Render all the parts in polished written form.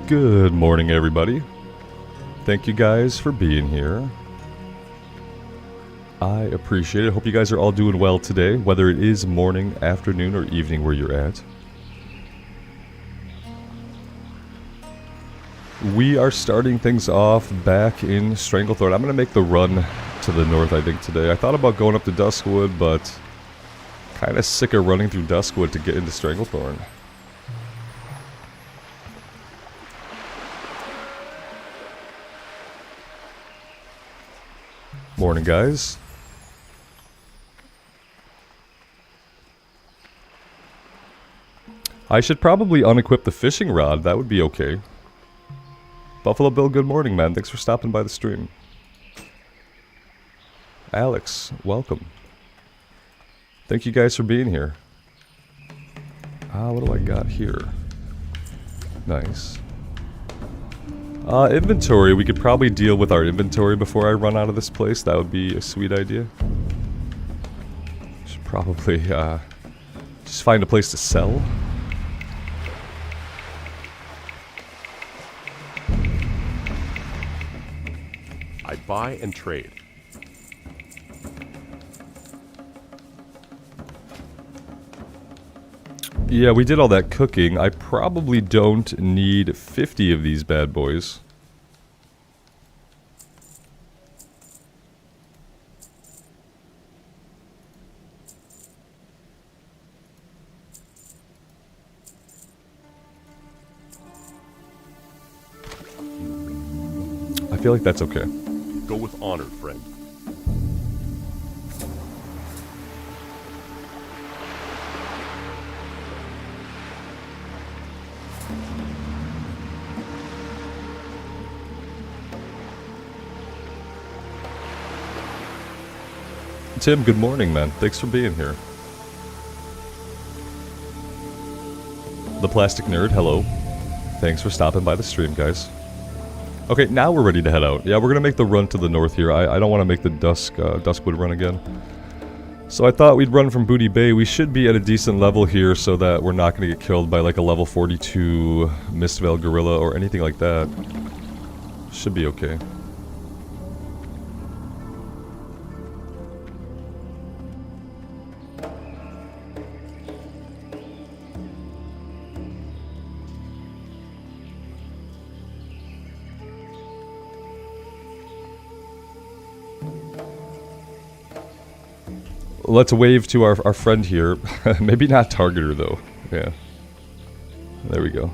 Good morning, everybody. Thank you guys for being here. I appreciate it. Hope you guys are all doing well today, whether it is morning, afternoon, or evening where you're at. We are starting things off back in Stranglethorn. I'm going to make the run to the north, I think, today. I thought about going up to Duskwood, but kind of sick of running through Duskwood to get into Stranglethorn. Morning, guys. I should probably unequip the fishing rod. That would be okay. Buffalo Bill, good morning, man. Thanks for stopping by the stream. Alex, welcome. Thank you guys for being here. What do I got here? Nice. Inventory. We could probably deal with our inventory before I run out of this place. That would be a sweet idea. Should probably, just find a place to sell. I buy and trade. Yeah, we did all that cooking. I probably don't need 50 of these bad boys. I feel like that's okay. Go with honor, friend. Tim, good morning, man. Thanks for being here. The Plastic Nerd, hello. Thanks for stopping by the stream, guys. Okay, now we're ready to head out. Yeah, we're gonna make the run to the north here. I don't want to make the Duskwood run again. So I thought we'd run from Booty Bay. We should be at a decent level here so that we're not gonna get killed by like a level 42 Mistvale Gorilla or anything like that. Should be okay. Let's wave to our friend here. Maybe not target her, though. Yeah. There we go.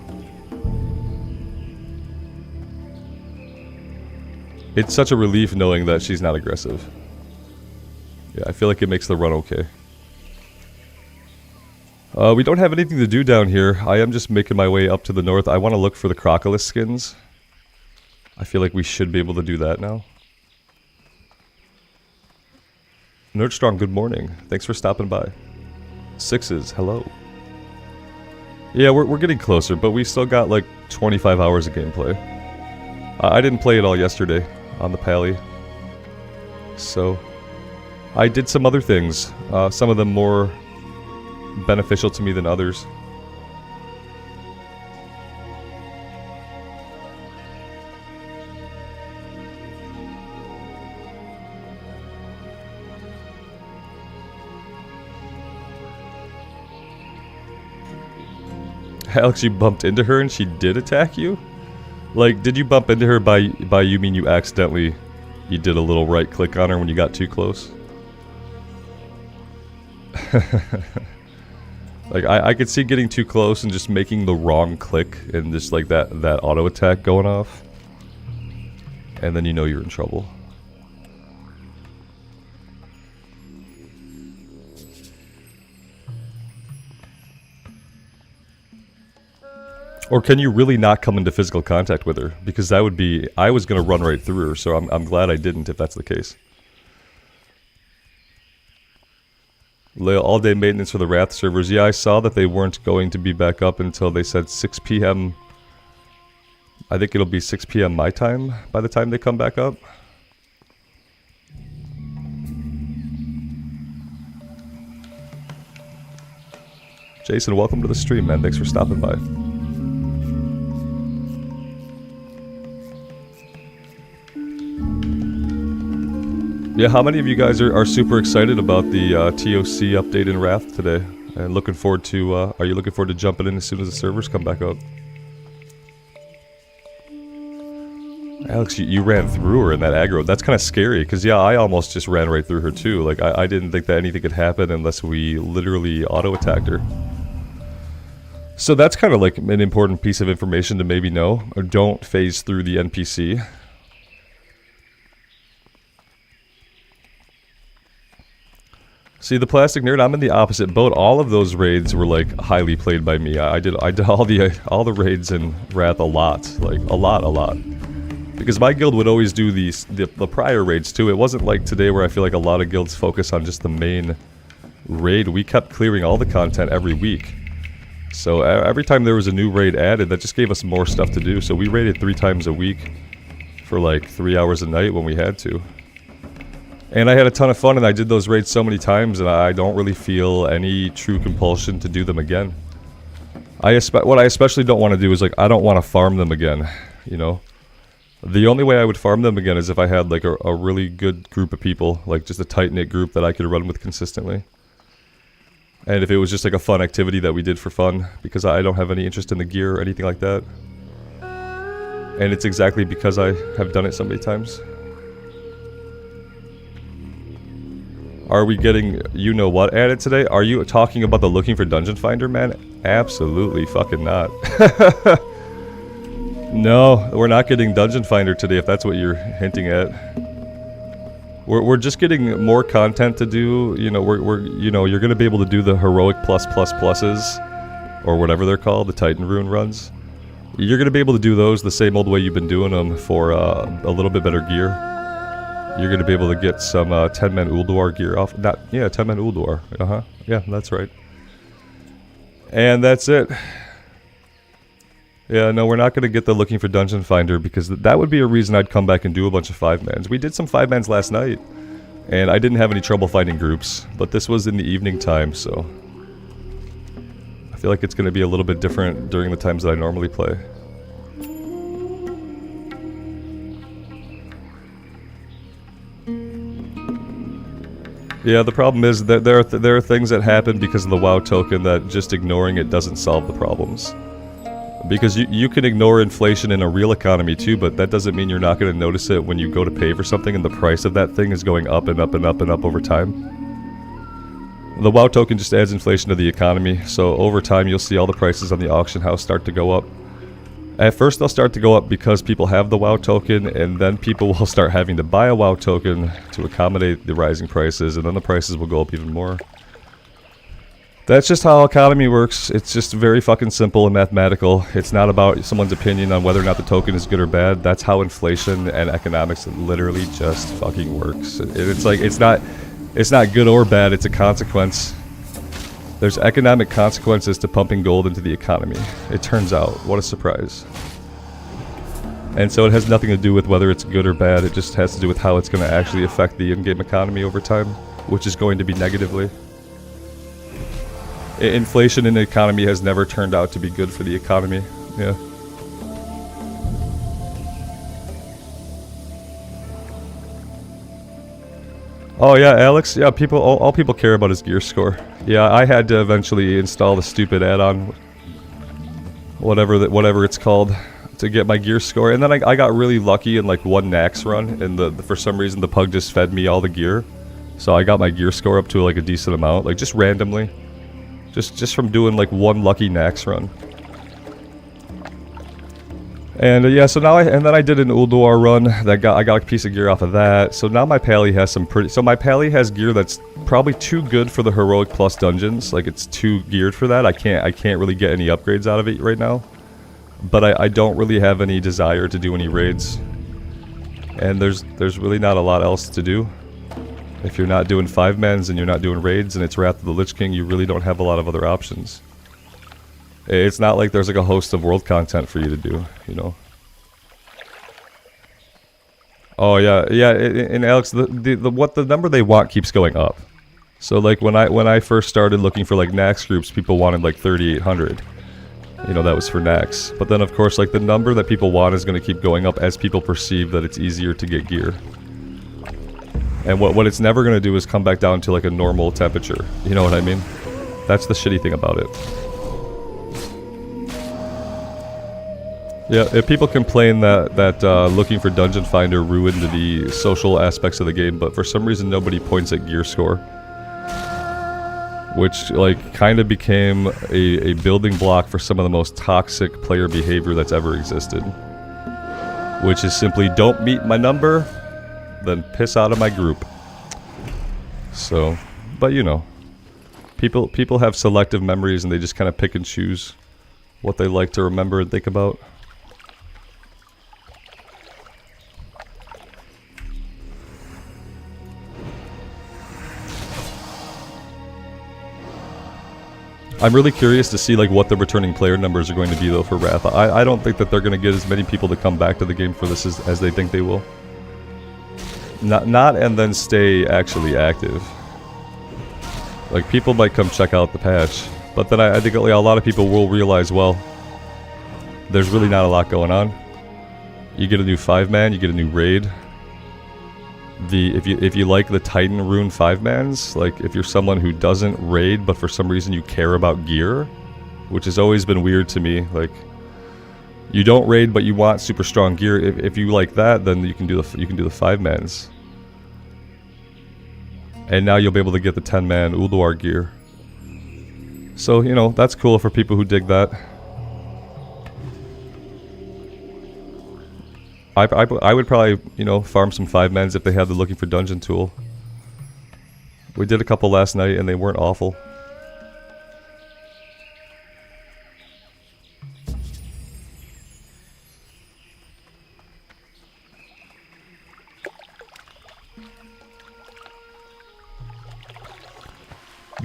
It's such a relief knowing that she's not aggressive. Yeah, I feel like it makes the run okay. We don't have anything to do down here. I am just making my way up to the north. I want to look for the Crocodile skins. I feel like we should be able to do that now. Nerdstrong, good morning. Thanks for stopping by. Sixes, hello. Yeah, we're getting closer, but we still got like 25 hours of gameplay. I didn't play it all yesterday on the Pally. So, I did some other things. Some of them more beneficial to me than others. Alex, you bumped into her and she did attack you? Like, did you bump into her by you mean you accidentally, you did a little right click on her when you got too close? Like, I could see getting too close and just making the wrong click and just like that auto attack going off. And then you know you're in trouble. Or can you really not come into physical contact with her? Because that would be... I was going to run right through her, so I'm glad I didn't if that's the case. All-day maintenance for the Wrath servers. Yeah, I saw that they weren't going to be back up until they said 6 p.m. I think it'll be 6 p.m. my time by the time they come back up. Jason, welcome to the stream, man. Thanks for stopping by. Yeah, how many of you guys are super excited about the TOC update in Wrath today? And looking forward to, are you looking forward to jumping in as soon as the servers come back up? Alex, you ran through her in that aggro. That's kind of scary, because yeah, I almost just ran right through her too. Like, I didn't think that anything could happen unless we literally auto-attacked her. So that's kind of like an important piece of information to maybe know. Or don't phase through the NPC. See, the Plastic Nerd, I'm in the opposite boat. All of those raids were like highly played by me. I did all the raids in Wrath a lot. Like, a lot. Because my guild would always do the prior raids too. It wasn't like today where I feel like a lot of guilds focus on just the main raid. We kept clearing all the content every week. So every time there was a new raid added, that just gave us more stuff to do. So we raided 3 times a week for like 3 hours a night when we had to. And I had a ton of fun, and I did those raids so many times, and I don't really feel any true compulsion to do them again. What I especially don't want to do is, like, I don't want to farm them again, you know? The only way I would farm them again is if I had like a really good group of people, like just a tight-knit group that I could run with consistently. And if it was just like a fun activity that we did for fun, because I don't have any interest in the gear or anything like that. And it's exactly because I have done it so many times. Are we getting you-know-what added today? Are you talking about the looking for Dungeon Finder, man? Absolutely fucking not. No, we're not getting Dungeon Finder today, if that's what you're hinting at. We're just getting more content to do. You know, you're gonna be able to do the heroic pluses, or whatever they're called, the Titan Rune runs. You're gonna be able to do those the same old way you've been doing them for a little bit better gear. You're gonna be able to get some 10-man Ulduar gear off. 10-man Ulduar. Yeah, that's right. And that's it. Yeah, no, we're not going to get the looking for Dungeon Finder, because that would be a reason I'd come back and do a bunch of 5-mans. We did some 5-mans last night, and I didn't have any trouble finding groups, but this was in the evening time, so I feel like it's going to be a little bit different during the times that I normally play. Yeah, the problem is that there are things that happen because of the WoW token that just ignoring it doesn't solve the problems. Because you can ignore inflation in a real economy too, but that doesn't mean you're not going to notice it when you go to pay for something and the price of that thing is going up and up and up and up over time. The WoW token just adds inflation to the economy, so over time you'll see all the prices on the auction house start to go up. At first they'll start to go up because people have the WoW token, and then people will start having to buy a WoW token to accommodate the rising prices, and then the prices will go up even more. That's just how economy works. It's just very fucking simple and mathematical. It's not about someone's opinion on whether or not the token is good or bad. That's how inflation and economics literally just fucking works. It's like, it's not good or bad, it's a consequence. There's economic consequences to pumping gold into the economy. It turns out. What a surprise. And so it has nothing to do with whether it's good or bad, it just has to do with how it's going to actually affect the in-game economy over time, which is going to be negatively. Inflation in the economy has never turned out to be good for the economy. Yeah. Oh yeah, Alex. Yeah, all people care about is gear score. Yeah, I had to eventually install the stupid add-on, whatever it's called, to get my gear score. And then I got really lucky in like one Nax run, and for some reason the pug just fed me all the gear, so I got my gear score up to like a decent amount, like just randomly. Just from doing like one lucky Nax run. And yeah, so now then I did an Ulduar run I got a piece of gear off of that. So now my Pally has some my Pally has gear that's probably too good for the heroic plus dungeons. Like, it's too geared for that. I can't really get any upgrades out of it right now. But I don't really have any desire to do any raids. And there's really not a lot else to do. If you're not doing 5-mans and you're not doing raids and it's Wrath of the Lich King, you really don't have a lot of other options. It's not like there's like a host of world content for you to do, you know. Oh yeah, and Alex, the number they want keeps going up. So like when I first started looking for like Nax groups, people wanted like 3,800. You know, that was for Nax. But then of course, like, the number that people want is going to keep going up as people perceive that it's easier to get gear. And what it's never going to do is come back down to like a normal temperature. You know what I mean? That's the shitty thing about it. Yeah, if people complain that looking for Dungeon Finder ruined the social aspects of the game, but for some reason nobody points at gear score. Which, like, kind of became a building block for some of the most toxic player behavior that's ever existed. Which is simply, don't meet my number, then piss out of my group. So, but you know, people have selective memories and they just kind of pick and choose what they like to remember and think about. I'm really curious to see like what the returning player numbers are going to be though for Wrath. I don't think that they're going to get as many people to come back to the game for this as they think they will. Not and then stay actually active. Like people might come check out the patch, but then I think a lot of people will realize, well, there's really not a lot going on. You get a new 5-man, you get a new raid. If you like the Titan Rune 5-mans, like if you're someone who doesn't raid but for some reason you care about gear, which has always been weird to me, like you don't raid but you want super strong gear. If you like that, then you can do the 5-mans. And now you'll be able to get the 10-man Ulduar gear. So, you know, that's cool for people who dig that. I would probably, you know, farm some 5-mans if they had the looking for dungeon tool. We did a couple last night and they weren't awful.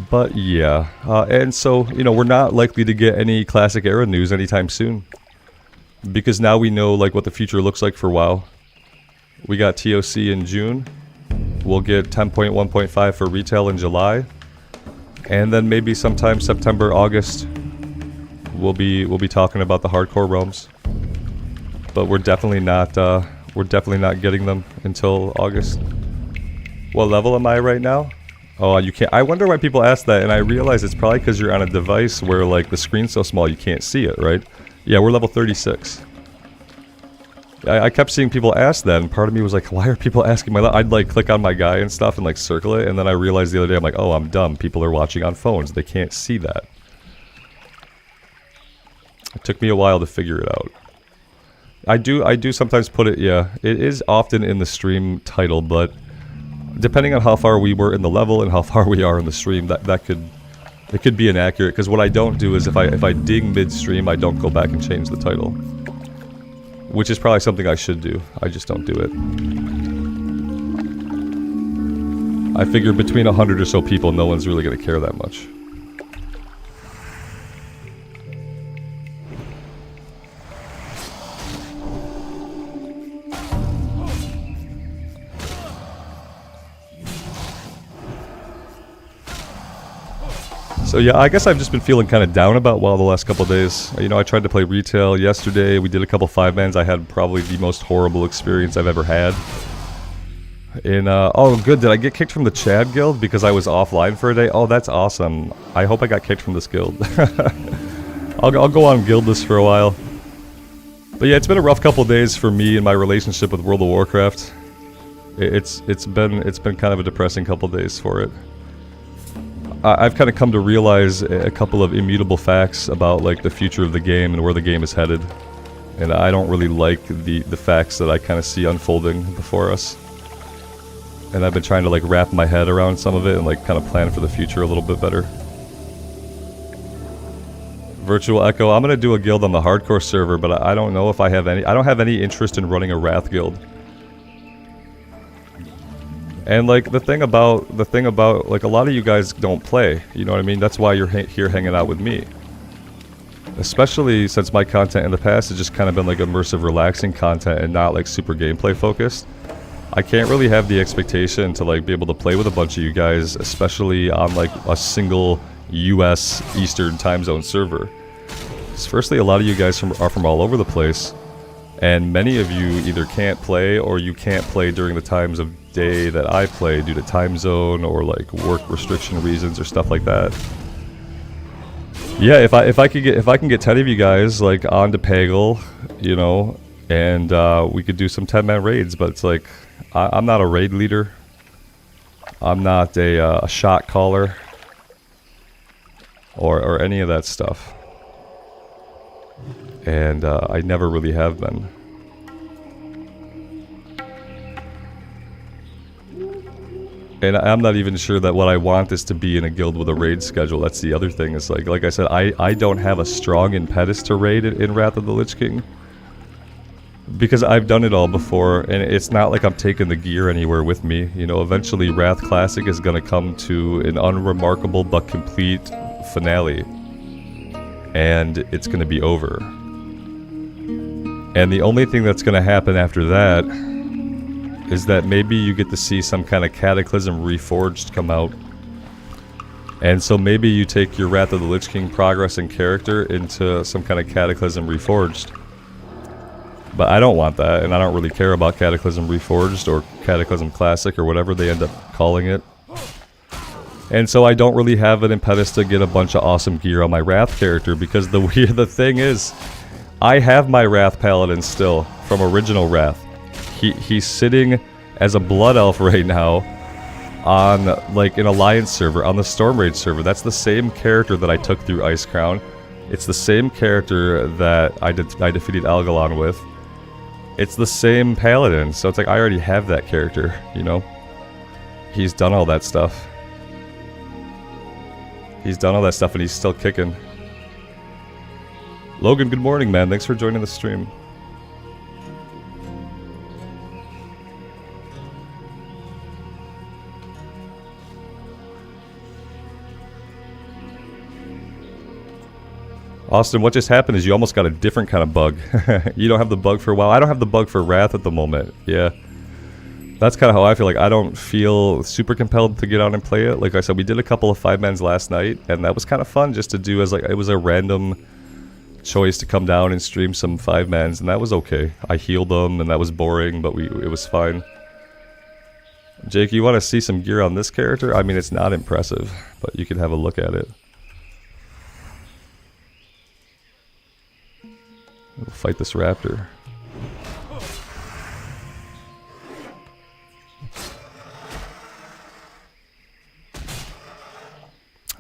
But yeah, and so, you know, we're not likely to get any Classic Era news anytime soon. Because now we know like what the future looks like for WoW. We got TOC in June. We'll get 10.1.5 for retail in July. And then maybe sometime September, August, we'll be talking about the hardcore realms. But we're definitely not getting them until August. What level am I right now? Oh, you can't. I wonder why people ask that, and I realize it's probably because you're on a device where like the screen's so small you can't see it, right? Yeah, we're level 36. I kept seeing people ask that, and part of me was like, why are people asking my level? I'd like click on my guy and stuff and like circle it, and then I realized the other day, I'm like, oh, I'm dumb. People are watching on phones. They can't see that. It took me a while to figure it out. I do sometimes put it, yeah, it is often in the stream title, but depending on how far we were in the level and how far we are in the stream, it could be inaccurate, because what I don't do is if I dig mid-stream, I don't go back and change the title. Which is probably something I should do. I just don't do it. I figure between 100 or so people, no one's really going to care that much. So yeah, I guess I've just been feeling kind of down about WoW the last couple of days. You know, I tried to play retail yesterday. We did a couple 5-mans. I had probably the most horrible experience I've ever had. And, oh good, did I get kicked from the Chad guild because I was offline for a day? Oh, that's awesome. I hope I got kicked from this guild. I'll go on guildless for a while. But yeah, it's been a rough couple of days for me and my relationship with World of Warcraft. It's been kind of a depressing couple of days for it. I've kind of come to realize a couple of immutable facts about like the future of the game and where the game is headed. And I don't really like the facts that I kind of see unfolding before us. And I've been trying to like wrap my head around some of it and like kind of plan for the future a little bit better. Virtual Echo, I'm gonna do a guild on the hardcore server, but I don't know if I don't have any interest in running a Wrath guild. And like the thing about like a lot of you guys don't play, you know what I mean? That's why you're here hanging out with me. Especially since my content in the past has just kind of been like immersive, relaxing content and not like super gameplay focused. I can't really have the expectation to like be able to play with a bunch of you guys, especially on like a single US Eastern time zone server. Because firstly, a lot of you guys are from all over the place, and many of you either can't play or you can't play during the times of day that I play due to time zone or like work restriction reasons or stuff like that. Yeah, if I can get 10 of you guys like onto Pagel, you know, and we could do some 10-man raids, but it's like I'm not a raid leader. I'm not a shot caller or any of that stuff, and I never really have been. And I'm not even sure that what I want is to be in a guild with a raid schedule. That's the other thing. Is like I said, I don't have a strong impetus to raid in Wrath of the Lich King. Because I've done it all before, and it's not like I'm taking the gear anywhere with me. You know, eventually Wrath Classic is going to come to an unremarkable but complete finale. And it's going to be over. And the only thing that's going to happen after that is that maybe you get to see some kind of Cataclysm Reforged come out. And so maybe you take your Wrath of the Lich King progress and character into some kind of Cataclysm Reforged. But I don't want that, and I don't really care about Cataclysm Reforged or Cataclysm Classic or whatever they end up calling it. And so I don't really have an impetus to get a bunch of awesome gear on my Wrath character, because the thing is, I have my Wrath Paladin still from original Wrath. He's sitting as a Blood Elf right now on like an Alliance server, on the Storm Rage server. That's the same character that I took through Ice Crown. It's the same character that I defeated Algalon with. It's the same Paladin, so it's like I already have that character, you know? He's done all that stuff. He's done all that stuff and he's still kicking. Logan, good morning, man. Thanks for joining the stream. Austin, what just happened is you almost got a different kind of bug. You don't have the bug for a while. I don't have the bug for Wrath at the moment. Yeah. That's kind of how I feel. Like, I don't feel super compelled to get out and play it. Like I said, we did a couple of 5-mans last night, and that was kind of fun just to do as, like, it was a random choice to come down and stream some 5-mans, and that was okay. I healed them, and that was boring, but it was fine. Jake, you want to see some gear on this character? I mean, it's not impressive, but you can have a look at it. We'll fight this raptor.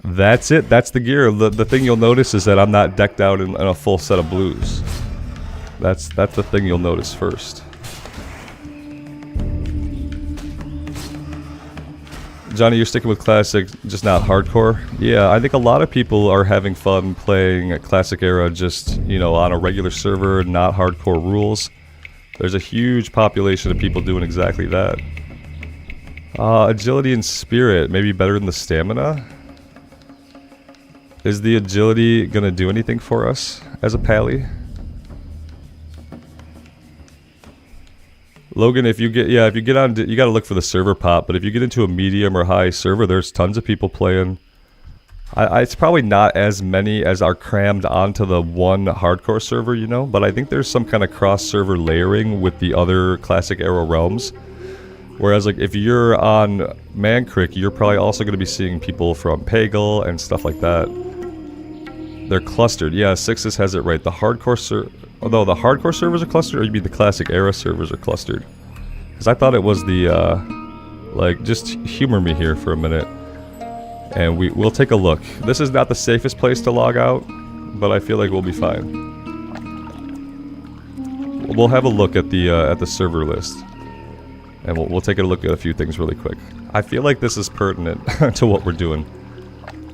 That's it. That's the gear. The thing you'll notice is that I'm not decked out in a full set of blues. That's the thing you'll notice first. Johnny, you're sticking with Classic, just not hardcore? Yeah, I think a lot of people are having fun playing Classic Era just, you know, on a regular server, not hardcore rules. There's a huge population of people doing exactly that. Agility and Spirit, maybe better than the Stamina? Is the Agility gonna do anything for us as a Pally? Logan, if you get on, you gotta look for the server pop, but if you get into a medium or high server, there's tons of people playing. It's probably not as many as are crammed onto the one hardcore server, you know, but I think there's some kind of cross-server layering with the other Classic Era realms. Whereas, like, if you're on Mankrik, you're probably also going to be seeing people from Pagel and stuff like that. They're clustered. Yeah, Sixes has it right. The hardcore although the hardcore servers are clustered, or you mean the Classic Era servers are clustered? Because I thought it was the, like, just humor me here for a minute. And we'll take a look. This is not the safest place to log out, but I feel like we'll be fine. We'll have a look at the server list. And we'll take a look at a few things really quick. I feel like this is pertinent to what we're doing.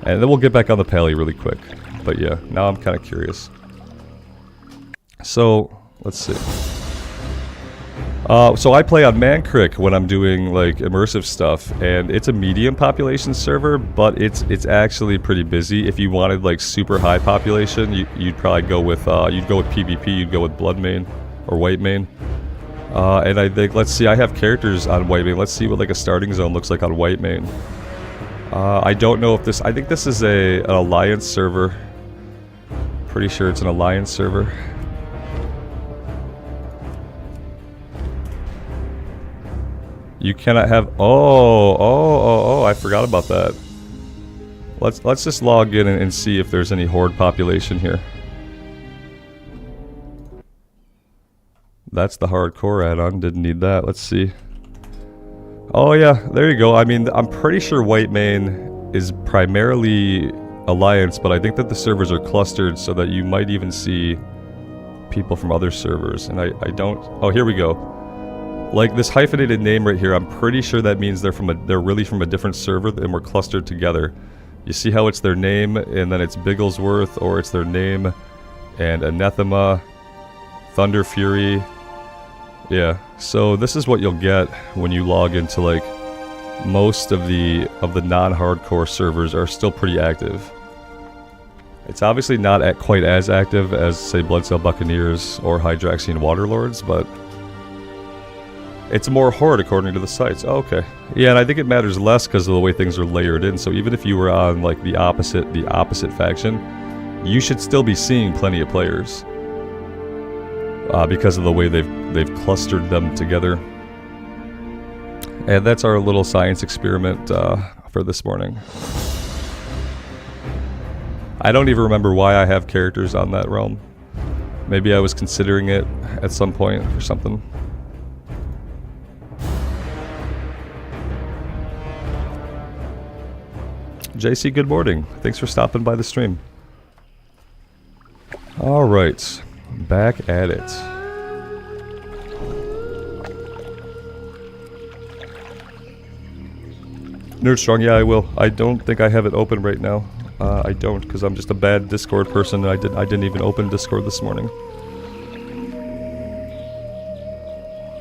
And then we'll get back on the Pally really quick. But yeah, now I'm kind of curious. So, let's see. So I play on Mankrik when I'm doing like immersive stuff, and it's a medium population server, but it's actually pretty busy. If you wanted like super high population, you'd probably go with PvP, you'd go with Bloodmane or Whitemane. And I think, let's see, I have characters on Whitemane. Let's see what like a starting zone looks like on Whitemane. I don't know if this, I think this is an Alliance server. Pretty sure it's an Alliance server. You cannot have... Oh, I forgot about that. Let's just log in and see if there's any horde population here. That's the hardcore add-on. Didn't need that. Let's see. Oh yeah, there you go. I mean, I'm pretty sure Whitemane is primarily Alliance, but I think that the servers are clustered so that you might even see people from other servers. And I don't... Oh, here we go. Like this hyphenated name right here, I'm pretty sure that means they're really from a different server and we're clustered together. You see how it's their name and then it's Bigglesworth, or it's their name and Anathema, Thunder Fury. Yeah, so this is what you'll get when you log into like most of the non-hardcore servers are still pretty active. It's obviously not quite as active as say Bloodsail Buccaneers or Hydraxian Waterlords, but it's more horde according to the sites. Oh, okay. Yeah, and I think it matters less because of the way things are layered in. So even if you were on like the opposite faction, you should still be seeing plenty of players. Because of the way they've clustered them together. And that's our little science experiment for this morning. I don't even remember why I have characters on that realm. Maybe I was considering it at some point or something. JC, good morning. Thanks for stopping by the stream. Alright. Back at it. Nerdstrong, yeah, I will. I don't think I have it open right now. I don't, because I'm just a bad Discord person, and I didn't even open Discord this morning.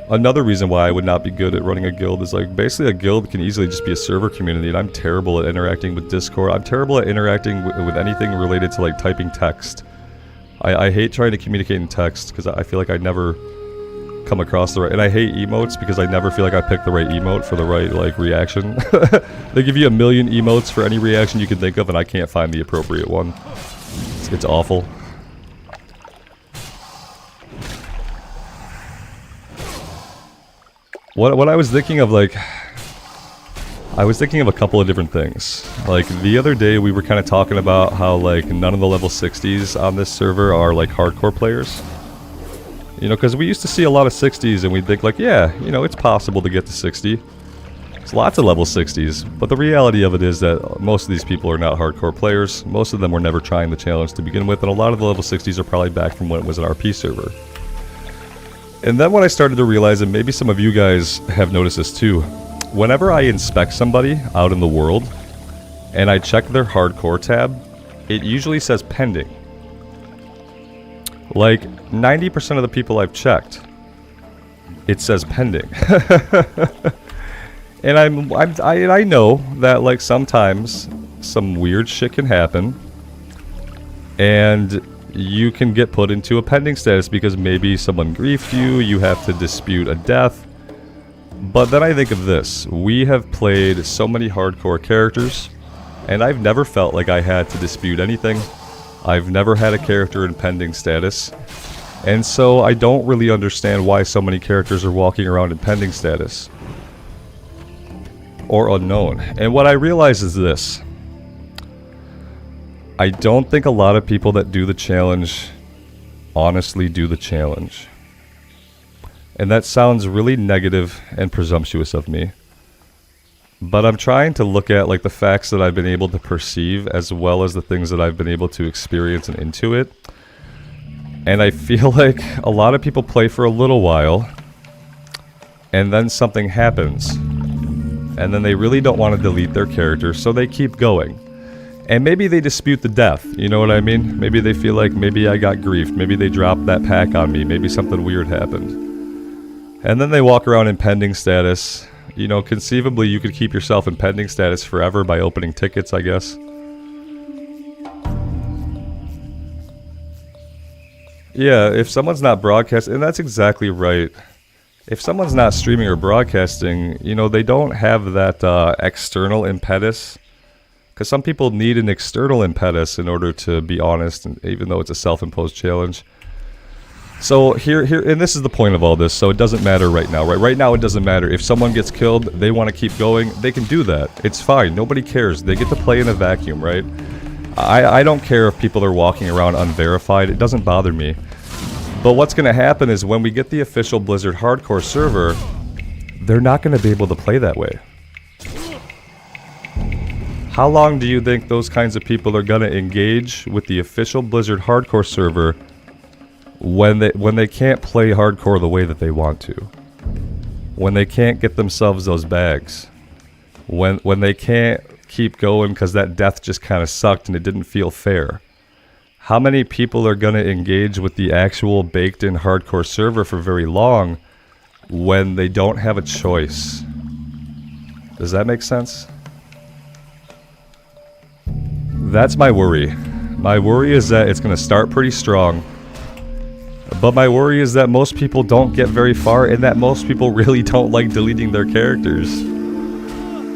Another reason why I would not be good at running a guild is like, basically a guild can easily just be a server community, and I'm terrible at interacting with Discord. I'm terrible at interacting with anything related to like typing text. I hate trying to communicate in text because I feel like I never come across the right... And I hate emotes because I never feel like I picked the right emote for the right, like, reaction. They give you a million emotes for any reaction you can think of, and I can't find the appropriate one. It's awful. What I was thinking of, like... I was thinking of a couple of different things. Like, the other day we were kind of talking about how, like, none of the level 60s on this server are, like, hardcore players. You know, because we used to see a lot of 60s and we'd think, like, yeah, you know, it's possible to get to 60. There's lots of level 60s, but the reality of it is that most of these people are not hardcore players. Most of them were never trying the challenge to begin with, and a lot of the level 60s are probably back from when it was an RP server. And then when I started to realize, and maybe some of you guys have noticed this too, whenever I inspect somebody out in the world, and I check their hardcore tab, it usually says pending. Like, 90% of the people I've checked, it says pending. And I know that, like, sometimes some weird shit can happen, and you can get put into a pending status because maybe someone griefed you, you have to dispute a death. But then I think of this. We have played so many hardcore characters, and I've never felt like I had to dispute anything. I've never had a character in pending status. And so I don't really understand why so many characters are walking around in pending status. Or unknown. And what I realize is this. I don't think a lot of people that do the challenge honestly do the challenge. And that sounds really negative and presumptuous of me. But I'm trying to look at like the facts that I've been able to perceive as well as the things that I've been able to experience and intuit. And I feel like a lot of people play for a little while and then something happens. And then they really don't want to delete their character, so they keep going. And maybe they dispute the death, you know what I mean? Maybe they feel like maybe I got griefed, maybe they dropped that pack on me, maybe something weird happened. And then they walk around in pending status. You know, conceivably you could keep yourself in pending status forever by opening tickets, I guess. Yeah, if someone's not broadcasting, and that's exactly right. If someone's not streaming or broadcasting, you know, they don't have that external impetus. Because some people need an external impetus in order to be honest, and even though it's a self-imposed challenge. So here, and this is the point of all this, so it doesn't matter right now, right? Right now it doesn't matter. If someone gets killed, they want to keep going, they can do that. It's fine, nobody cares. They get to play in a vacuum, right? I don't care if people are walking around unverified, it doesn't bother me. But what's going to happen is when we get the official Blizzard Hardcore server, they're not going to be able to play that way. How long do you think those kinds of people are going to engage with the official Blizzard Hardcore server when they can't play hardcore the way that they want to? When they can't get themselves those bags? When they can't keep going because that death just kind of sucked and it didn't feel fair? How many people are going to engage with the actual baked-in hardcore server for very long when they don't have a choice? Does that make sense? That's my worry. My worry is that it's going to start pretty strong. But my worry is that most people don't get very far and that most people really don't like deleting their characters.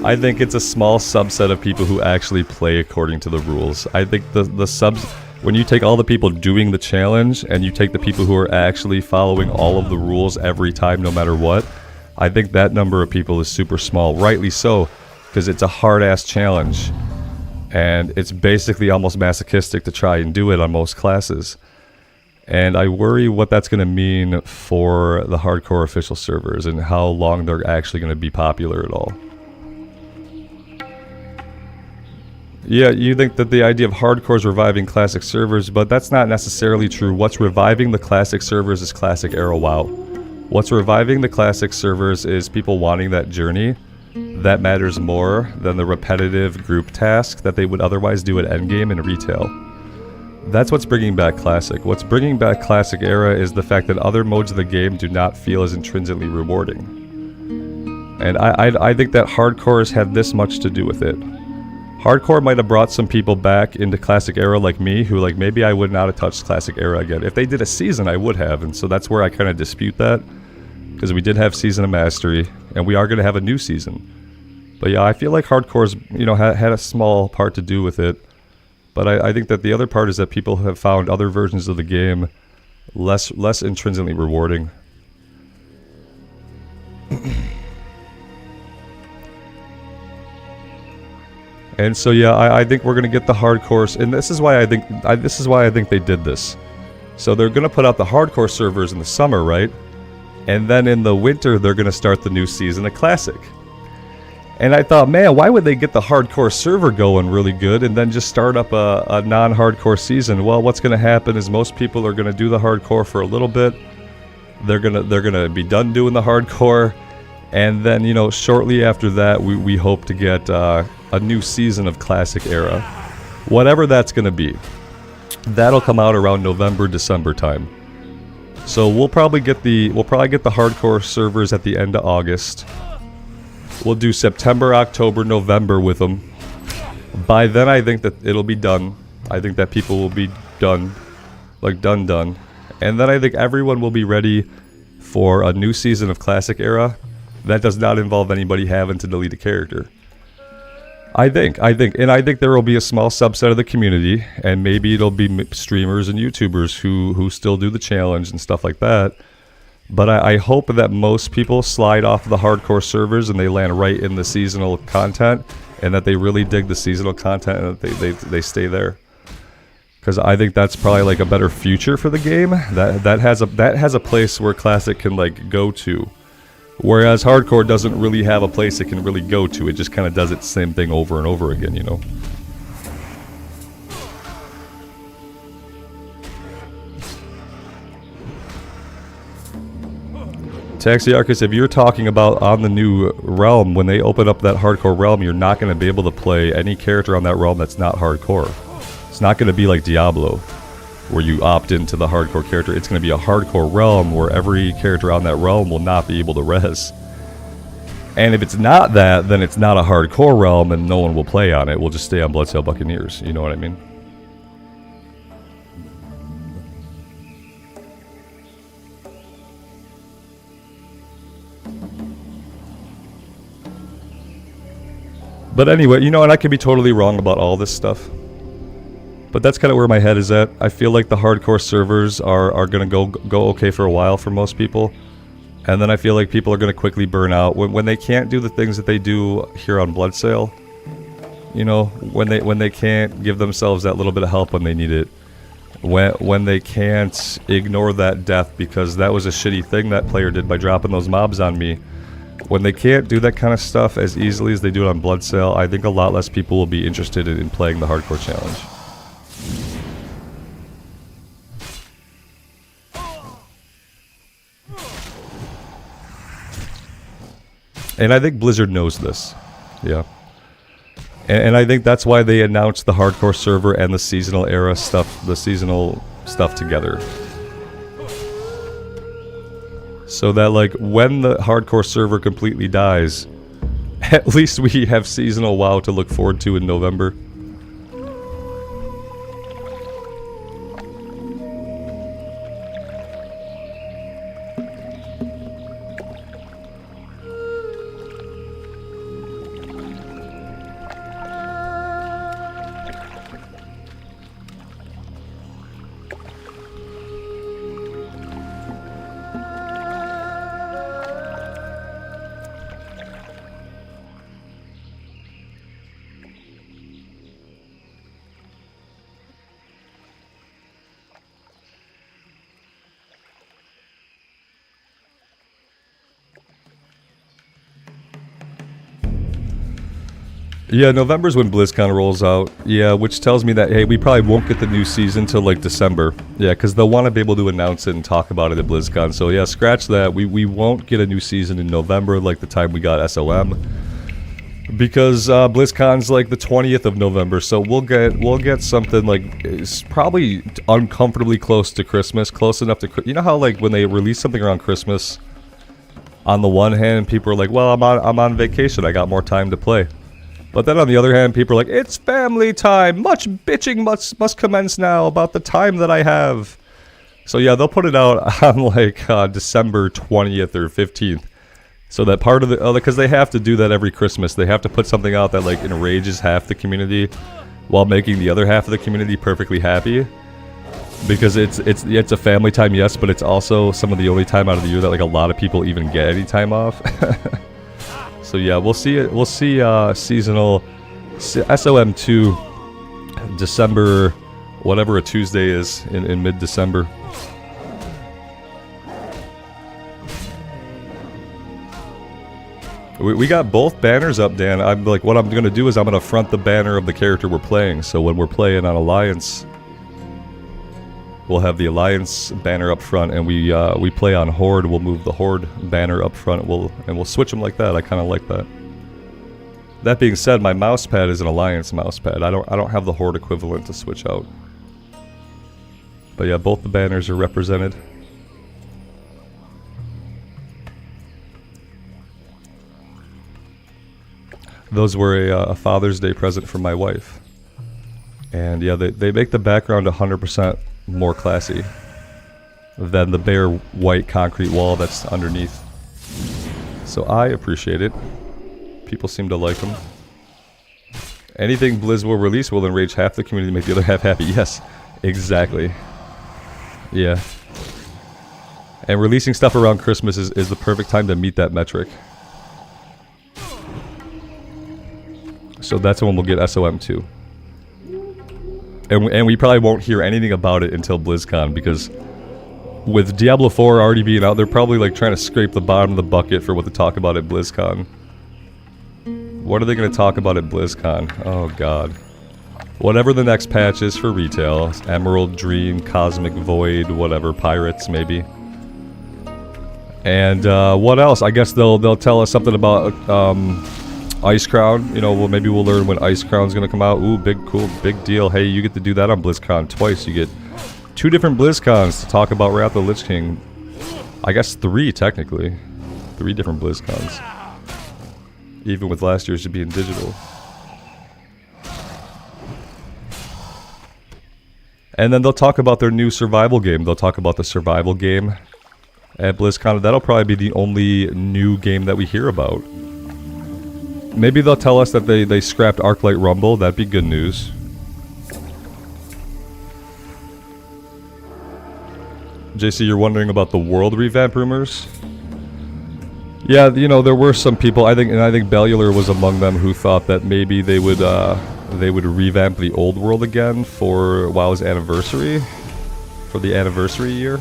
I think it's a small subset of people who actually play according to the rules. I think the subs... When you take all the people doing the challenge and you take the people who are actually following all of the rules every time no matter what, I think that number of people is super small. Rightly so, because it's a hard-ass challenge. And it's basically almost masochistic to try and do it on most classes. And I worry what that's going to mean for the hardcore official servers and how long they're actually going to be popular at all. Yeah, you think that the idea of hardcore is reviving classic servers, but that's not necessarily true. What's reviving the classic servers is classic era WoW. What's reviving the classic servers is people wanting that journey. That matters more than the repetitive group task that they would otherwise do at endgame and retail. That's what's bringing back classic. What's bringing back classic era is the fact that other modes of the game do not feel as intrinsically rewarding. And I think that hardcore has had this much to do with it. Hardcore might have brought some people back into classic era like me, who like maybe I would not have touched classic era again. If they did a season, I would have, and so that's where I kind of dispute that. Because we did have Season of Mastery, and we are going to have a new season. But yeah, I feel like hardcore's, you know, had a small part to do with it. But I think that the other part is that people have found other versions of the game less intrinsically rewarding. And so yeah, I think we're gonna get the hardcore, and this is why I think they did this. So they're gonna put out the hardcore servers in the summer, right? And then in the winter they're gonna start the new season of Classic. And I thought, man, why would they get the hardcore server going really good and then just start up a non-hardcore season? Well, what's gonna happen is most people are gonna do the hardcore for a little bit. They're gonna be done doing the hardcore, and then, you know, shortly after that, we hope to get a new season of Classic Era, whatever that's gonna be. That'll come out around November, December time. So we'll probably get the hardcore servers at the end of August. We'll do September, October, November with them. By then, I think that it'll be done. I think that people will be done, like done. And then I think everyone will be ready for a new season of Classic Era. That does not involve anybody having to delete a character. I think there will be a small subset of the community, and maybe it'll be streamers and YouTubers who still do the challenge and stuff like that. But I hope that most people slide off the hardcore servers and they land right in the seasonal content, and that they really dig the seasonal content and that they stay there. Because I think that's probably like a better future for the game. That has a place where Classic can like go to. Whereas hardcore doesn't really have a place it can really go to. It just kind of does its same thing over and over again, you know. Taxiarchus, if you're talking about on the new realm, when they open up that hardcore realm, you're not going to be able to play any character on that realm that's not hardcore. It's not going to be like Diablo, where you opt into the hardcore character. It's going to be a hardcore realm where every character on that realm will not be able to res. And if it's not that, then it's not a hardcore realm and no one will play on it. We'll just stay on Bloodsail Buccaneers, you know what I mean? But anyway, you know, and I could be totally wrong about all this stuff. But that's kind of where my head is at. I feel like the hardcore servers are going to go okay for a while for most people. And then I feel like people are going to quickly burn out. When they can't do the things that they do here on Bloodsail, you know, when they can't give themselves that little bit of help when they need it. When they can't ignore that death because that was a shitty thing that player did by dropping those mobs on me. When they can't do that kind of stuff as easily as they do it on Bloodsail, I think a lot less people will be interested in playing the hardcore challenge. And I think Blizzard knows this. Yeah. And I think that's why they announced the hardcore server and the seasonal era stuff, the seasonal stuff together. So that, like, when the hardcore server completely dies, at least we have seasonal WoW to look forward to in November. Yeah, November's when BlizzCon rolls out. Yeah, which tells me that, hey, we probably won't get the new season till like December. Yeah, because they'll want to be able to announce it and talk about it at BlizzCon. So yeah, scratch that. We won't get a new season in November like the time we got SOM. Because BlizzCon's like the 20th of November, so we'll get something like, it's probably uncomfortably close to Christmas, close enough to, you know how like when they release something around Christmas, on the one hand people are like, well, I'm on vacation, I got more time to play. But then on the other hand, people are like, it's family time, much bitching must commence now about the time that I have. So yeah, they'll put it out on like December 20th or 15th. So that part of the, because they have to do that every Christmas. They have to put something out that like enrages half the community while making the other half of the community perfectly happy. Because it's a family time, yes, but it's also some of the only time out of the year that like a lot of people even get any time off. So yeah, we'll see it. We'll see seasonal SOM2 December, whatever a Tuesday is in mid-December. We got both banners up, Dan. I'm like, what I'm gonna do is I'm gonna front the banner of the character we're playing. So when we're playing on Alliance, we'll have the Alliance banner up front, and we play on Horde. We'll move the Horde banner up front. We'll switch them like that. I kind of like that. That being said, my mouse pad is an Alliance mouse pad. I don't have the Horde equivalent to switch out. But yeah, both the banners are represented. Those were a Father's Day present from my wife. And yeah, they make the background 100% more classy than the bare white concrete wall that's underneath. So I appreciate it. People seem to like them. Anything Blizz will release will enrage half the community, make the other half happy. Yes, exactly. Yeah. And releasing stuff around Christmas is the perfect time to meet that metric. So that's when we'll get SOM2. And we probably won't hear anything about it until BlizzCon, because with Diablo 4 already being out, they're probably like trying to scrape the bottom of the bucket for what to talk about at BlizzCon. What are they going to talk about at BlizzCon? Oh god. Whatever the next patch is for retail. Emerald, Dream, Cosmic Void, whatever. Pirates, maybe. And what else? I guess they'll tell us something about Ice Crown. You know, well, maybe we'll learn when Ice Crown's gonna come out. Ooh, cool, big deal. Hey, you get to do that on BlizzCon twice. You get 2 different BlizzCons to talk about Wrath of the Lich King. I guess 3, technically. 3 different BlizzCons. Even with last year's being digital. And then they'll talk about their new survival game. They'll talk about the survival game at BlizzCon. That'll probably be the only new game that we hear about. Maybe they'll tell us that they scrapped Arclight Rumble. That'd be good news. JC, you're wondering about the world revamp rumors? Yeah, you know, there were some people, I think Bellular was among them, who thought that maybe they would revamp the old world again for WoW's anniversary, for the anniversary year.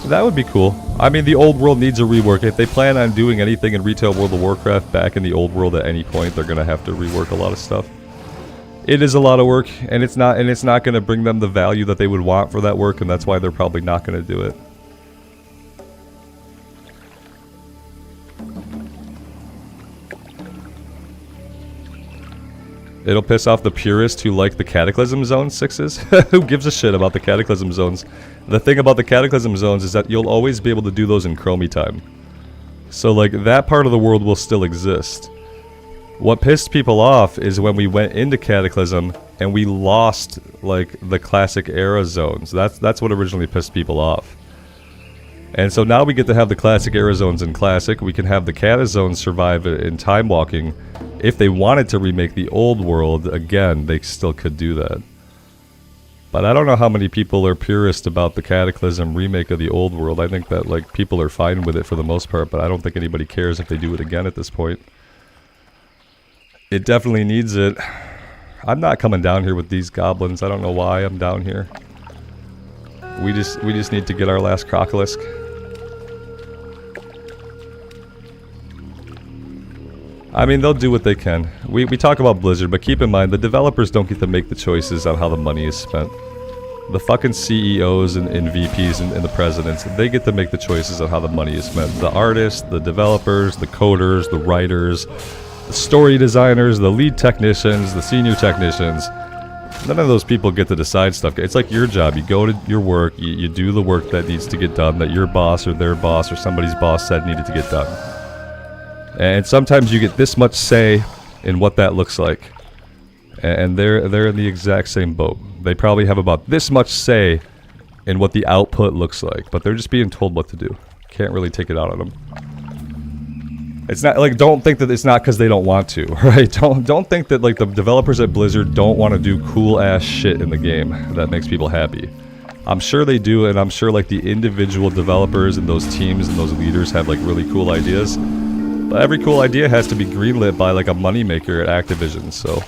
That would be cool. I mean, the old world needs a rework. If they plan on doing anything in retail World of Warcraft back in the old world at any point, they're gonna have to rework a lot of stuff. It is a lot of work, and it's not gonna bring them the value that they would want for that work, and that's why they're probably not gonna do it. It'll piss off the purists who like the Cataclysm Zone 6s. Who gives a shit about the Cataclysm Zones? The thing about the Cataclysm Zones is that you'll always be able to do those in Chromie time. So, like, that part of the world will still exist. What pissed people off is when we went into Cataclysm and we lost, like, the classic era zones. That's what originally pissed people off. And so now we get to have the classic era zones in Classic. We can have the Cata zones survive in Time Walking. If they wanted to remake the old world, again, they still could do that. But I don't know how many people are purist about the Cataclysm remake of the old world. I think that, like, people are fine with it for the most part, but I don't think anybody cares if they do it again at this point. It definitely needs it. I'm not coming down here with these goblins. I don't know why I'm down here. We just need to get our last Crocolisk. I mean, they'll do what they can. We talk about Blizzard, but keep in mind, the developers don't get to make the choices on how the money is spent. The fucking CEOs and VPs and the presidents, they get to make the choices on how the money is spent. The artists, the developers, the coders, the writers, the story designers, the lead technicians, the senior technicians. None of those people get to decide stuff. It's like your job. You go to your work, you do the work that needs to get done, that your boss or their boss or somebody's boss said needed to get done. And sometimes you get this much say in what that looks like. And they're in the exact same boat. They probably have about this much say in what the output looks like, but they're just being told what to do. Can't really take it out on them. It's not like, don't think that it's not because they don't want to, right? Don't think that, like, the developers at Blizzard don't want to do cool ass shit in the game that makes people happy. I'm sure they do, and I'm sure, like, the individual developers and those teams and those leaders have, like, really cool ideas. But every cool idea has to be greenlit by, like, a moneymaker at Activision, so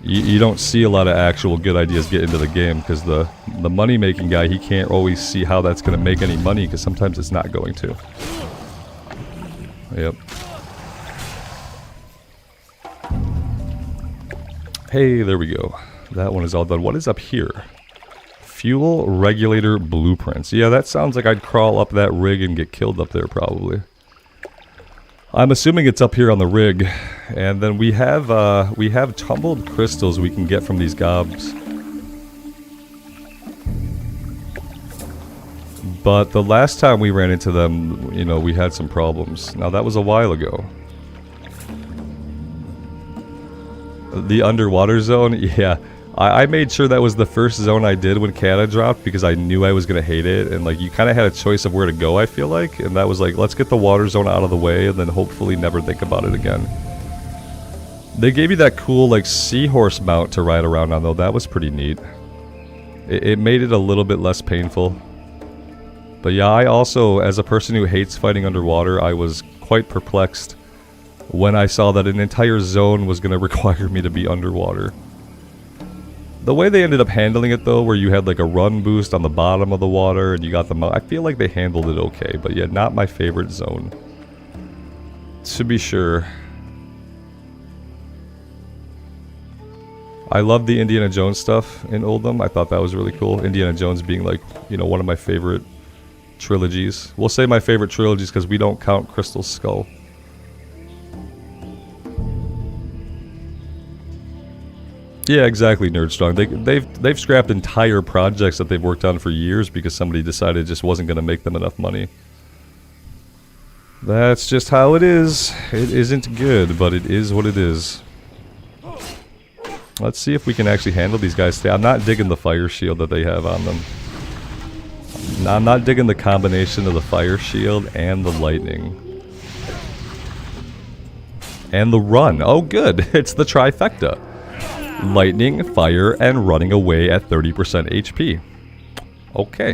you don't see a lot of actual good ideas get into the game, because the money-making guy, he can't always see how that's going to make any money, because sometimes it's not going to. Yep. Hey, there we go. That one is all done. What is up here? Fuel regulator blueprints. Yeah, that sounds like I'd crawl up that rig and get killed up there, probably. I'm assuming it's up here on the rig, and then we have tumbled crystals we can get from these gobs. But the last time we ran into them, you know, we had some problems. Now that was a while ago. The underwater zone, yeah. I made sure that was the first zone I did when Cata dropped because I knew I was going to hate it. And, like, you kind of had a choice of where to go, I feel like. And that was like, let's get the water zone out of the way and then hopefully never think about it again. They gave you that cool, like, seahorse mount to ride around on, though. That was pretty neat. It made it a little bit less painful. But yeah, I also, as a person who hates fighting underwater, I was quite perplexed when I saw that an entire zone was going to require me to be underwater. The way they ended up handling it, though, where you had, like, a run boost on the bottom of the water and you got the mount, I feel like they handled it okay, but yeah, not my favorite zone. To be sure. I love the Indiana Jones stuff in Oldham. I thought that was really cool. Indiana Jones being, like, you know, one of my favorite trilogies. We'll say my favorite trilogies because we don't count Crystal Skull. Yeah, exactly, Nerdstrong. They've scrapped entire projects that they've worked on for years because somebody decided it just wasn't going to make them enough money. That's just how it is. It isn't good, but it is what it is. Let's see if we can actually handle these guys today. I'm not digging the fire shield that they have on them. I'm not digging the combination of the fire shield and the lightning. And the run. Oh, good. It's the trifecta. Lightning, fire, and running away at 30% HP. Okay.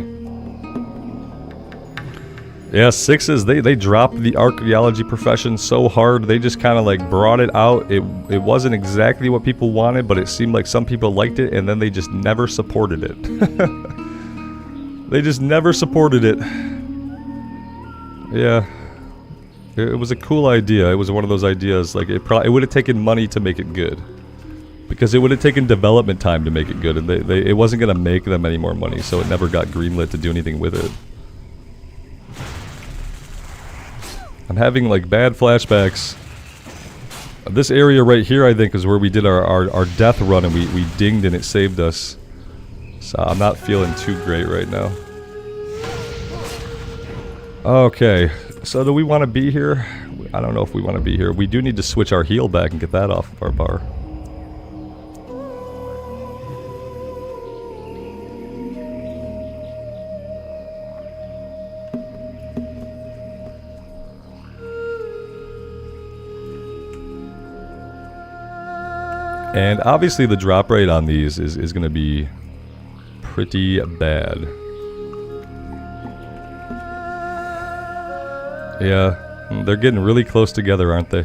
Yeah, 6s, they dropped the archaeology profession so hard. They just kind of like brought it out. It wasn't exactly what people wanted, but it seemed like some people liked it, and then they just never supported it. They just never supported it. Yeah. It was a cool idea. It was one of those ideas, like, it would have taken money to make it good. Because it would have taken development time to make it good, and it wasn't going to make them any more money, so it never got greenlit to do anything with it. I'm having, like, bad flashbacks. This area right here, I think, is where we did our death run, and we dinged and it saved us. So I'm not feeling too great right now. Okay, so do we want to be here? I don't know if we want to be here. We do need to switch our heal back and get that off of our bar. And obviously the drop rate on these is going to be pretty bad. Yeah, they're getting really close together, aren't they?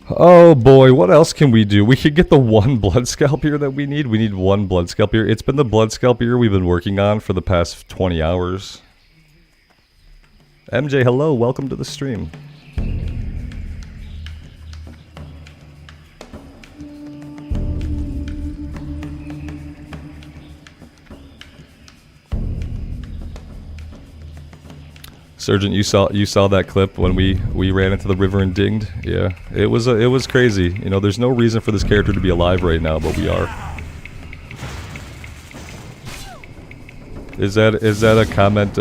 Oh boy, what else can we do? We could get the one blood scalp here that we need. We need one blood scalp here. It's been the blood scalp here we've been working on for the past 20 hours. MJ, hello, welcome to the stream. Sergeant, you saw that clip when we ran into the river and dinged? Yeah, it was crazy. You know, there's no reason for this character to be alive right now, but we are. Is that a comment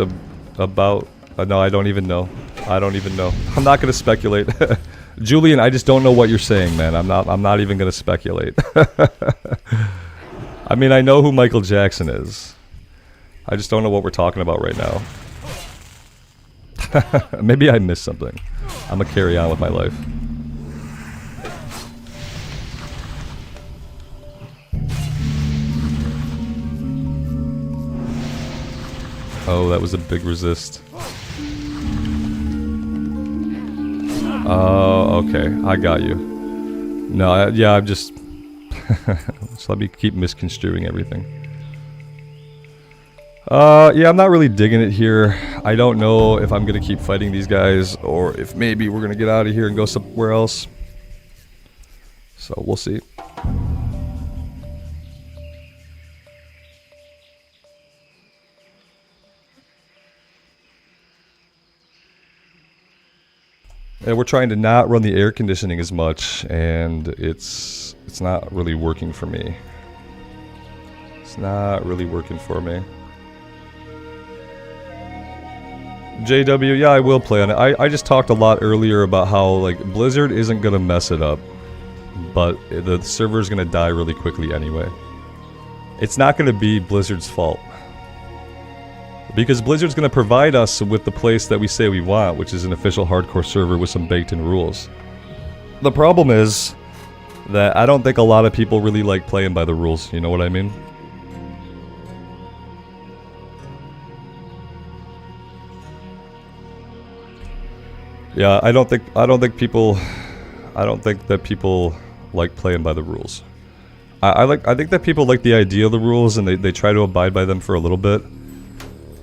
about? No, I don't even know. I don't even know. I'm not gonna speculate. Julian, I just don't know what you're saying, man. I'm not even gonna speculate. I mean, I know who Michael Jackson is. I just don't know what we're talking about right now. Maybe I missed something. I'm gonna carry on with my life. Oh, that was a big resist. Oh, okay. I got you. No, yeah, I'm just... Just let me keep misconstruing everything. Yeah, I'm not really digging it here. I don't know if I'm gonna keep fighting these guys, or if maybe we're gonna get out of here and go somewhere else. So, we'll see. And we're trying to not run the air conditioning as much, and it's not really working for me. It's not really working for me. JW, yeah, I will play on it. I just talked a lot earlier about how, like, Blizzard isn't gonna mess it up, but the server's gonna die really quickly anyway. It's not gonna be Blizzard's fault. Because Blizzard's gonna provide us with the place that we say we want, which is an official hardcore server with some baked-in rules. The problem is that I don't think a lot of people really like playing by the rules, you know what I mean? Yeah, I don't think that people like playing by the rules. I think that people like the idea of the rules, and they try to abide by them for a little bit.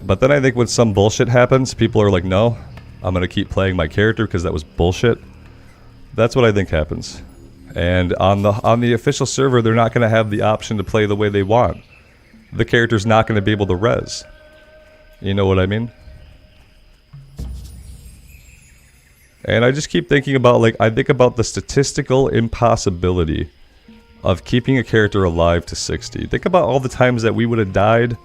But then I think when some bullshit happens, people are like, no, I'm gonna keep playing my character because that was bullshit. That's what I think happens. And on the official server, they're not gonna have the option to play the way they want. The character's not gonna be able to res. You know what I mean? And I just keep thinking about, like, I think about the statistical impossibility of keeping a character alive to 60. Think about all the times that we would have died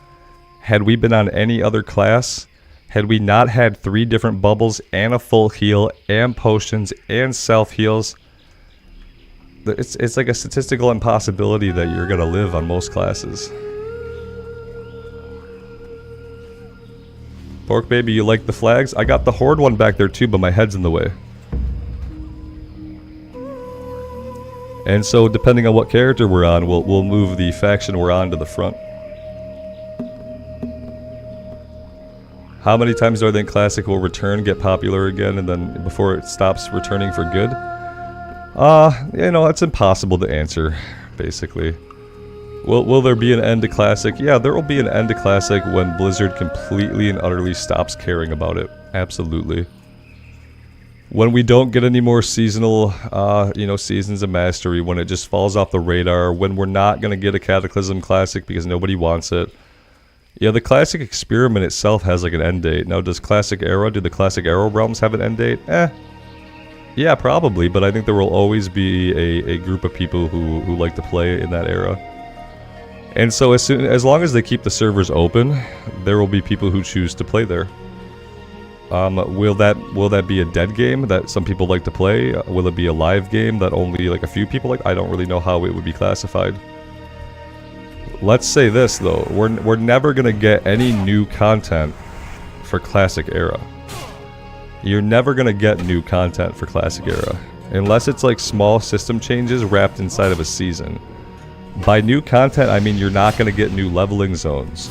had we been on any other class, had we not had 3 different bubbles and a full heal and potions and self-heals. It's like a statistical impossibility that you're gonna live on most classes. Pork baby, you like the flags? I got the horde one back there too, but my head's in the way. And so, depending on what character we're on, we'll move the faction we're on to the front. How many times do I think Classic will return, get popular again, and then before it stops returning for good? You know, it's impossible to answer, basically. Will there be an end to Classic? Yeah, there will be an end to Classic when Blizzard completely and utterly stops caring about it. Absolutely. When we don't get any more seasonal, you know, Seasons of Mastery, when it just falls off the radar, when we're not going to get a Cataclysm Classic because nobody wants it. Yeah, the Classic experiment itself has like an end date. Now, does Classic Era, do the Classic Arrow realms have an end date? Yeah, probably, but I think there will always be a group of people who like to play in that era. And so as long as they keep the servers open, there will be people who choose to play there. Will that be a dead game that some people like to play? Will it be a live game that only like a few people like? I don't really know how it would be classified. Let's say this though, we're never gonna get any new content for Classic Era. You're never gonna get new content for Classic Era unless it's like small system changes wrapped inside of a season. By new content, I mean you're not gonna get new leveling zones.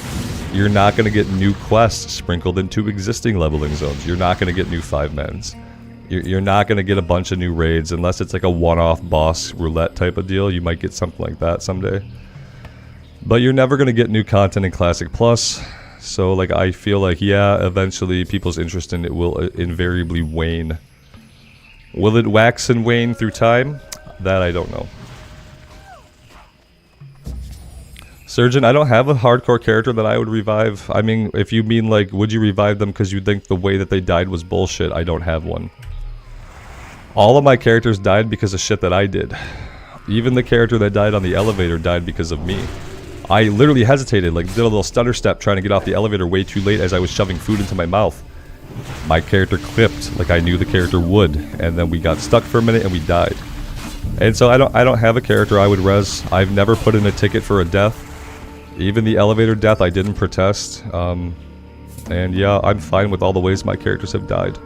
You're not gonna get new quests sprinkled into existing leveling zones. You're not gonna get new 5-mens. You're not gonna get a bunch of new raids unless it's like a one-off boss roulette type of deal. You might get something like that someday. But you're never going to get new content in Classic Plus, so like I feel like, yeah, eventually people's interest in it will invariably wane. Will it wax and wane through time? That I don't know. Surgeon, I don't have a hardcore character that I would revive. I mean, if you mean like, would you revive them because you think the way that they died was bullshit, I don't have one. All of my characters died because of shit that I did. Even the character that died on the elevator died because of me. I literally hesitated, like did a little stutter step trying to get off the elevator way too late as I was shoving food into my mouth. My character clipped like I knew the character would, and then we got stuck for a minute and we died. And so I don't have a character I would res. I've never put in a ticket for a death. Even the elevator death I didn't protest. And yeah, I'm fine with all the ways my characters have died.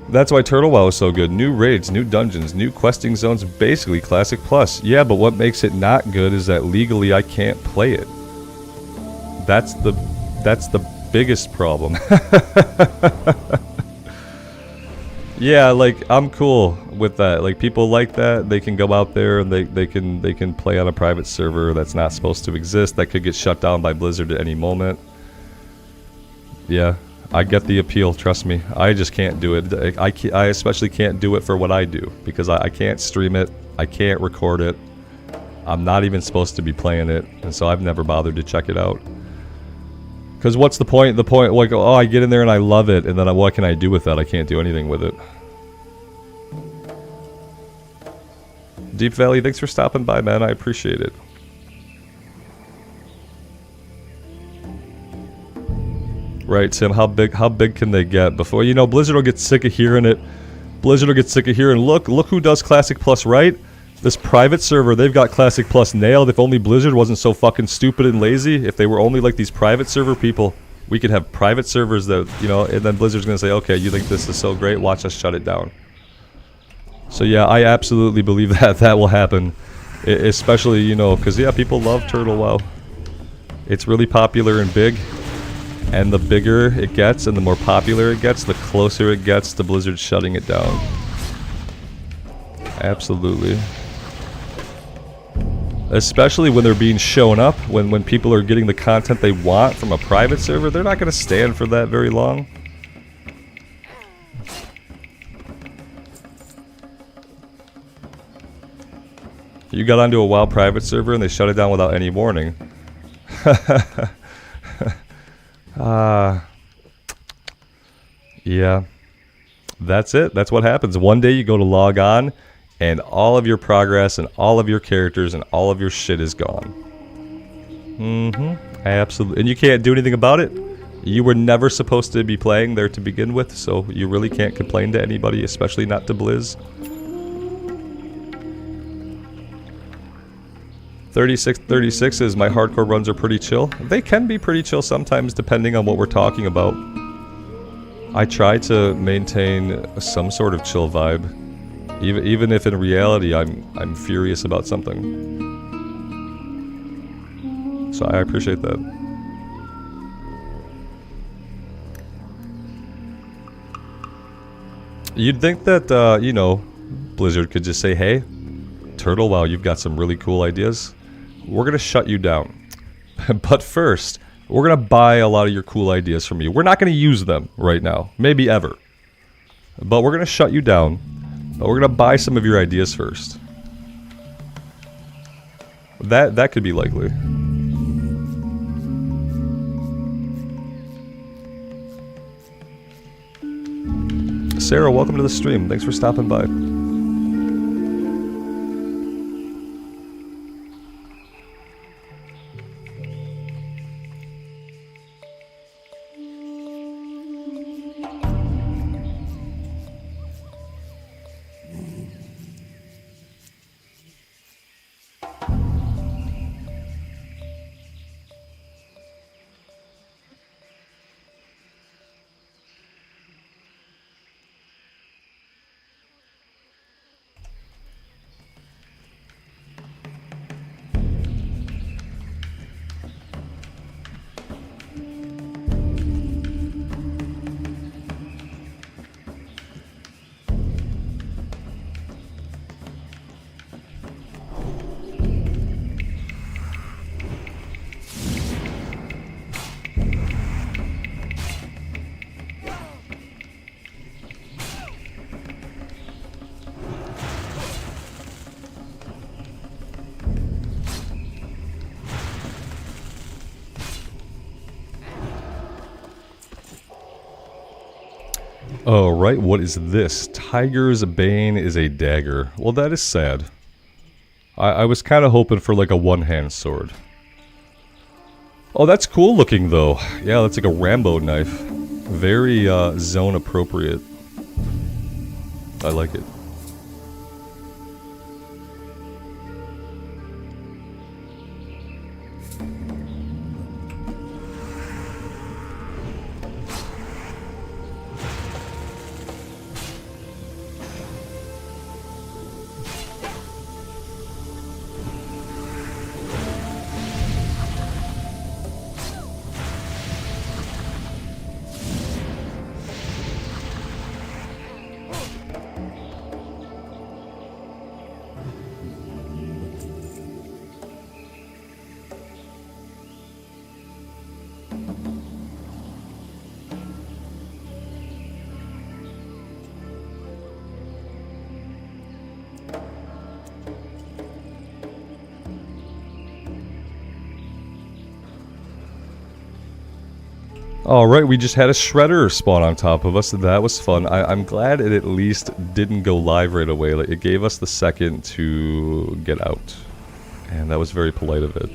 That's why Turtle WoW is so good. New raids, new dungeons, new questing zones, basically Classic Plus. Yeah, but what makes it not good is that legally I can't play it. That's the biggest problem. Yeah, like I'm cool with that. Like people like that. They can go out there and they can play on a private server that's not supposed to exist. That could get shut down by Blizzard at any moment. Yeah. I get the appeal, trust me. I just can't do it. I especially can't do it for what I do. Because I can't stream it. I can't record it. I'm not even supposed to be playing it. And so I've never bothered to check it out. Because what's the point? The point, like, oh, I get in there and I love it. And then what can I do with that? I can't do anything with it. Deep Valley, thanks for stopping by, man. I appreciate it. Right, Tim, how big can they get before, you know, Blizzard will get sick of hearing it. Blizzard will get sick of hearing, look who does Classic Plus right. This private server, they've got Classic Plus nailed. If only Blizzard wasn't so fucking stupid and lazy, if they were only like these private server people, we could have private servers that, you know, and then Blizzard's gonna say, okay, you think this is so great, watch us shut it down. So yeah, I absolutely believe that will happen. Especially, you know, because yeah, people love Turtle WoW. It's really popular and big. And the bigger it gets and the more popular it gets, the closer it gets to Blizzard shutting it down. Absolutely. Especially when they're being shown up, when people are getting the content they want from a private server, they're not going to stand for that very long. You got onto a WoW private server and they shut it down without any warning. Yeah, that's it. That's what happens. One day you go to log on and all of your progress and all of your characters and all of your shit is gone. Absolutely. And you can't do anything about it. You were never supposed to be playing there to begin with, so you really can't complain to anybody, especially not to Blizz. 36 my hardcore runs are pretty chill. They can be pretty chill sometimes depending on what we're talking about. I try to maintain some sort of chill vibe. Even if in reality I'm furious about something. So I appreciate that. You'd think that, you know, Blizzard could just say, hey, Turtle, wow, you've got some really cool ideas. We're gonna shut you down. But first, we're gonna buy a lot of your cool ideas from you. We're not gonna use them right now. Maybe ever. But we're gonna shut you down. But we're gonna buy some of your ideas first. That could be likely. Sarah, welcome to the stream. Thanks for stopping by. Oh, right, what is this? Tiger's Bane is a dagger. Well, that is sad. I was kind of hoping for like a one-hand sword. Oh, that's cool looking though. Yeah, that's like a Rambo knife. Very zone appropriate. I like it. Alright, we just had a shredder spawn on top of us. That was fun. I'm glad it at least didn't go live right away. Like, it gave us the second to get out. And that was very polite of it.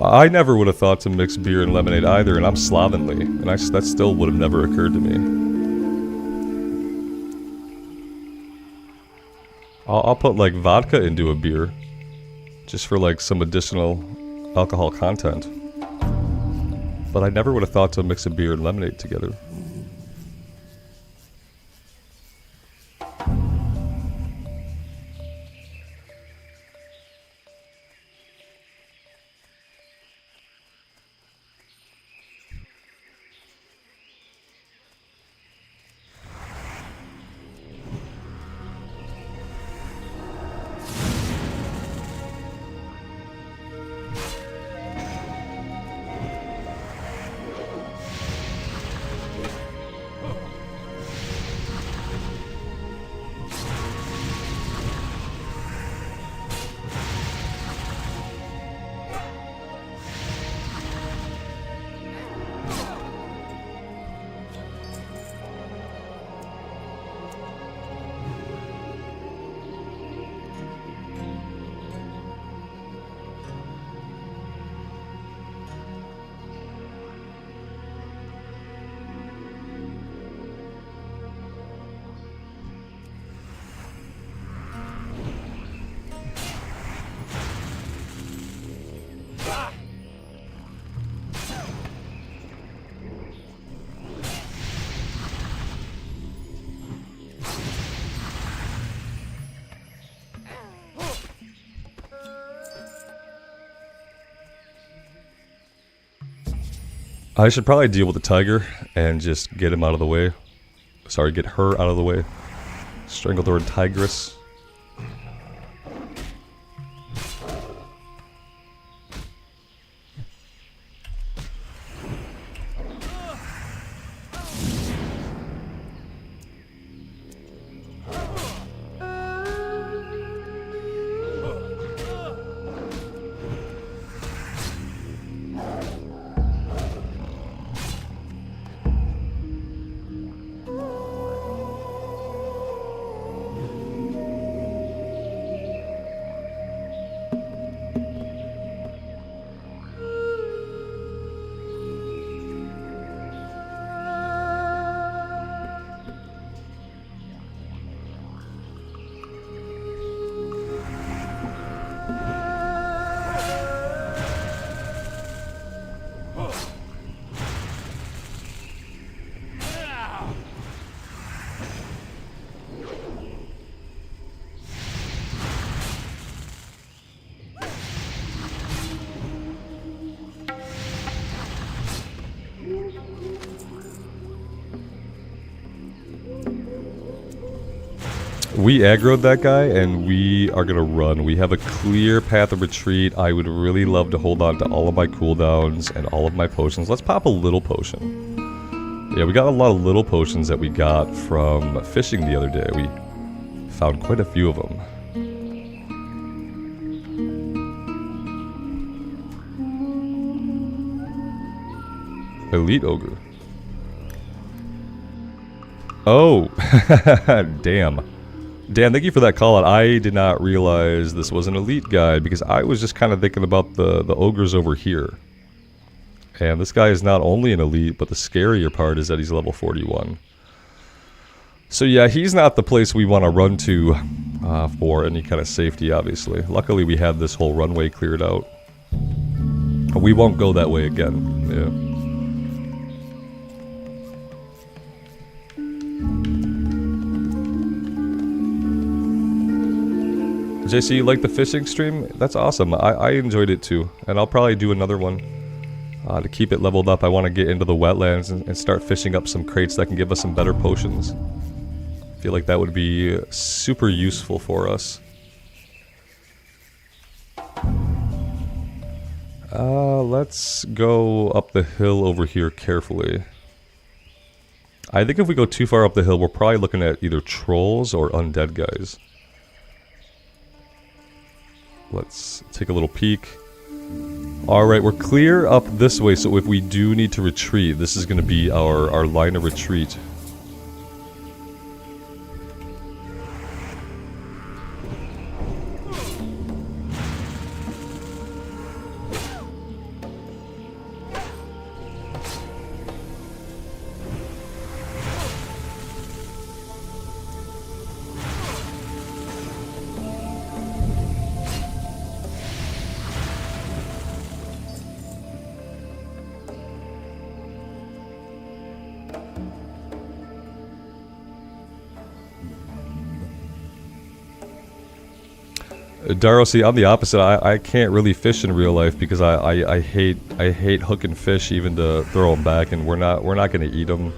I never would have thought to mix beer and lemonade either, and I'm slovenly, and that still would have never occurred to me. I'll put like vodka into a beer, just for like some additional alcohol content. But I never would have thought to mix a beer and lemonade together. I should probably deal with the tiger and just get him out of the way. Sorry, get her out of the way. Stranglethorn Tigress. We aggroed that guy, and we are gonna run. We have a clear path of retreat. I would really love to hold on to all of my cooldowns and all of my potions. Let's pop a little potion. Yeah, we got a lot of little potions that we got from fishing the other day. We found quite a few of them. Elite Ogre. Oh, damn. Dan, thank you for that call out. I did not realize this was an elite guy because I was just kind of thinking about the ogres over here. And this guy is not only an elite, but the scarier part is that he's level 41. So yeah, he's not the place we want to run to for any kind of safety, obviously. Luckily we have this whole runway cleared out. We won't go that way again, yeah. JC, you like the fishing stream? That's awesome. I enjoyed it too. And I'll probably do another one. To keep it leveled up, I want to get into the wetlands and start fishing up some crates that can give us some better potions. I feel like that would be super useful for us. Let's go up the hill over here carefully. I think if we go too far up the hill, we're probably looking at either trolls or undead guys. Let's take a little peek. Alright, we're clear up this way, so if we do need to retreat, this is going to be our line of retreat. Daro, see, I'm the opposite. I can't really fish in real life because I hate hooking fish even to throw them back, and we're not gonna eat them.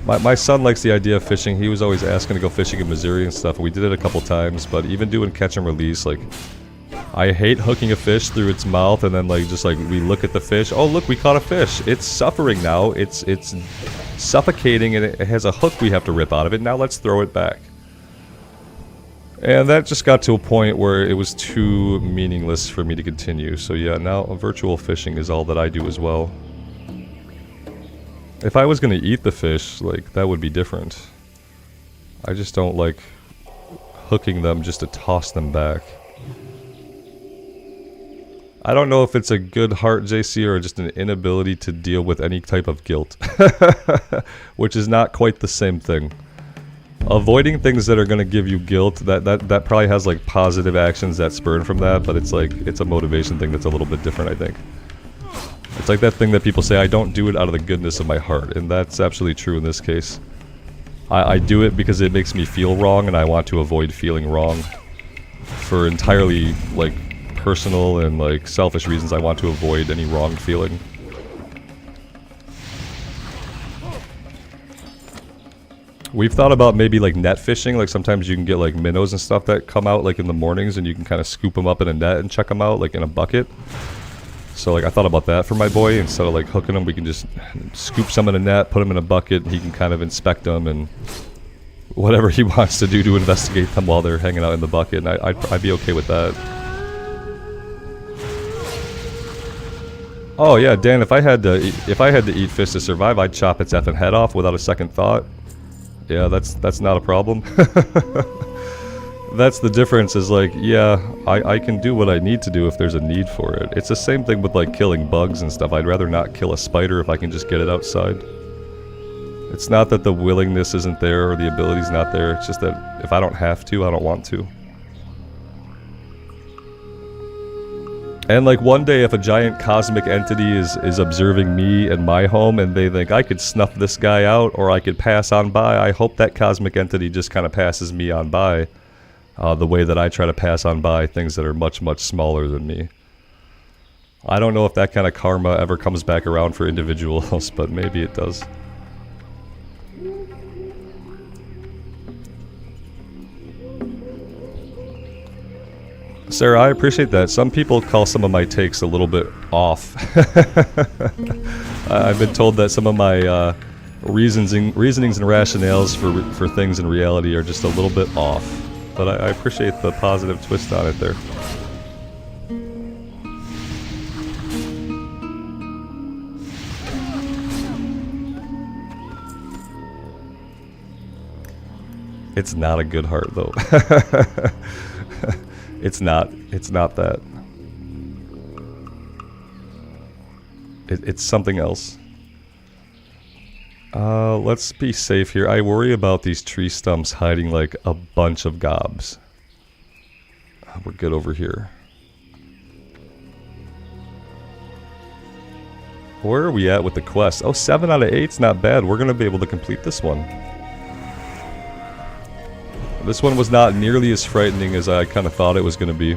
My son likes the idea of fishing. He was always asking to go fishing in Missouri and stuff. We did it a couple times, but even doing catch and release, like, I hate hooking a fish through its mouth and then just we look at the fish. Oh look, we caught a fish. It's suffering now. It's suffocating and it has a hook we have to rip out of it. Now let's throw it back. And that just got to a point where it was too meaningless for me to continue. So yeah, now virtual fishing is all that I do as well. If I was going to eat the fish, that would be different. I just don't like hooking them just to toss them back. I don't know if it's a good heart, JC, or just an inability to deal with any type of guilt. Which is not quite the same thing. Avoiding things that are going to give you guilt, that probably has positive actions that spurn from that, but it's a motivation thing that's a little bit different, I think. It's like that thing that people say, I don't do it out of the goodness of my heart, and that's absolutely true in this case. I do it because it makes me feel wrong, and I want to avoid feeling wrong. For entirely, personal and, selfish reasons, I want to avoid any wrong feeling. We've thought about maybe like net fishing. Like sometimes you can get like minnows and stuff that come out like in the mornings, and you can kind of scoop them up in a net and check them out like in a bucket. So like I thought about that for my boy. Instead of like hooking them, we can just scoop some in a net, put them in a bucket, and he can kind of inspect them and whatever he wants to do to investigate them while they're hanging out in the bucket. And I'd be okay with that. Oh yeah, Dan, if I had to eat fish to survive, I'd chop its effing head off without a second thought. Yeah, that's not a problem. That's the difference, is like, yeah, I can do what I need to do if there's a need for it. It's the same thing with like killing bugs and stuff. I'd rather not kill a spider if I can just get it outside. It's not that the willingness isn't there or the ability's not there. It's just that if I don't have to, I don't want to. And like one day if a giant cosmic entity is observing me and my home and they think I could snuff this guy out or I could pass on by, I hope that cosmic entity just kind of passes me on by the way that I try to pass on by things that are much, much smaller than me. I don't know if that kind of karma ever comes back around for individuals, but maybe it does. Sarah, I appreciate that. Some people call some of my takes a little bit off. I've been told that some of my reasonings and rationales for things in reality are just a little bit off. But I appreciate the positive twist on it there. It's not a good heart, though. It's not that. It's something else. Let's be safe here. I worry about these tree stumps hiding like a bunch of gobs. We're good over here. Where are we at with the quest? Oh, 7 out of 8's not bad. We're going to be able to complete this one. This one was not nearly as frightening as I kind of thought it was going to be.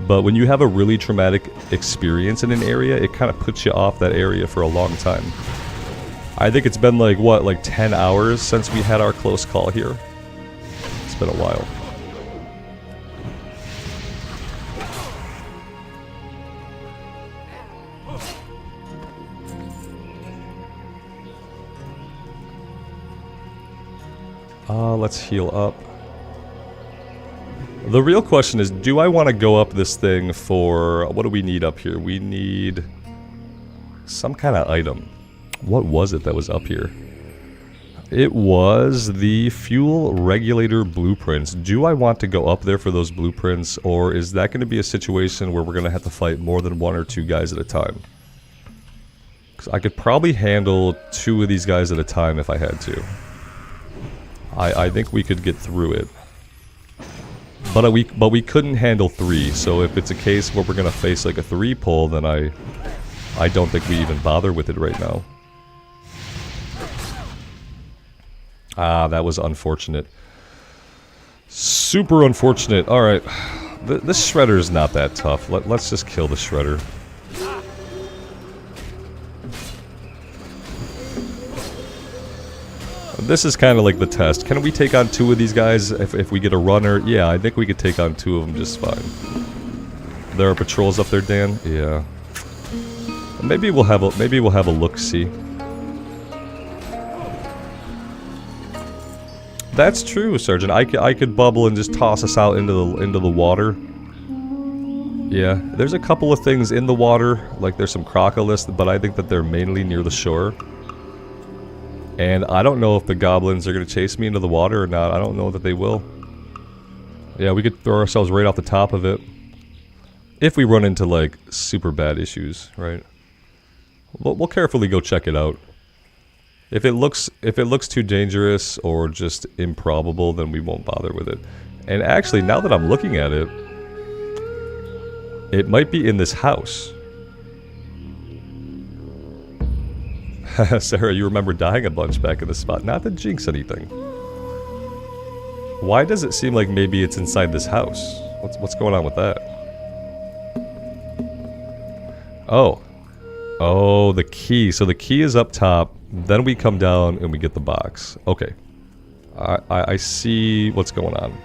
But when you have a really traumatic experience in an area, it kind of puts you off that area for a long time. I think it's been like, what, like 10 hours since we had our close call here? It's been a while. Let's heal up. The real question is, do I want to go up this thing for... What do we need up here? We need some kind of item. What was it that was up here? It was the fuel regulator blueprints. Do I want to go up there for those blueprints, or is that going to be a situation where we're going to have to fight more than 1 or 2 guys at a time? Because I could probably handle 2 of these guys at a time if I had to. I think we could get through it. But we couldn't handle 3, so if it's a case where we're going to face like a 3 pull, then I don't think we even bother with it right now. Ah, that was unfortunate. Super unfortunate. Alright. This shredder is not that tough. Let's just kill the shredder. This is kind of like the test. Can we take on 2 of these guys if we get a runner? Yeah, I think we could take on 2 of them just fine. There are patrols up there, Dan? Yeah. Maybe we'll have a look-see. That's true, Sergeant. I could bubble and just toss us out into the water. Yeah, there's a couple of things in the water, like there's some crocodiles, but I think that they're mainly near the shore. And I don't know if the goblins are going to chase me into the water or not. I don't know that they will. Yeah, we could throw ourselves right off the top of it. If we run into, like, super bad issues, right? We'll carefully go check it out. If it looks too dangerous or just improbable, then we won't bother with it. And actually, now that I'm looking at it, it might be in this house. Sarah, you remember dying a bunch back in this spot. Not to jinx anything. Why does it seem like maybe it's inside this house? What's going on with that? Oh. Oh, the key. So the key is up top. Then we come down and we get the box. Okay. I see what's going on.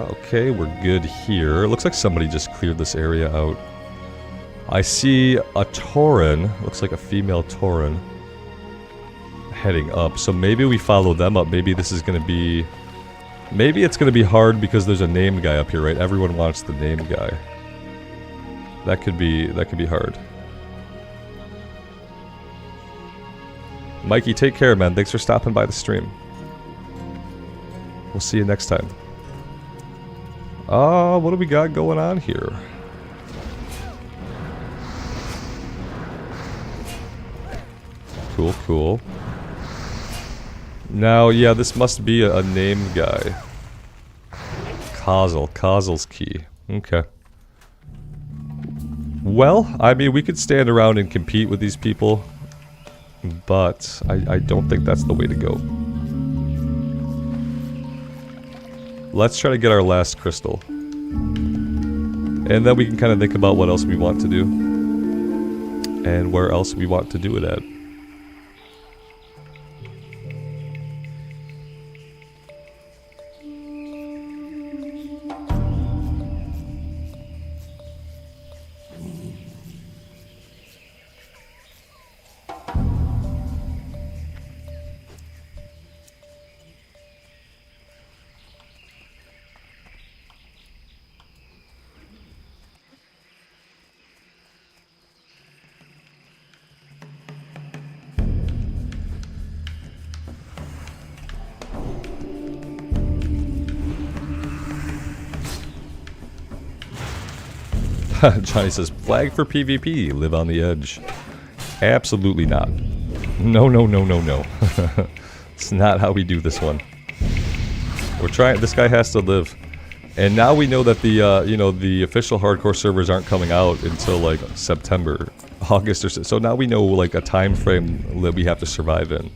Okay, we're good here. It looks like somebody just cleared this area out. I see a Tauren, looks like a female Tauren, heading up. So maybe we follow them up. Maybe this is going to be... Maybe it's going to be hard because there's a named guy up here, right? Everyone wants the named guy. That could be hard. Mikey, take care, man. Thanks for stopping by the stream. We'll see you next time. What do we got going on here? Cool, cool. Now, yeah, this must be a named guy. Kozzel's key. Okay. Well, I mean, we could stand around and compete with these people, but I don't think that's the way to go. Let's try to get our last crystal. And then we can kind of think about what else we want to do. And where else we want to do it at. Johnny says, flag for PvP, live on the edge. Absolutely not. No, no, no, no, no. It's not how we do this one. We're trying, this guy has to live. And now we know that the, you know, the official hardcore servers aren't coming out until like September, August or so. So now we know like a time frame that we have to survive in.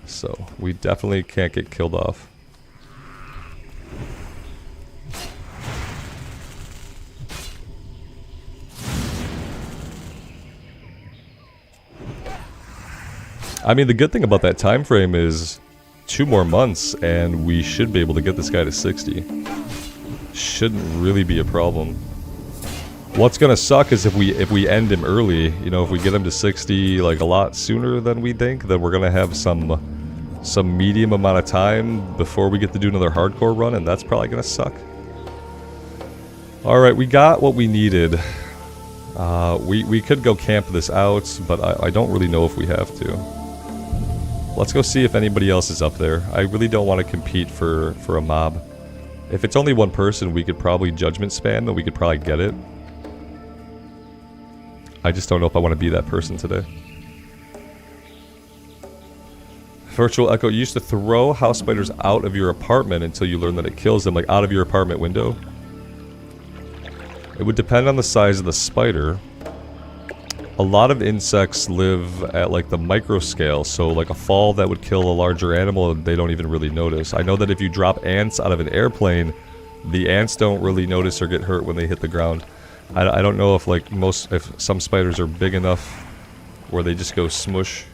So we definitely can't get killed off. I mean, the good thing about that time frame is 2 more months, and we should be able to get this guy to 60. Shouldn't really be a problem. What's gonna suck is if we end him early. You know, if we get him to 60 like a lot sooner than we think, then we're gonna have some medium amount of time before we get to do another hardcore run, and that's probably gonna suck. All right, we got what we needed. We could go camp this out, but I don't really know if we have to. Let's go see if anybody else is up there. I really don't want to compete for a mob. If it's only one person, we could probably judgment spam and we could probably get it. I just don't know if I want to be that person today. Virtual Echo, you used to throw house spiders out of your apartment until you learn that it kills them, like out of your apartment window. It would depend on the size of the spider. A lot of insects live at like the micro scale, so like a fall that would kill a larger animal, they don't even really notice. I know that if you drop ants out of an airplane, the ants don't really notice or get hurt when they hit the ground. I don't know if like if some spiders are big enough where they just go smush.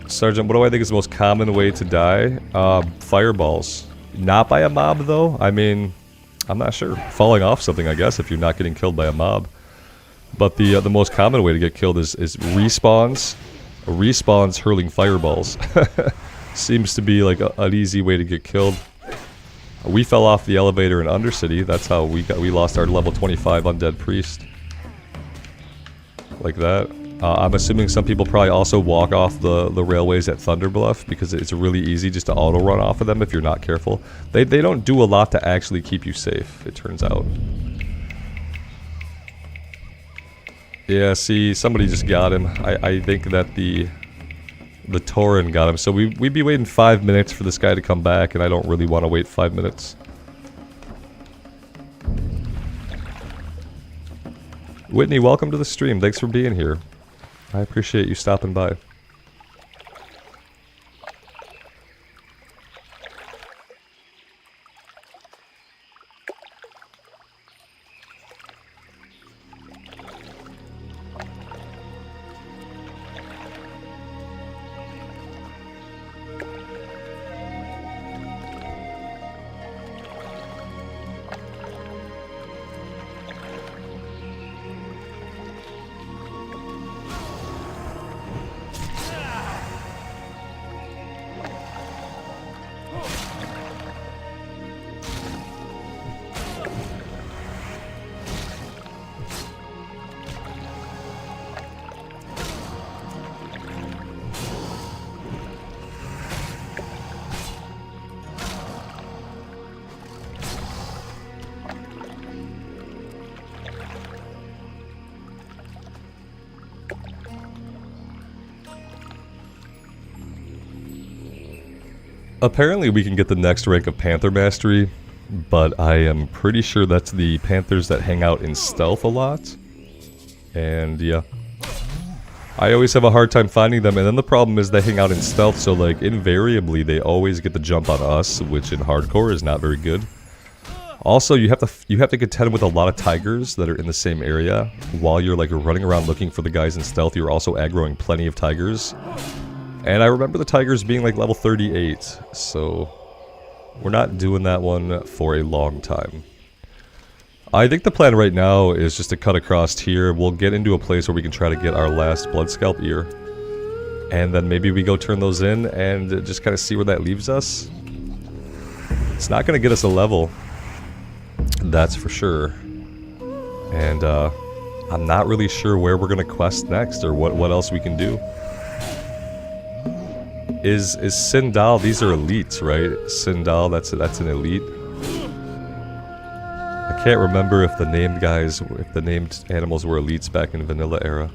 Sergeant, what do I think is the most common way to die? Fireballs. Not by a mob though. I mean, I'm not sure. Falling off something, I guess, if you're not getting killed by a mob. But the most common way to get killed is respawns. Respawns hurling fireballs. Seems to be like an easy way to get killed. We fell off the elevator in Undercity. That's how we lost our level 25 undead priest. Like that. I'm assuming some people probably also walk off the railways at Thunderbluff because it's really easy just to auto run off of them if you're not careful. They don't do a lot to actually keep you safe, it turns out. Yeah, see, somebody just got him. I think that the Tauren got him. So we'd be waiting 5 minutes for this guy to come back, and I don't really want to wait 5 minutes. Whitney, welcome to the stream. Thanks for being here. I appreciate you stopping by. Apparently we can get the next rank of Panther Mastery, but I am pretty sure that's the Panthers that hang out in stealth a lot. And yeah. I always have a hard time finding them, and then the problem is they hang out in stealth, so like invariably they always get the jump on us, which in hardcore is not very good. Also, you have to contend with a lot of tigers that are in the same area. While you're like running around looking for the guys in stealth, you're also aggroing plenty of tigers. And I remember the tigers being like level 38, so we're not doing that one for a long time. I think the plan right now is just to cut across here. We'll get into a place where we can try to get our last blood scalp ear. And then maybe we go turn those in and just kind of see where that leaves us. It's not going to get us a level. That's for sure. And I'm not really sure where we're going to quest next or what else we can do. Is Sindal, these are elites, right? Sindal, that's an elite. I can't remember if the named guys, if the named animals were elites back in vanilla era.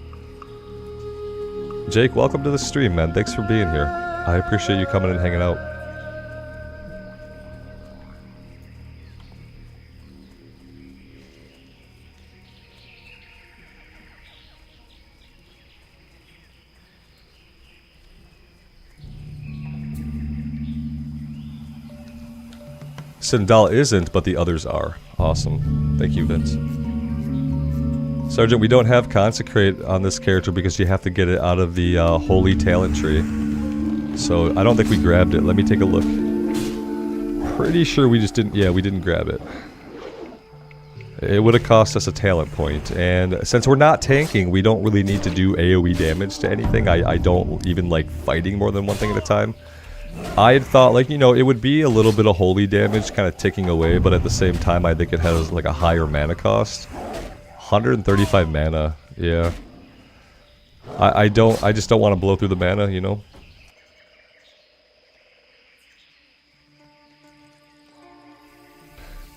Jake, welcome to the stream, man. Thanks for being here. I appreciate you coming and hanging out. Sindal isn't, but the others are. Awesome. Thank you, Vince. Sergeant, we don't have Consecrate on this character because you have to get it out of the Holy Talent tree. So I don't think we grabbed it. Let me take a look. Pretty sure we just didn't... Yeah, we didn't grab it. It would have cost us a talent point. And since we're not tanking, we don't really need to do AoE damage to anything. I don't even like fighting more than one thing at a time. I had thought, like, you know, it would be a little bit of holy damage kind of ticking away, but at the same time, I think it has, like, a higher mana cost. 135 mana, yeah. I just don't want to blow through the mana, you know?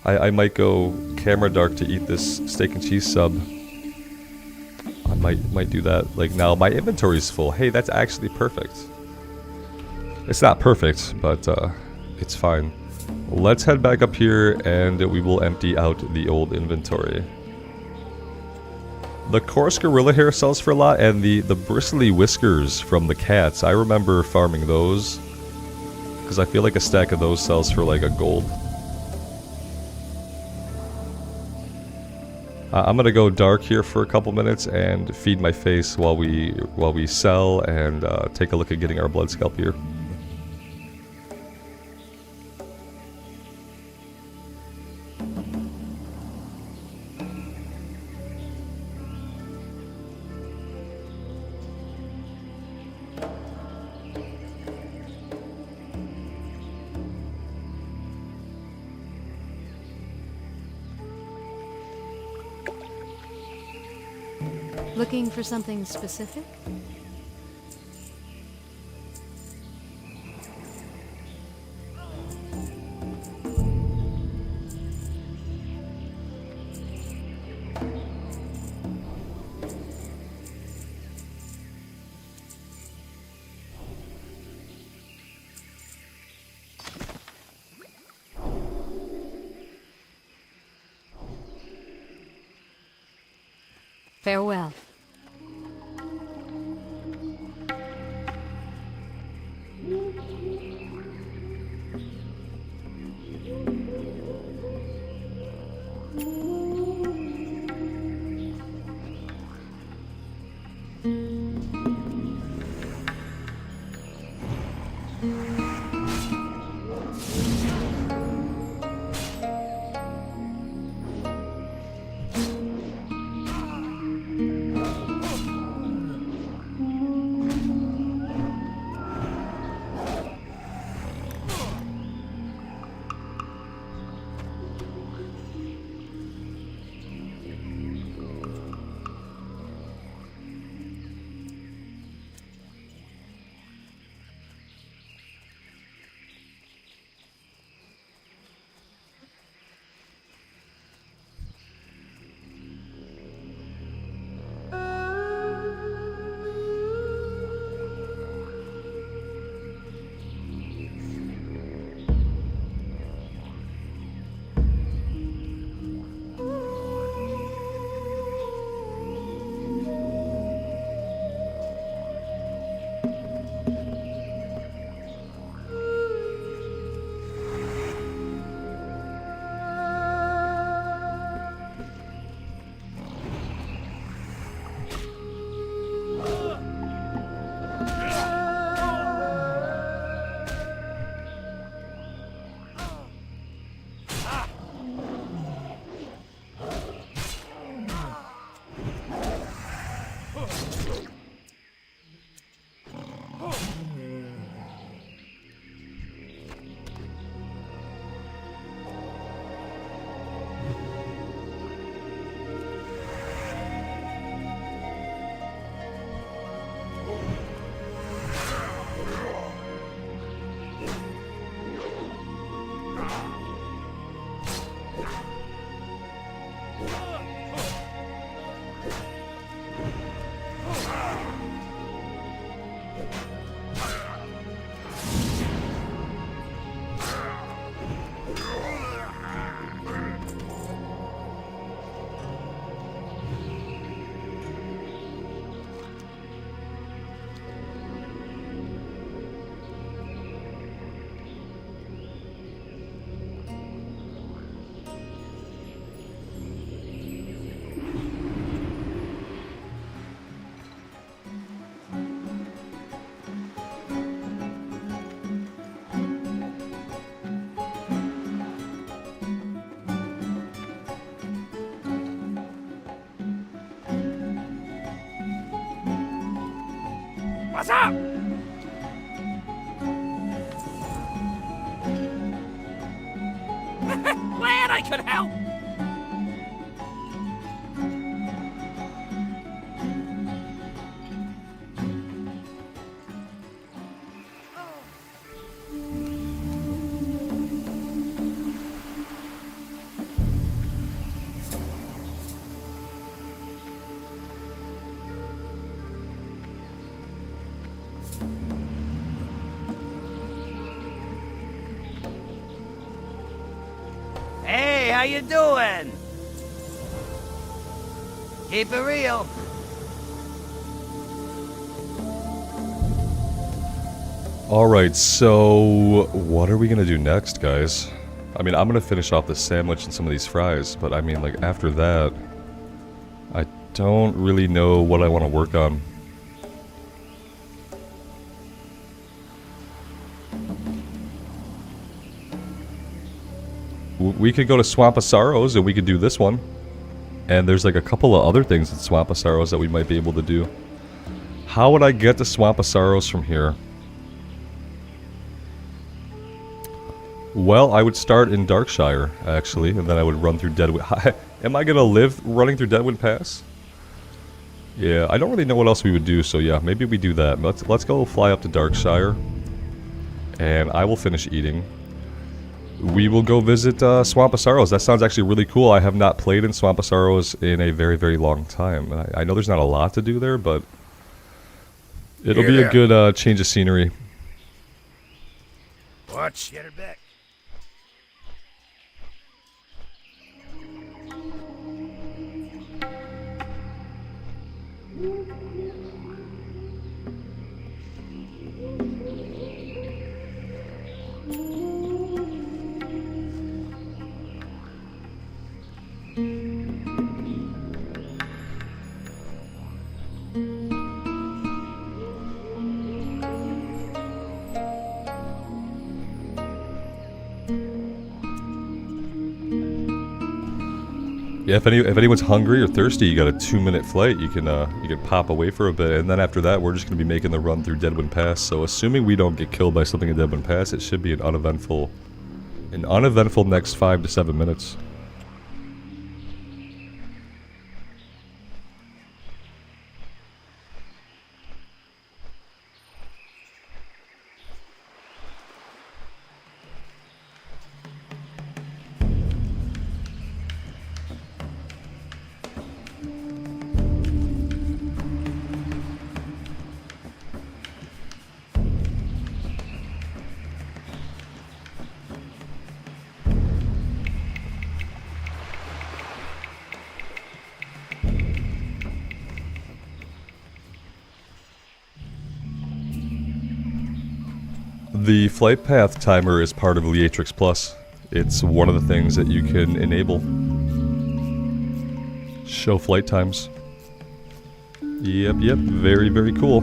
I might go camera dark to eat this steak and cheese sub. I might do that. Like, now my inventory's full. Hey, that's actually perfect. It's not perfect, but it's fine. Let's head back up here and we will empty out the old inventory. The coarse gorilla hair sells for a lot, and the bristly whiskers from the cats. I remember farming those, because I feel like a stack of those sells for like a gold. I'm gonna go dark here for a couple minutes and feed my face while we sell and take a look at getting our blood scalp here. Looking for something specific? Farewell. What's up? Glad I could help. Hey, how you doing? Keep it real. Alright, so what are we gonna do next, guys? I mean, I'm gonna finish off the sandwich and some of these fries, but I mean, like, after that, I don't really know what I want to work on. We could go to Swamp of Sorrows and we could do this one. And there's like a couple of other things in Swamp of Sorrows that we might be able to do. How would I get to Swamp of Sorrows from here? Well, I would start in Darkshire, actually, and then I would run through Deadwood. Am I gonna live running through Deadwood Pass? Yeah, I don't really know what else we would do, so yeah, maybe we do that. Let's go fly up to Darkshire. And I will finish eating. We will go visit Swamp of Sorrows. That sounds actually really cool. I have not played in Swamp of Sorrows in a very, very long time. I know there's not a lot to do there, but it'll be a good change of scenery. Watch. Get her back. Yeah, if anyone's hungry or thirsty, you got a 2-minute flight. You can pop away for a bit, and then after that, we're just gonna be making the run through Deadwood Pass. So, assuming we don't get killed by something in Deadwood Pass, it should be an uneventful next 5 to 7 minutes. The flight path timer is part of Leatrix Plus. It's one of the things that you can enable. Show flight times. Yep, very, very cool.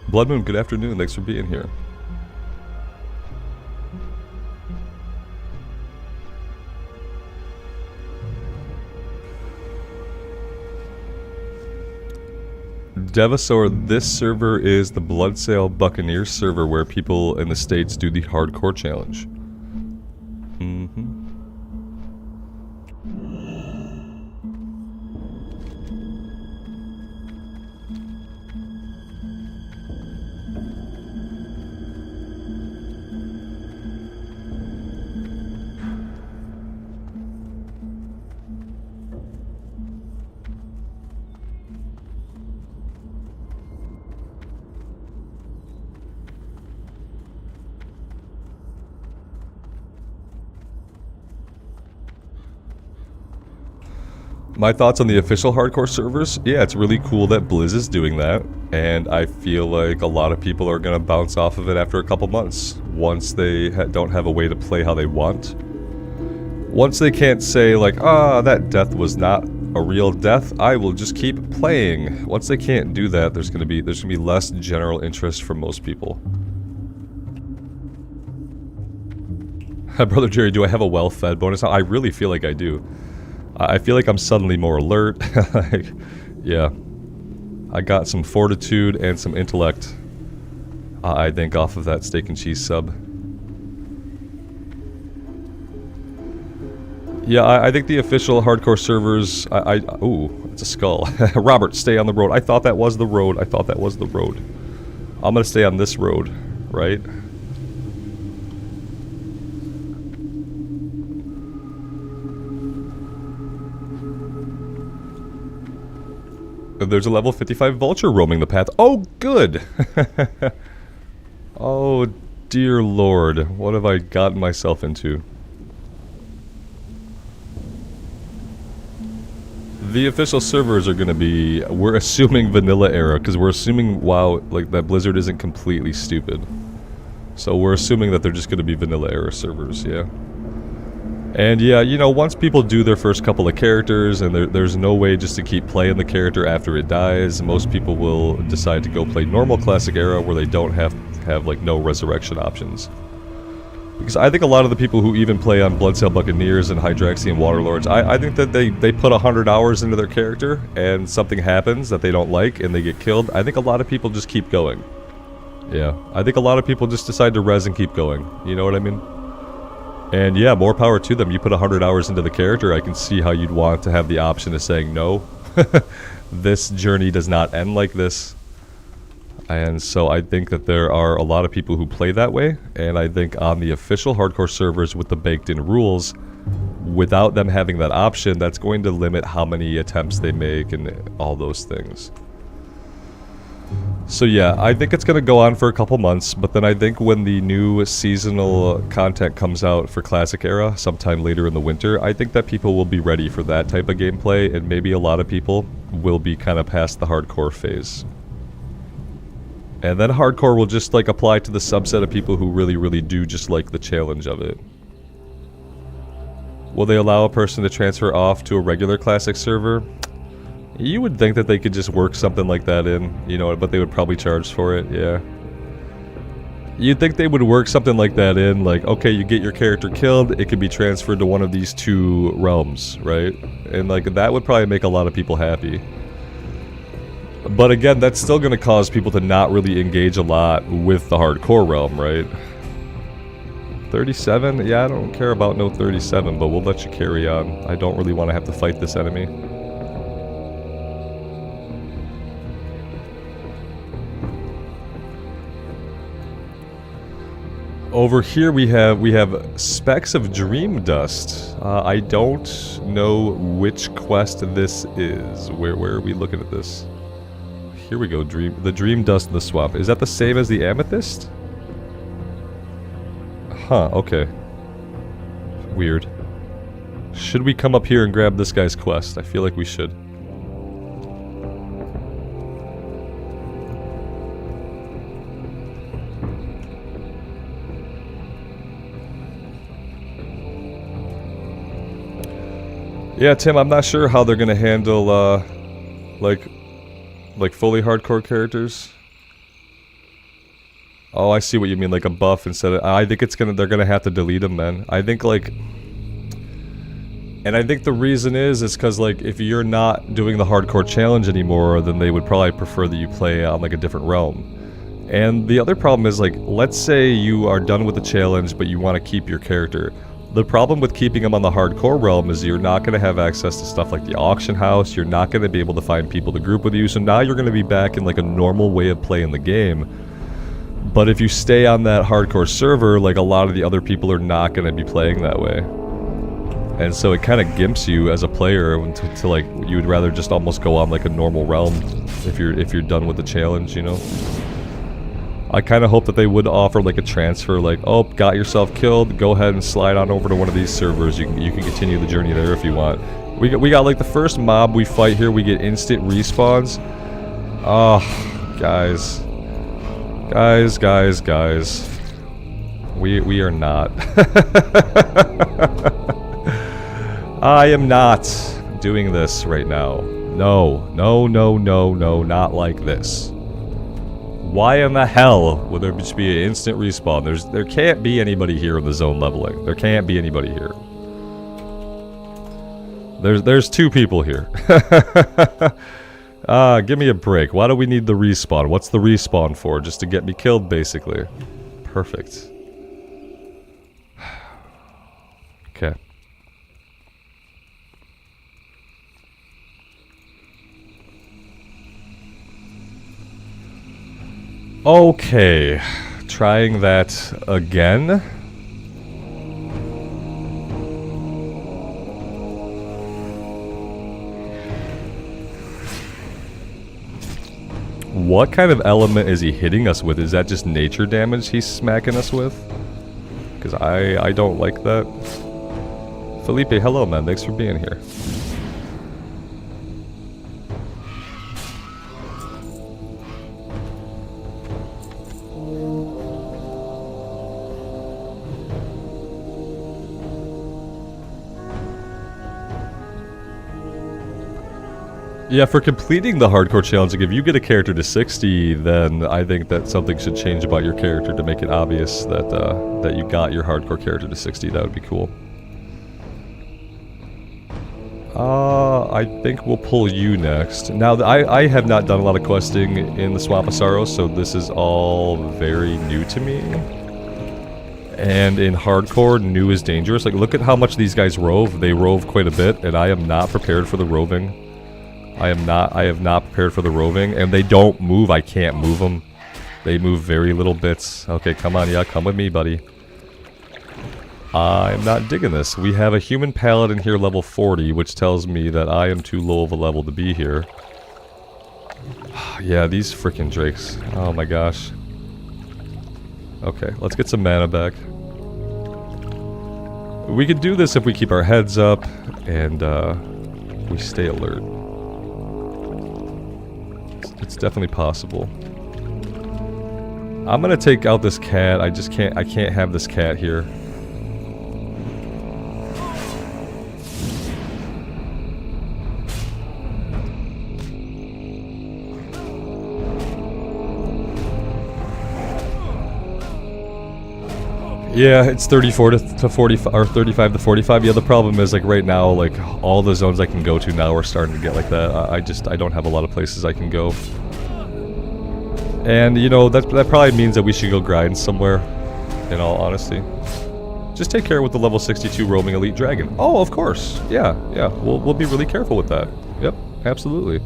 Blood Moon, good afternoon. Thanks for being here. Devasaur, this server is the Bloodsail Buccaneers server where people in the States do the hardcore challenge. My thoughts on the official hardcore servers? Yeah, it's really cool that Blizz is doing that, and I feel like a lot of people are gonna bounce off of it after a couple months, once they don't have a way to play how they want. Once they can't say like, ah, that death was not a real death, I will just keep playing. Once they can't do that, there's gonna be less general interest from most people. Brother Jerry, do I have a well-fed bonus? I really feel like I do. I feel like I'm suddenly more alert. Like, yeah. I got some fortitude and some intellect, I think, off of that steak and cheese sub. Yeah, I think the official hardcore servers, ooh, it's a skull. Robert, stay on the road. I thought that was the road. I thought that was the road. I'm gonna stay on this road, right? There's a level 55 vulture roaming the path. Oh, good! Oh, dear lord. What have I gotten myself into? The official servers are going to be... We're assuming vanilla era, because we're assuming, wow, like, that Blizzard isn't completely stupid. So we're assuming that they're just going to be vanilla era servers, yeah. And yeah, you know, once people do their first couple of characters and there's no way just to keep playing the character after it dies, most people will decide to go play normal classic era where they don't have like no resurrection options. Because I think a lot of the people who even play on Bloodsail Buccaneers and Hydraxian Waterlords, I think that they put 100 hours into their character and something happens that they don't like and they get killed. I think a lot of people just keep going. Yeah, I think a lot of people just decide to res and keep going. You know what I mean? And yeah, more power to them. You put 100 hours into the character, I can see how you'd want to have the option of saying, no, this journey does not end like this. And so I think that there are a lot of people who play that way, and I think on the official hardcore servers with the baked-in rules, without them having that option, that's going to limit how many attempts they make and all those things. So yeah, I think it's going to go on for a couple months, but then I think when the new seasonal content comes out for Classic Era, sometime later in the winter, I think that people will be ready for that type of gameplay, and maybe a lot of people will be kind of past the hardcore phase. And then hardcore will just like apply to the subset of people who really do just like the challenge of it. Will they allow a person to transfer off to a regular Classic server? You would think that they could just work something like that in, you know, but they would probably charge for it, yeah. You'd think they would work something like that in, like, okay, you get your character killed, it could be transferred to one of these two realms, right? And like, that would probably make a lot of people happy. But again, that's still going to cause people to not really engage a lot with the hardcore realm, right? 37? Yeah, I don't care about no 37, but we'll let you carry on. I don't really want to have to fight this enemy. Over here we have Specks of Dream Dust. I don't know which quest this is. Where are we looking at this? Here we go, the Dream Dust in the Swamp. Is that the same as the Amethyst? Huh, okay. Weird. Should we come up here and grab this guy's quest? I feel like we should. Yeah, Tim, I'm not sure how they're gonna handle, like fully hardcore characters. Oh, I see what you mean, like a buff instead of... I think they're gonna have to delete them, man. I think, like... And I think the reason is because, like, if you're not doing the hardcore challenge anymore, then they would probably prefer that you play on, like, a different realm. And the other problem is, like, let's say you are done with the challenge, but you want to keep your character. The problem with keeping them on the hardcore realm is you're not going to have access to stuff like the auction house, you're not going to be able to find people to group with you, so now you're going to be back in like a normal way of playing the game. But if you stay on that hardcore server, like a lot of the other people are not going to be playing that way. And so it kind of gimps you as a player to like, you would rather just almost go on like a normal realm if you're done with the challenge, you know? I kind of hope that they would offer like a transfer, like, oh, got yourself killed, go ahead and slide on over to one of these servers. You can continue the journey there if you want. We got like the first mob we fight here, we get instant respawns. Oh, guys. Guys. We are not. I am not doing this right now. No, not like this. Why in the hell would there just be an instant respawn? There can't be anybody here in the zone leveling. There can't be anybody here. There's 2 people here. Give me a break. Why do we need the respawn? What's the respawn for? Just to get me killed, basically. Perfect. Okay. Okay, trying that again. What kind of element is he hitting us with? Is that just nature damage he's smacking us with? Because I don't like that. Felipe, hello man, thanks for being here. Yeah, for completing the hardcore challenge, like if you get a character to 60, then I think that something should change about your character to make it obvious that that you got your hardcore character to 60. That would be cool. I think we'll pull you next. Now, I have not done a lot of questing in the Swamp of Sorrows, so this is all very new to me. And in hardcore, new is dangerous. Like, look at how much these guys rove. They rove quite a bit, and I am not prepared for the roving. I have not prepared for the roving, and they don't move. I can't move them. They move very little bits. Okay, come on, yeah, come with me, buddy. I'm not digging this. We have a human paladin here, level 40, which tells me that I am too low of a level to be here. Yeah, these freaking drakes. Oh my gosh. Okay, let's get some mana back. We could do this if we keep our heads up and we stay alert. It's definitely possible. I'm gonna take out this cat. I can't have this cat here. Yeah, it's 34 to 45, or 35 to 45. Yeah, the problem is, like, right now, like, all the zones I can go to now are starting to get like that. I don't have a lot of places I can go. And, you know, that probably means that we should go grind somewhere, in all honesty. Just take care with the level 62 roaming elite dragon. Oh, of course. Yeah. We'll be really careful with that. Yep, absolutely.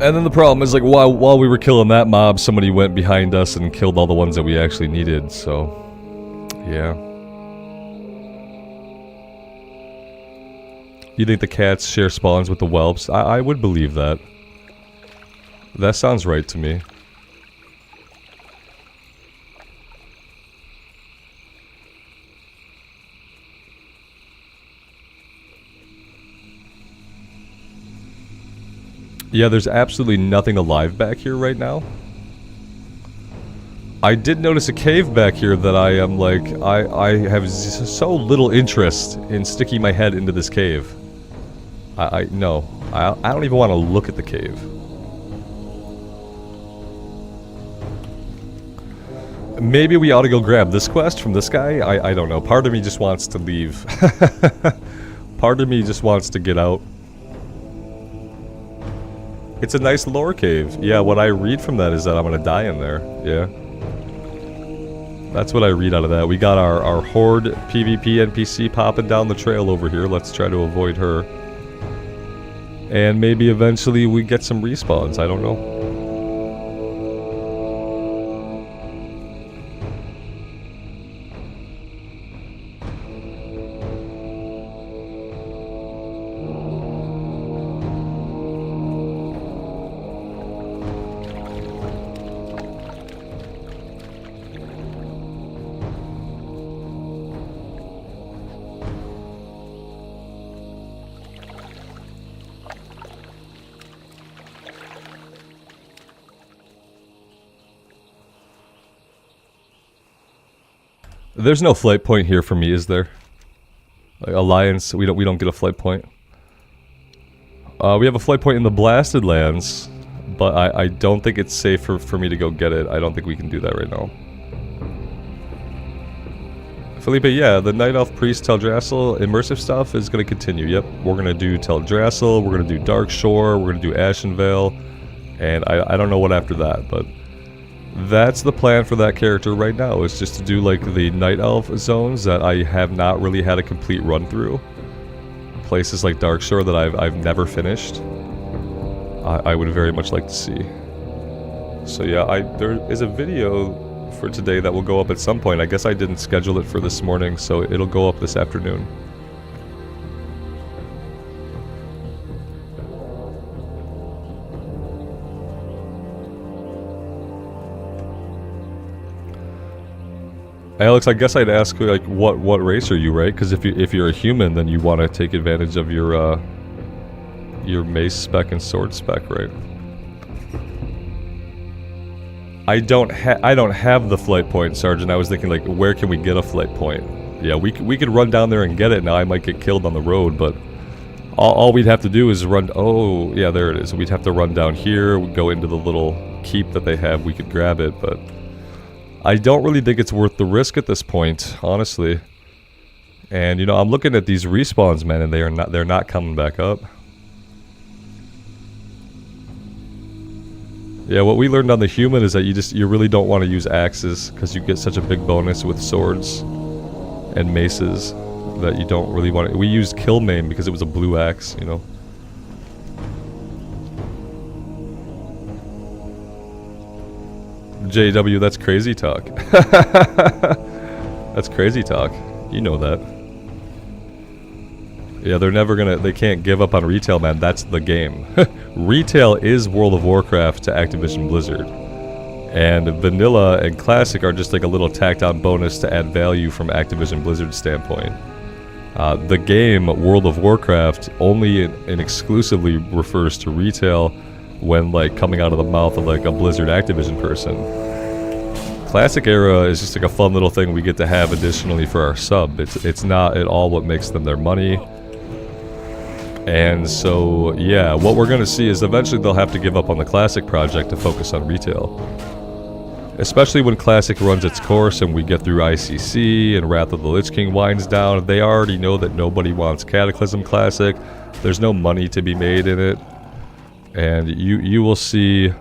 And then the problem is, like, while we were killing that mob, somebody went behind us and killed all the ones that we actually needed, so... yeah. You think the cats share spawns with the whelps? I would believe that. That sounds right to me. Yeah, there's absolutely nothing alive back here right now. I did notice a cave back here that I am like, I have so little interest in sticking my head into this cave. No, I don't even want to look at the cave. Maybe we ought to go grab this quest from this guy? I don't know. Part of me just wants to leave. Part of me just wants to get out. It's a nice lore cave. Yeah, what I read from that is that I'm gonna die in there. Yeah. That's what I read out of that. We got our horde PvP NPC popping down the trail over here. Let's try to avoid her. And maybe eventually we get some respawns. I don't know. There's no flight point here for me, is there? Like Alliance, we don't get a flight point. We have a flight point in the Blasted Lands, but I don't think it's safe for me to go get it. I don't think we can do that right now. Felipe, yeah, the Night Elf Priest Teldrassil immersive stuff is going to continue. Yep, we're going to do Teldrassil, we're going to do Dark Shore, we're going to do Ashenvale, and I don't know what after that, but that's the plan for that character right now, is just to do like the Night Elf zones that I have not really had a complete run through. Places like Dark Shore that I've never finished. I would very much like to see. So yeah, there is a video for today that will go up at some point. I guess I didn't schedule it for this morning, so it'll go up this afternoon. Alex, I guess I'd ask like what race are you, right? Because if you're a human, then you want to take advantage of your mace spec and sword spec, right? I don't have the flight point, Sergeant. I was thinking like, where can we get a flight point? Yeah, we could run down there and get it. Now I might get killed on the road, but all we'd have to do is run. Oh, yeah, there it is. We'd have to run down here. We'd go into the little keep that they have. We could grab it, but I don't really think it's worth the risk at this point, honestly. And you know, I'm looking at these respawns, man, and they're not coming back up. Yeah, what we learned on the human is that you really don't want to use axes because you get such a big bonus with swords and maces that you don't really want to. We used kill maim because it was a blue axe, you know. JW, that's crazy talk. That's crazy talk. You know that. Yeah, they can't give up on retail, man. That's the game. Retail is World of Warcraft to Activision Blizzard. And Vanilla and Classic are just like a little tacked on bonus to add value from Activision Blizzard's standpoint. The game, World of Warcraft, only and exclusively refers to retail when like coming out of the mouth of like a Blizzard Activision person. Classic Era is just like a fun little thing we get to have additionally for our sub. It's not at all what makes them their money. And so, yeah, what we're going to see is eventually they'll have to give up on the Classic project to focus on retail. Especially when Classic runs its course and we get through ICC and Wrath of the Lich King winds down. They already know that nobody wants Cataclysm Classic. There's no money to be made in it. And you will see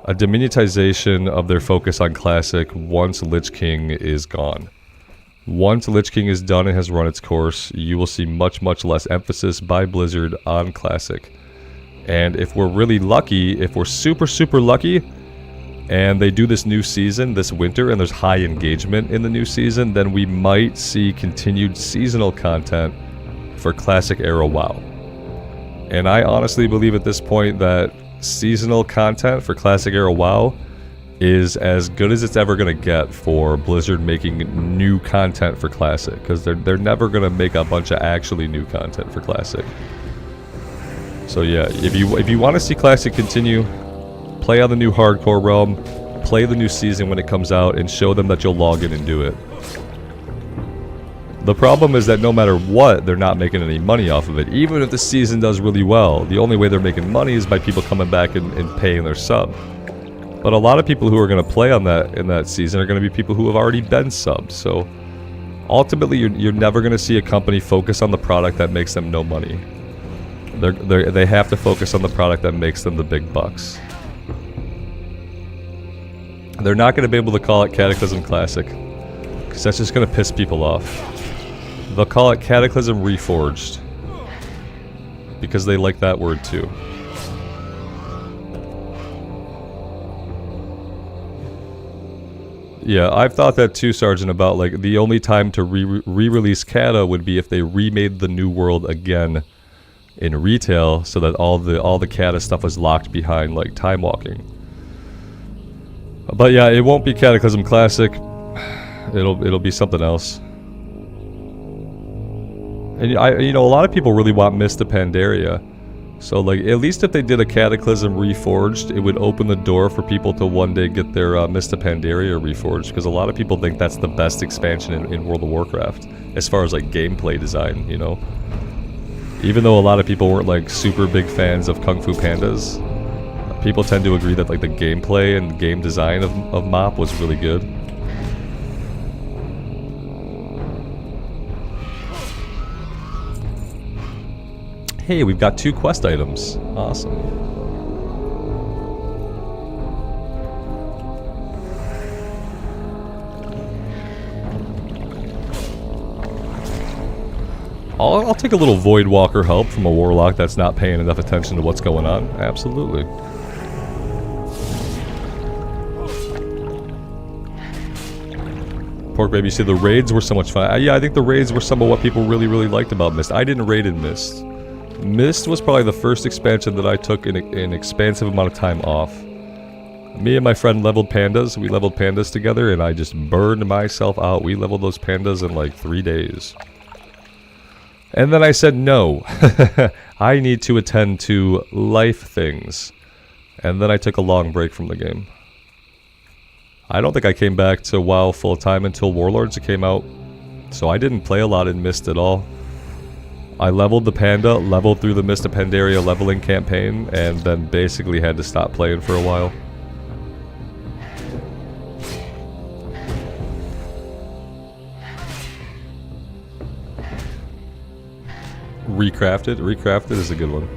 a diminutization of their focus on Classic once Lich King is gone. Once Lich King is done and has run its course, you will see much, much less emphasis by Blizzard on Classic. And if we're really lucky, if we're super, super lucky, and they do this new season this winter and there's high engagement in the new season, then we might see continued seasonal content for Classic Era WoW. And I honestly believe at this point that seasonal content for Classic Era WoW is as good as it's ever going to get for Blizzard making new content for Classic, because they're never going to make a bunch of actually new content for Classic. So yeah, if you want to see Classic continue, play on the new Hardcore Realm, play the new season when it comes out, and show them that you'll log in and do it. The problem is that no matter what, they're not making any money off of it. Even if the season does really well, the only way they're making money is by people coming back and paying their sub. But a lot of people who are going to play on that in that season are going to be people who have already been subbed. So ultimately, you're never going to see a company focus on the product that makes them no money. They have to focus on the product that makes them the big bucks. They're not going to be able to call it Cataclysm Classic, because that's just going to piss people off. They'll call it Cataclysm Reforged, because they like that word too. Yeah, I've thought that too, Sergeant, about like the only time to re-release Cata would be if they remade the New World again in retail, so that all the Cata stuff was locked behind like Time Walking. But yeah, it won't be Cataclysm Classic. It'll be something else. And you know, a lot of people really want Mist of Pandaria. So, like, at least if they did a Cataclysm Reforged, it would open the door for people to one day get their Mist of Pandaria Reforged, because a lot of people think that's the best expansion in World of Warcraft, as far as, like, gameplay design, you know? Even though a lot of people weren't, like, super big fans of Kung Fu Pandas, people tend to agree that, like, the gameplay and game design of MoP was really good. Hey, we've got 2 quest items. Awesome. I'll take a little Void Walker help from a Warlock that's not paying enough attention to what's going on. Absolutely. Pork Baby said the raids were so much fun. Yeah, I think the raids were some of what people really, really liked about Mist. I didn't raid in Mist. Mist was probably the first expansion that I took an expansive amount of time off. Me and my friend leveled pandas. We leveled pandas together, and I just burned myself out. We leveled those pandas in like 3 days. And then I said, no. I need to attend to life things. And then I took a long break from the game. I don't think I came back to WoW full time until Warlords came out. So I didn't play a lot in Mist at all. I leveled the panda, leveled through the Mist of Pandaria leveling campaign, and then basically had to stop playing for a while. Recrafted is a good one.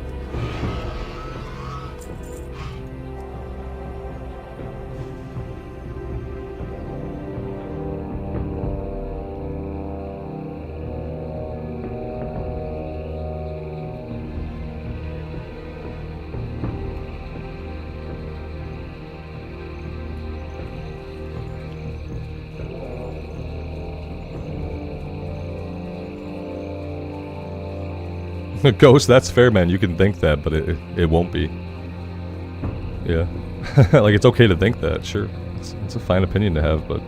Ghost, that's fair, man. You can think that, but it won't be. Yeah. Like, it's okay to think that, sure. It's a fine opinion to have, but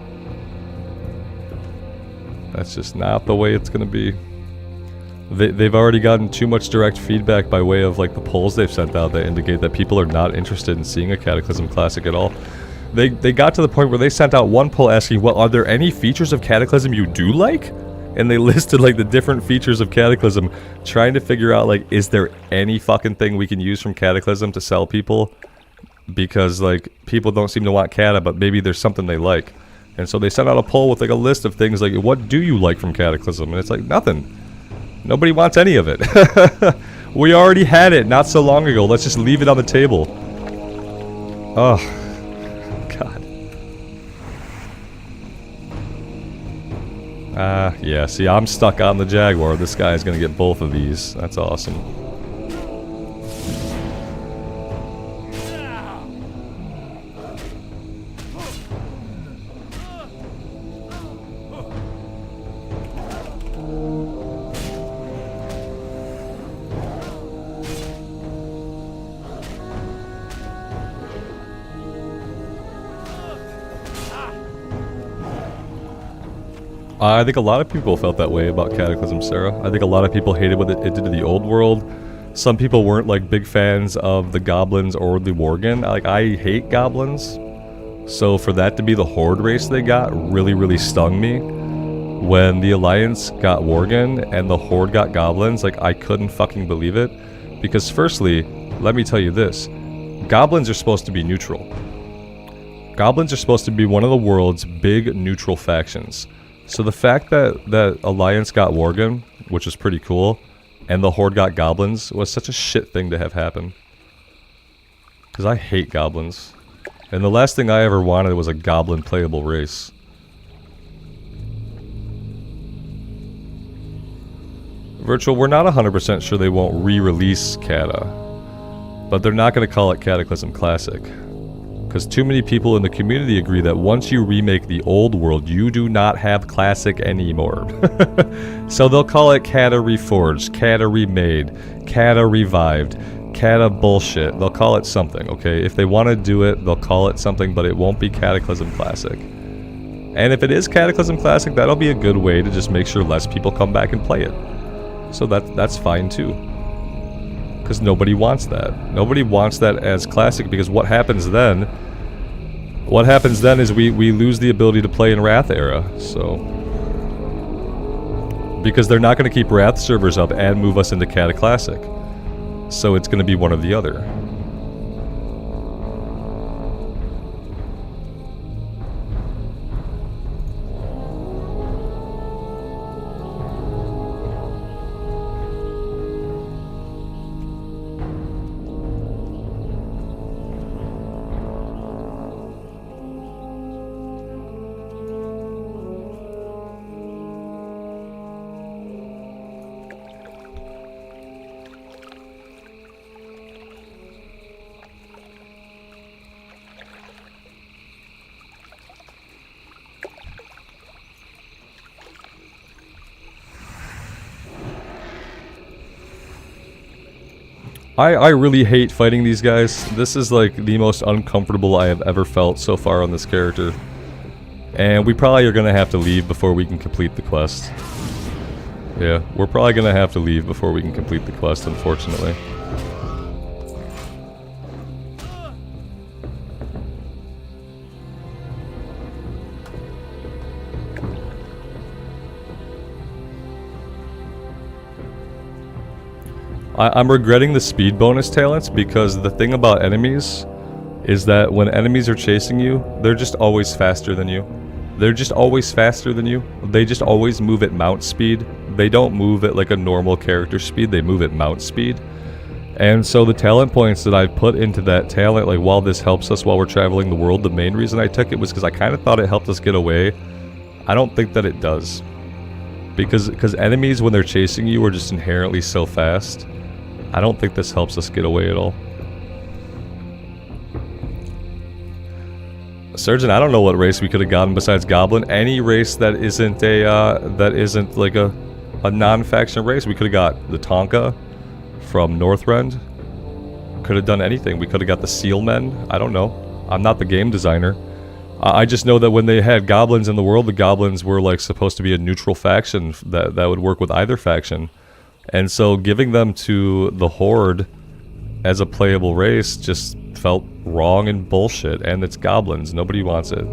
that's just not the way it's gonna be. They've already gotten too much direct feedback by way of, like, the polls they've sent out that indicate that people are not interested in seeing a Cataclysm Classic at all. They got to the point where they sent out one poll asking, well, are there any features of Cataclysm you do like? And they listed, like, the different features of Cataclysm, trying to figure out, like, is there any fucking thing we can use from Cataclysm to sell people? Because, like, people don't seem to want Cata, but maybe there's something they like. And so they sent out a poll with, like, a list of things, like, what do you like from Cataclysm? And it's like, nothing. Nobody wants any of it. We already had it not so long ago. Let's just leave it on the table. Oh, God. Yeah, see, I'm stuck on the Jaguar. This guy is gonna get both of these. That's awesome. I think a lot of people felt that way about Cataclysm, Sarah. I think a lot of people hated what it did to the old world. Some people weren't, like, big fans of the goblins or the worgen. Like, I hate goblins. So for that to be the horde race they got really, really stung me. When the Alliance got worgen and the horde got goblins, like, I couldn't fucking believe it. Because firstly, let me tell you this. Goblins are supposed to be neutral. Goblins are supposed to be one of the world's big neutral factions. So the fact that Alliance got worgen, which was pretty cool, and the horde got goblins was such a shit thing to have happen. Because I hate goblins. And the last thing I ever wanted was a goblin playable race. Virtual, we're not 100% sure they won't re-release Cata. But they're not going to call it Cataclysm Classic. Because too many people in the community agree that once you remake the old world, you do not have Classic anymore. So they'll call it Cata Reforged, Cata Remade, Cata Revived, Cata Bullshit. They'll call it something, okay? If they want to do it, they'll call it something, but it won't be Cataclysm Classic. And if it is Cataclysm Classic, that'll be a good way to just make sure less people come back and play it. So that's fine too. Because nobody wants that. Nobody wants that as classic, because what happens then... What happens then is we lose the ability to play in Wrath era, so... Because they're not going to keep Wrath servers up and move us into Cataclassic. So it's going to be one or the other. I really hate fighting these guys. This is like the most uncomfortable I have ever felt so far on this character. And we probably are going to have to leave before we can complete the quest. Yeah, we're probably going to have to leave before we can complete the quest, unfortunately. I'm regretting the speed bonus talents, because the thing about enemies is that when enemies are chasing you, they're just always faster than you. They're just always faster than you. They just always move at mount speed. They don't move at like a normal character speed, they move at mount speed. And so the talent points that I put into that talent, like while this helps us while we're traveling the world, the main reason I took it was because I kind of thought it helped us get away. I don't think that it does. Because enemies, when they're chasing you, are just inherently so fast. I don't think this helps us get away at all. Surgeon, I don't know what race we could have gotten besides Goblin. Any race that isn't like a non-faction race. We could have got the Tonka from Northrend. Could have done anything. We could have got the Sealmen. I don't know. I'm not the game designer. I just know that when they had goblins in the world, the goblins were like supposed to be a neutral faction that would work with either faction. And so giving them to the Horde as a playable race just felt wrong and bullshit. And it's goblins. Nobody wants it.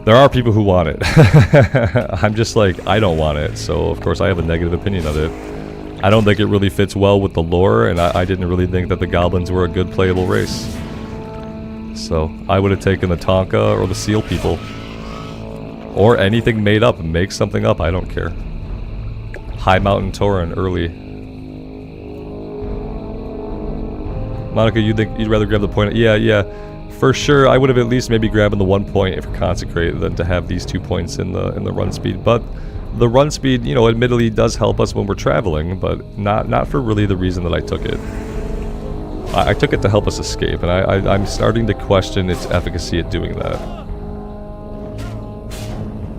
There are people who want it. I'm just like, I don't want it. So of course I have a negative opinion of it. I don't think it really fits well with the lore. And I didn't really think that the goblins were a good playable race. So I would have taken the Tonka or the Seal people. Or anything made up. Make something up. I don't care. High Mountain Tauren early. Monica, you think you'd rather grab the point? Yeah. For sure, I would have at least maybe grabbing the 1 point if consecrate than to have these 2 points in the run speed. But the run speed, you know, admittedly does help us when we're traveling, but not for really the reason that I took it. I took it to help us escape, and I'm starting to question its efficacy at doing that.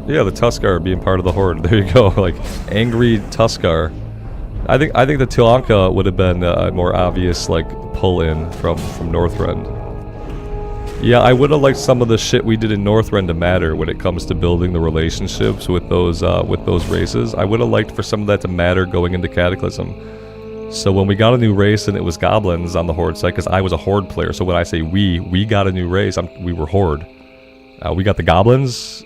Yeah, the Tuskar being part of the Horde. There you go, like angry Tuskar. I think the Tonka would have been a more obvious like pull-in from Northrend. Yeah, I would have liked some of the shit we did in Northrend to matter when it comes to building the relationships with those races. I would have liked for some of that to matter going into Cataclysm. So when we got a new race and it was goblins on the Horde side, because I was a Horde player, so when I say we got a new race, we were Horde. We got the goblins,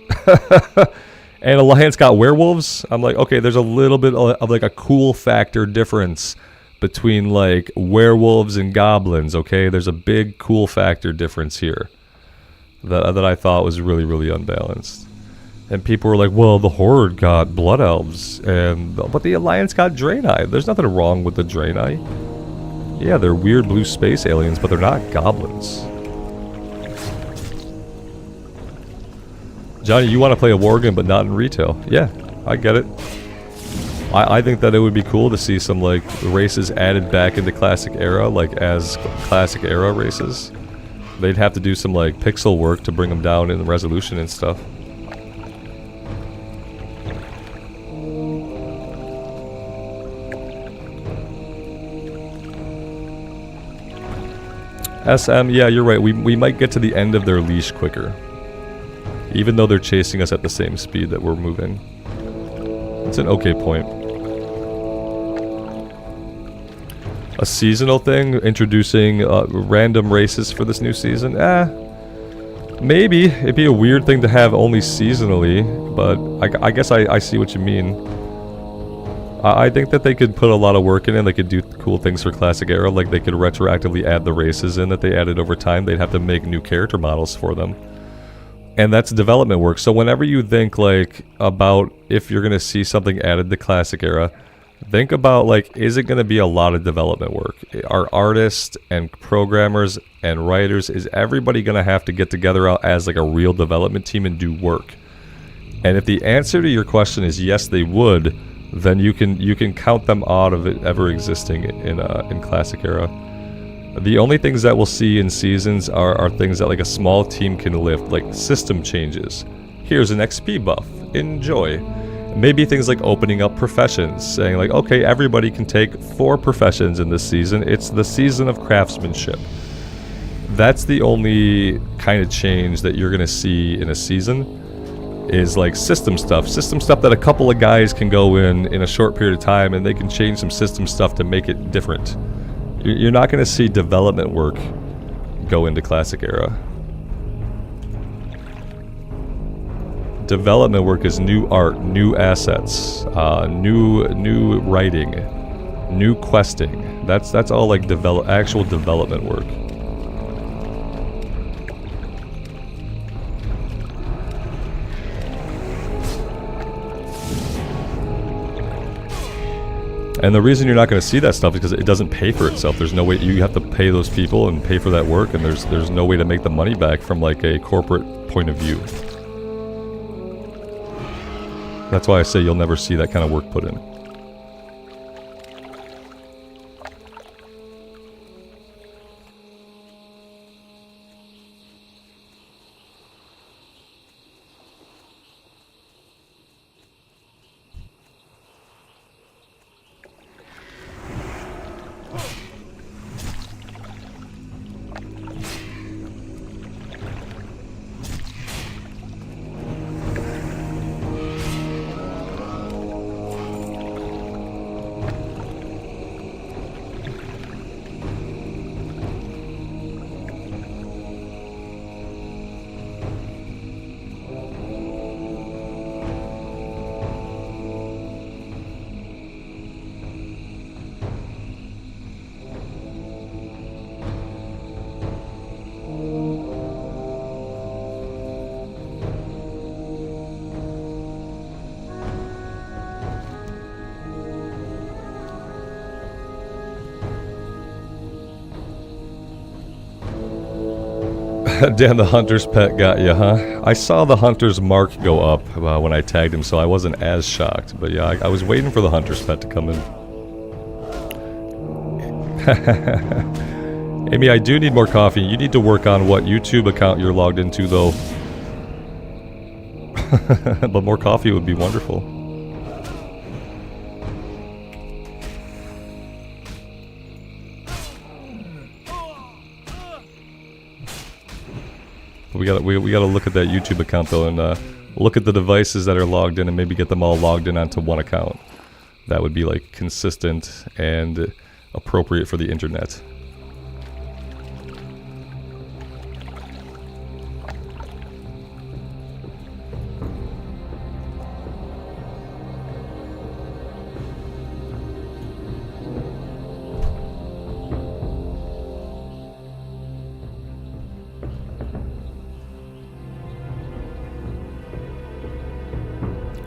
and Alliance got werewolves. I'm like, okay, there's a little bit of like a cool factor difference between like werewolves and goblins, okay? There's a big cool factor difference here that I thought was really, really unbalanced. And people were like, well, the Horde got Blood Elves, but the Alliance got Draenei. There's nothing wrong with the Draenei. Yeah, they're weird blue space aliens, but they're not goblins. Johnny, you want to play a war game but not in retail. Yeah, I get it. I think that it would be cool to see some like races added back into Classic Era, like as Classic Era races. They'd have to do some like pixel work to bring them down in resolution and stuff. SM, yeah, you're right. We might get to the end of their leash quicker. Even though they're chasing us at the same speed that we're moving. It's an okay point. A seasonal thing, introducing random races for this new season? Maybe. It'd be a weird thing to have only seasonally, but I guess I see what you mean. I think that they could put a lot of work in and they could do cool things for Classic Era, like they could retroactively add the races in that they added over time. They'd have to make new character models for them. And that's development work. So whenever you think like about if you're going to see something added to Classic Era, think about like, is it going to be a lot of development work? Are artists and programmers and writers, is everybody going to have to get together out as like a real development team and do work? And if the answer to your question is yes, they would, then you can count them out of it ever existing in Classic Era. The only things that we'll see in seasons are things that like a small team can lift, like system changes. Here's an XP buff, enjoy. Maybe things like opening up professions, saying like, okay, everybody can take 4 professions in this season. It's the season of craftsmanship. That's the only kind of change that you're gonna see in a season, is like system stuff that a couple of guys can go in a short period of time and they can change some system stuff to make it different. You're not going to see development work go into Classic Era. Development work is new art, new assets, new writing, new questing. That's all like actual development work. And the reason you're not going to see that stuff is because it doesn't pay for itself. There's no way, you have to pay those people and pay for that work, and there's no way to make the money back from like a corporate point of view. That's why I say you'll never see that kind of work put in. Damn, the hunter's pet got you, huh? I saw the hunter's mark go up when I tagged him, so I wasn't as shocked. But yeah, I was waiting for the hunter's pet to come in. Amy, I do need more coffee. You need to work on what YouTube account you're logged into, though. But more coffee would be wonderful. We gotta look at that YouTube account though, and look at the devices that are logged in, and maybe get them all logged in onto one account. That would be like consistent and appropriate for the internet.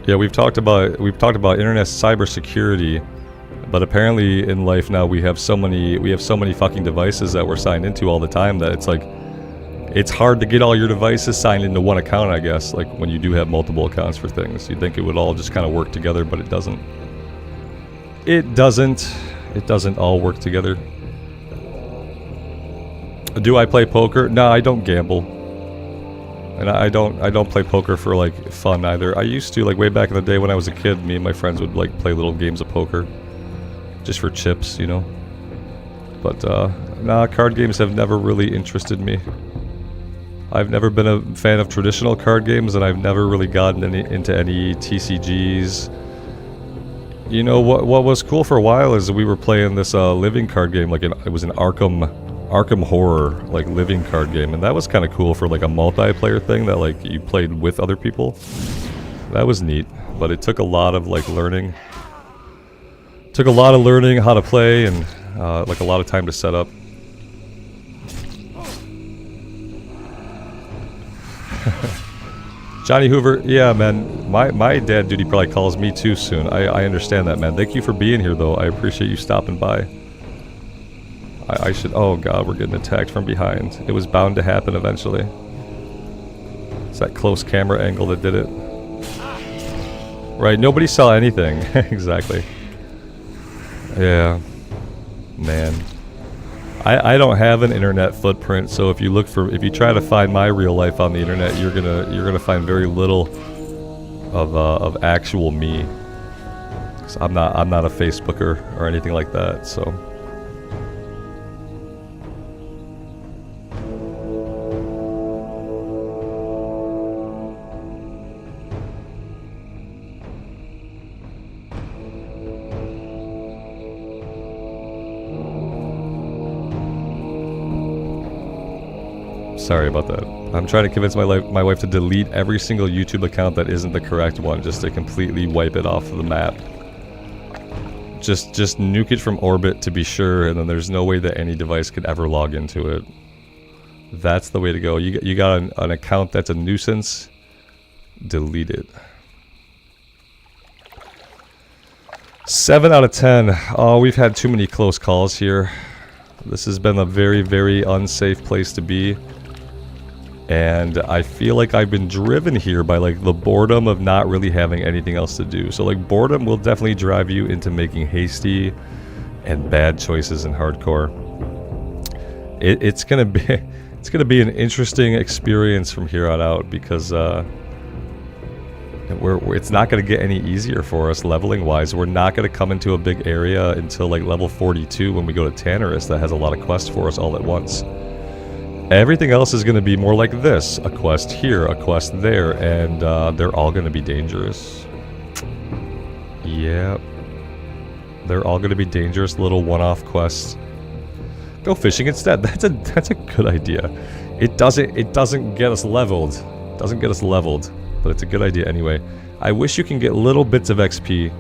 Yeah, we've talked about internet cybersecurity, but apparently in life now we have so many fucking devices that we're signed into all the time that it's like it's hard to get all your devices signed into one account, I guess. Like when you do have multiple accounts for things, you'd think it would all just kind of work together, but it doesn't. It doesn't all work together. Do I play poker? No, I don't gamble. And I don't play poker for like fun either. I used to, like way back in the day when I was a kid, me and my friends would like play little games of poker. Just for chips, you know. But nah, card games have never really interested me. I've never been a fan of traditional card games, and I've never really gotten into any TCGs. You know what was cool for a while is we were playing this living card game, like it was an Arkham horror like living card game, and that was kind of cool for like a multiplayer thing that like you played with other people. That was neat, but it took a lot of like learning. Took a lot of learning how to play and like a lot of time to set up. Johnny Hoover, yeah, man. My dad duty probably calls me too soon. I understand that, man. Thank you for being here, though. I appreciate you stopping by. I should... Oh, God, we're getting attacked from behind. It was bound to happen eventually. It's that close camera angle that did it. Right, nobody saw anything. Exactly. Yeah. Man. I don't have an internet footprint, so if you try to find my real life on the internet, you're gonna find very little of actual me. 'Cause I'm not a Facebooker or anything like that, so. Sorry about that. I'm trying to convince my wife to delete every single YouTube account that isn't the correct one, just to completely wipe it off of the map. Just nuke it from orbit to be sure, and then there's no way that any device could ever log into it. That's the way to go. You got an account that's a nuisance, delete it. 7 out of 10. Oh, we've had too many close calls here. This has been a very, very unsafe place to be. And I feel like I've been driven here by like the boredom of not really having anything else to do. So like boredom will definitely drive you into making hasty and bad choices in hardcore. It's gonna be an interesting experience from here on out, because it's not gonna get any easier for us leveling wise. We're not gonna come into a big area until like level 42 when we go to Tannerus that has a lot of quests for us all at once. Everything else is going to be more like this. A quest here, a quest there, and they're all going to be dangerous. Yep. They're all going to be dangerous little one-off quests. Go fishing instead. That's a good idea. It doesn't get us leveled. Doesn't get us leveled, but it's a good idea anyway. I wish you can get little bits of XP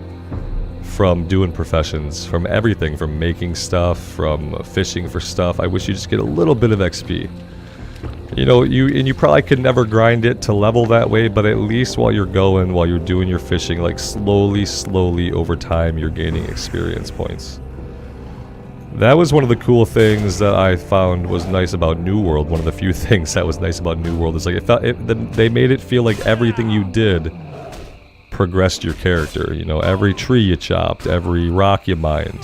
from doing professions, from everything, from making stuff, from fishing for stuff. I wish you just get a little bit of XP. You know, you probably could never grind it to level that way, but at least while you're doing your fishing, like slowly over time, you're gaining experience points. That was one of the cool things that I found was nice about New World. One of the few things that was nice about New World is like they made it feel like everything you did progressed your character. You know, every tree you chopped, every rock you mined,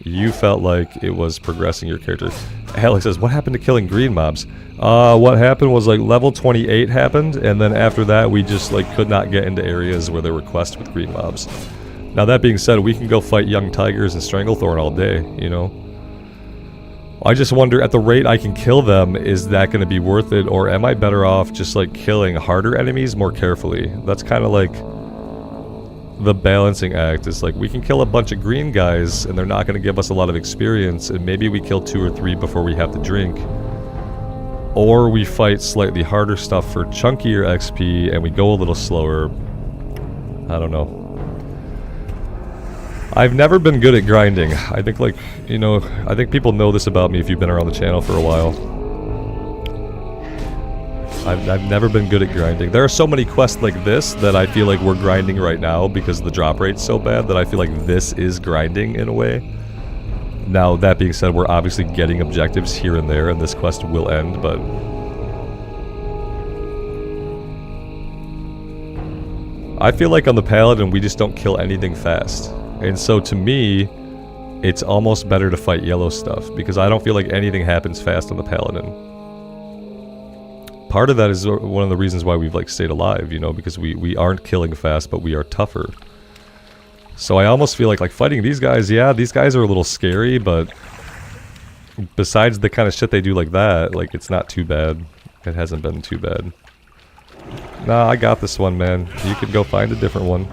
you felt like it was progressing your character. Alex says, what happened to killing green mobs? What happened was like level 28 happened, and then after that we just like could not get into areas where there were quests with green mobs. Now that being said, we can go fight young tigers and Stranglethorn all day, you know. I just wonder, at the rate I can kill them, is that going to be worth it, or am I better off just like killing harder enemies more carefully? That's kind of like the balancing act. Is like we can kill a bunch of green guys and they're not going to give us a lot of experience, and maybe we kill 2 or 3 before we have to drink, or we fight slightly harder stuff for chunkier XP and we go a little slower. I don't know. I've never been good at grinding. I think, like, you know, I think people know this about me if you've been around the channel for a while. I've never been good at grinding. There are so many quests like this that I feel like we're grinding right now because the drop rate's so bad that I feel like this is grinding in a way. Now, that being said, we're obviously getting objectives here and there, and this quest will end, but I feel like on the Paladin, we just don't kill anything fast. And so to me, it's almost better to fight yellow stuff, because I don't feel like anything happens fast on the Paladin. Part of that is one of the reasons why we've like stayed alive, you know, because we aren't killing fast, but we are tougher. So I almost feel like fighting these guys, yeah, these guys are a little scary, but besides the kind of shit they do like that, like, it's not too bad. It hasn't been too bad. Nah, I got this one, man. You can go find a different one.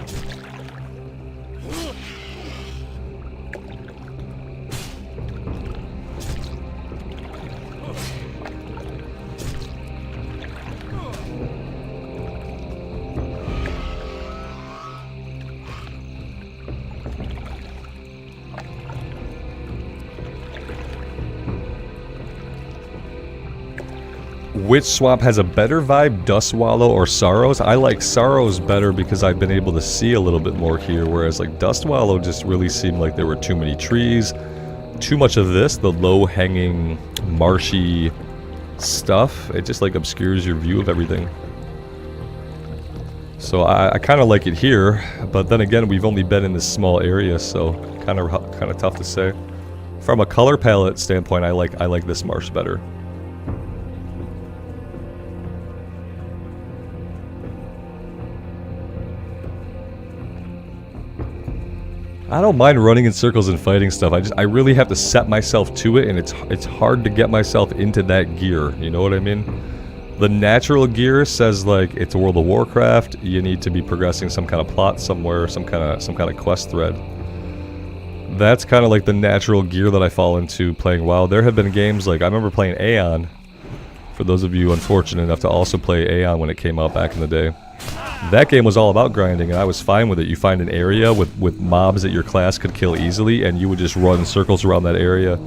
which swamp has a better vibe, Dustwallow or Sorrows? I like Sorrows better because I've been able to see a little bit more here, whereas like Dustwallow just really seemed like there were too many trees, too much of this, the low-hanging, marshy stuff. It just like obscures your view of everything. So I kind of like it here, but then again, we've only been in this small area, so kind of tough to say. From a color palette standpoint, I like this marsh better. I don't mind running in circles and fighting stuff. I really have to set myself to it, and it's hard to get myself into that gear. You know what I mean? The natural gear says like it's a World of Warcraft. You need to be progressing some kind of plot somewhere, some kind of quest thread. That's kind of like the natural gear that I fall into playing WoW. There have been games like I remember playing Aeon. For those of you unfortunate enough to also play Aeon when it came out back in the day. That game was all about grinding, and I was fine with it. You find an area with mobs that your class could kill easily, and you would just run circles around that area.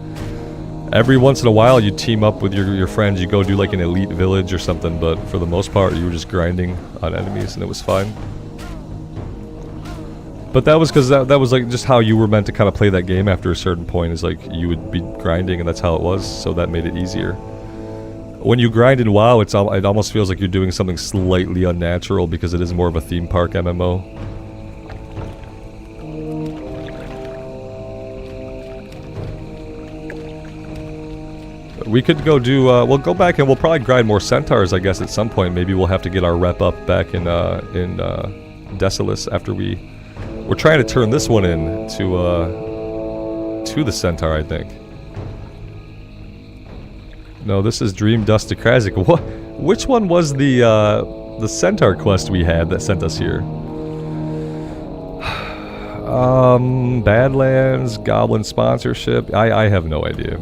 Every once in a while, you'd team up with your friends, you go do like an elite village or something, but for the most part, you were just grinding on enemies, and it was fine. But that was because that was like just how you were meant to kind of play that game after a certain point, is like you would be grinding, and that's how it was, so that made it easier. When you grind in WoW, it almost feels like you're doing something slightly unnatural because it is more of a theme park MMO. We could go do, we'll go back and we'll probably grind more centaurs, I guess, at some point. Maybe we'll have to get our rep up back in Desolus after we're trying to turn this one in to the centaur, I think. No, this is Dream Dust to Krasik. What? Which one was the centaur quest we had that sent us here? Badlands, Goblin sponsorship. I have no idea.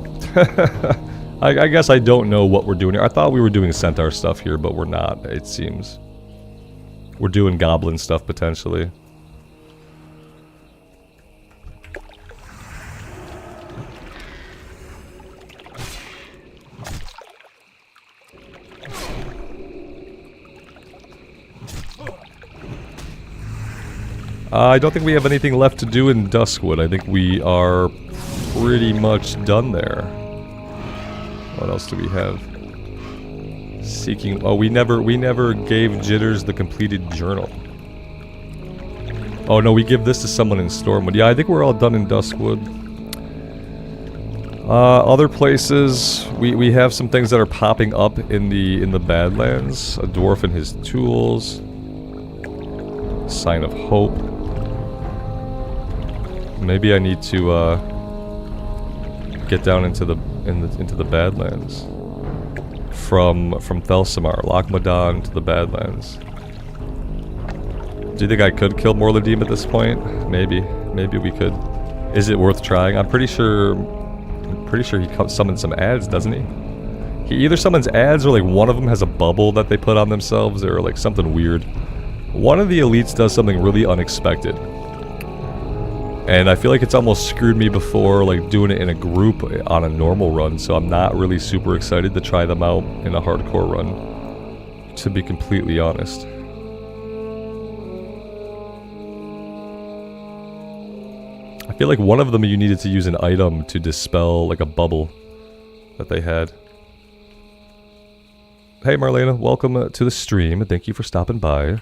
I guess I don't know what we're doing here. I thought we were doing centaur stuff here, but we're not, it seems. We're doing goblin stuff, potentially. I don't think we have anything left to do in Duskwood. I think we are pretty much done there. What else do we have? Seeking... Oh, we never gave Jitters the completed journal. Oh no, we give this to someone in Stormwood. Yeah, I think we're all done in Duskwood. Other places, we have some things that are popping up in the Badlands. A dwarf and his tools. Sign of hope. Maybe I need to get down into the Badlands from Thelsamar, Lochmadan to the Badlands. Do you think I could kill Morladim at this point? Maybe we could. Is it worth trying? I'm pretty sure he summons some ads, doesn't he? He either summons ads or like one of them has a bubble that they put on themselves or like something weird. One of the elites does something really unexpected. And I feel like it's almost screwed me before, like doing it in a group on a normal run, so I'm not really super excited to try them out in a hardcore run, to be completely honest. I feel like one of them you needed to use an item to dispel like a bubble that they had. Hey Marlena, welcome to the stream. Thank you for stopping by.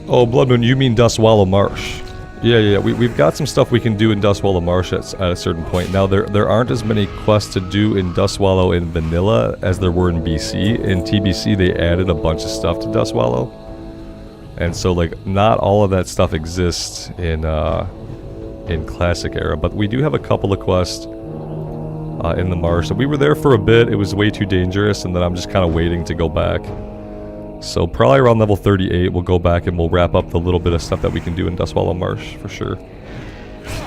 Oh, Blood Moon, you mean Dustwallow Marsh. Yeah. We've got some stuff we can do in Dustwallow Marsh at a certain point. Now, there aren't as many quests to do in Dustwallow in vanilla as there were in BC. In TBC, they added a bunch of stuff to Dustwallow. And so, like, not all of that stuff exists in Classic era. But we do have a couple of quests in the marsh. So we were there for a bit. It was way too dangerous, and then I'm just kind of waiting to go back. So probably around level 38, we'll go back and we'll wrap up the little bit of stuff that we can do in Dustwallow Marsh, for sure.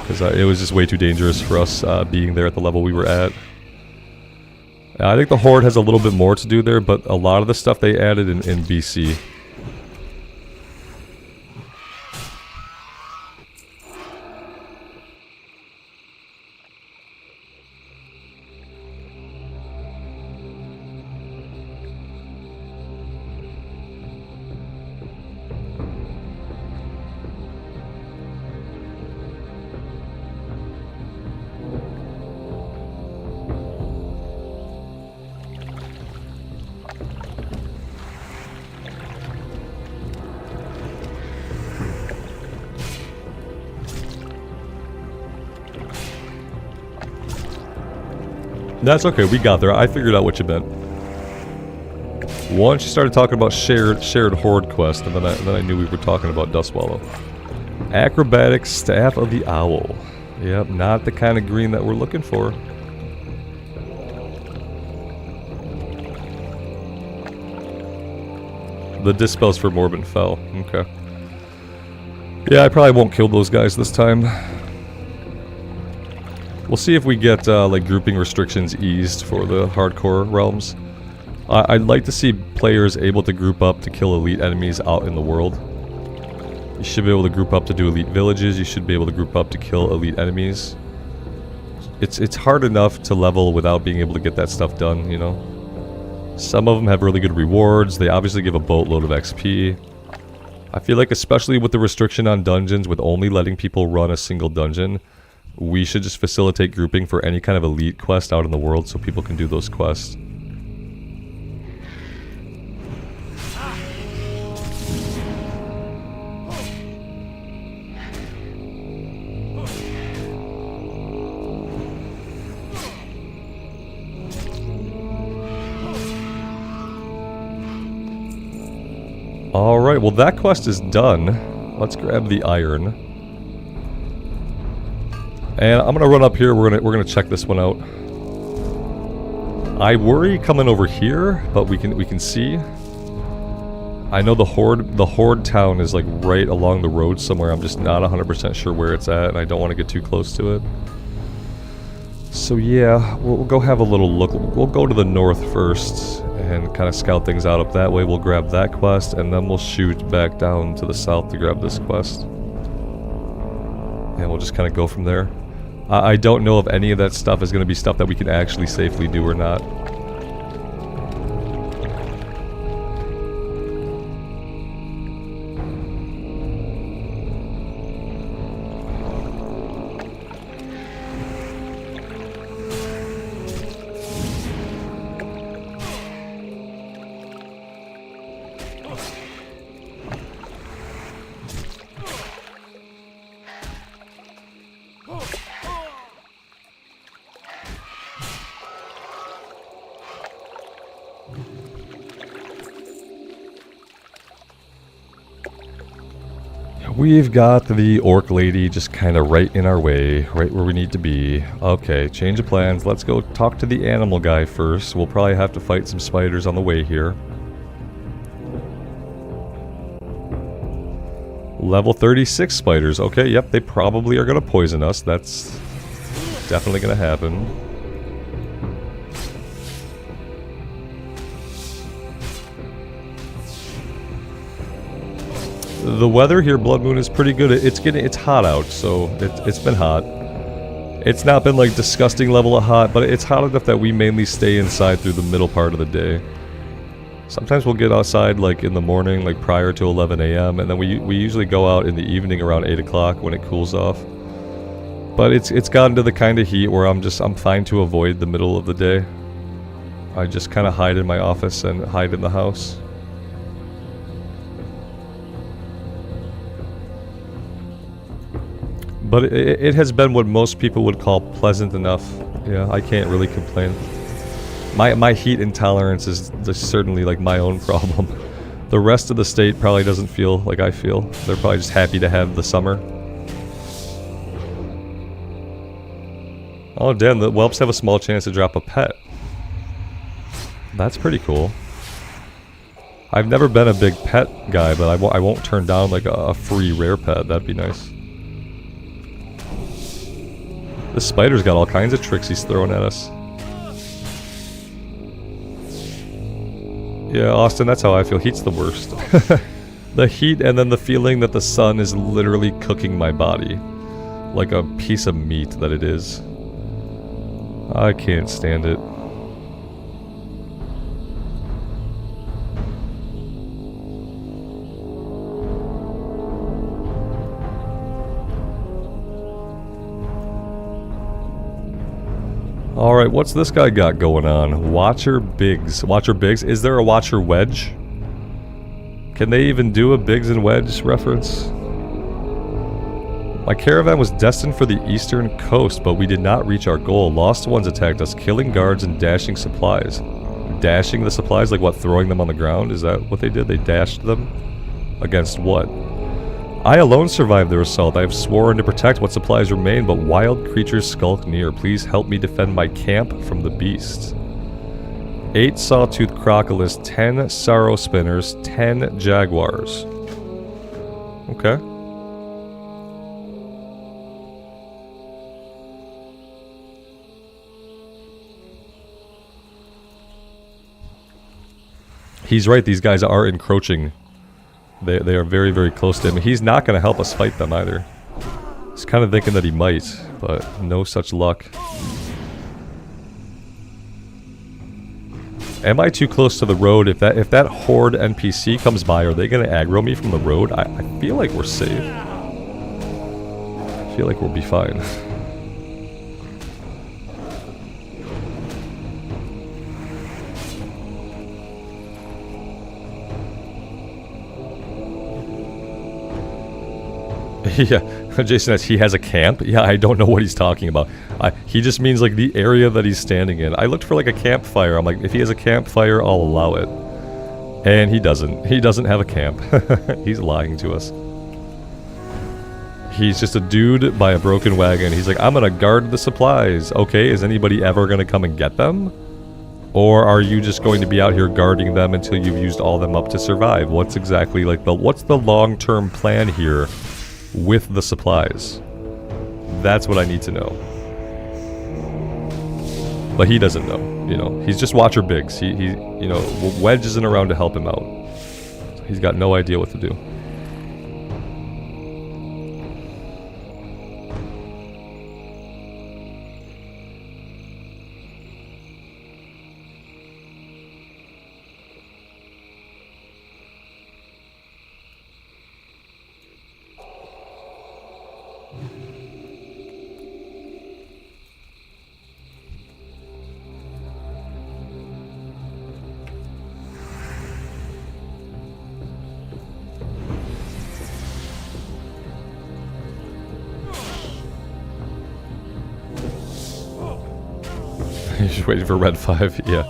Because it was just way too dangerous for us being there at the level we were at. I think the Horde has a little bit more to do there, but a lot of the stuff they added in BC. That's okay, we got there. I figured out what you meant. Once you started talking about shared Horde quest, and then I knew we were talking about Dustwallow. Acrobatic Staff of the Owl. Yep, not the kind of green that we're looking for. The dispels for Morbid Fell. Okay. Yeah, I probably won't kill those guys this time. We'll see if we get like grouping restrictions eased for the hardcore realms. I'd like to see players able to group up to kill elite enemies out in the world. You should be able to group up to do elite villages. You should be able to group up to kill elite enemies. It's hard enough to level without being able to get that stuff done, you know. Some of them have really good rewards. They obviously give a boatload of XP. I feel like especially with the restriction on dungeons, with only letting people run a single dungeon, we should just facilitate grouping for any kind of elite quest out in the world so people can do those quests. Alright, well that quest is done. Let's grab the iron. And I'm gonna run up here, we're gonna check this one out. I worry coming over here, but we can see. I know the Horde town is like right along the road somewhere. I'm just not 100% sure where it's at, and I don't want to get too close to it. So yeah, we'll go have a little look. We'll go to the north first and kind of scout things out up that way. We'll grab that quest, and then we'll shoot back down to the south to grab this quest. And we'll just kind of go from there. I don't know if any of that stuff is going to be stuff that we can actually safely do or not. We've got the orc lady just kind of right in our way, right where we need to be. Okay, change of plans. Let's go talk to the animal guy first. We'll probably have to fight some spiders on the way here. Level 36 spiders. Okay, yep, they probably are going to poison us. That's definitely going to happen. The weather here, Blood Moon, is pretty good. It's hot out, so it's been hot. It's not been like disgusting level of hot, but it's hot enough that we mainly stay inside through the middle part of the day. Sometimes we'll get outside like in the morning, like prior to 11 a.m. and then we usually go out in the evening around 8 o'clock when it cools off. But it's gotten to the kind of heat where I'm fine to avoid the middle of the day. I just kind of hide in my office and hide in the house. But it has been what most people would call pleasant enough. Yeah, I can't really complain. My heat intolerance is certainly like my own problem. The rest of the state probably doesn't feel like I feel. They're probably just happy to have the summer. Oh damn, the whelps have a small chance to drop a pet. That's pretty cool. I've never been a big pet guy, but I won't turn down like a free rare pet. That'd be nice. This spider's got all kinds of tricks he's throwing at us. Yeah, Austin, that's how I feel. Heat's the worst. The heat and then the feeling that the sun is literally cooking my body. Like a piece of meat that it is. I can't stand it. Alright, what's this guy got going on? Watcher Biggs. Watcher Biggs? Is there a Watcher Wedge? Can they even do a Biggs and Wedge reference? My caravan was destined for the eastern coast, but we did not reach our goal. Lost ones attacked us, killing guards and dashing supplies. Dashing the supplies? Like what, throwing them on the ground? Is that what they did? They dashed them? Against what? I alone survived their assault. I have sworn to protect what supplies remain, but wild creatures skulk near. Please help me defend my camp from the beasts. 8 sawtooth crocodiles, 10 sorrow spinners, 10 jaguars. Okay. He's right, these guys are encroaching. They are very, very close to him. He's not going to help us fight them either. He's kind of thinking that he might, but no such luck. Am I too close to the road? If that horde NPC comes by, are they going to aggro me from the road? I feel like we're safe. I feel like we'll be fine. Yeah, Jason says he has a camp. Yeah, I don't know what he's talking about. He just means like the area that he's standing in. I looked for like a campfire. I'm like, if he has a campfire, I'll allow it. And he doesn't. He doesn't have a camp. He's lying to us. He's just a dude by a broken wagon. He's like, I'm gonna guard the supplies. Okay, is anybody ever gonna come and get them? Or are you just going to be out here guarding them until you've used all them up to survive? What's exactly like what's the long-term plan here with the supplies? That's what I need to know. But he doesn't know, you know. He's just Watcher Biggs. He you know, Wedge isn't around to help him out. So he's got no idea what to do. He's just waiting for Red 5, yeah.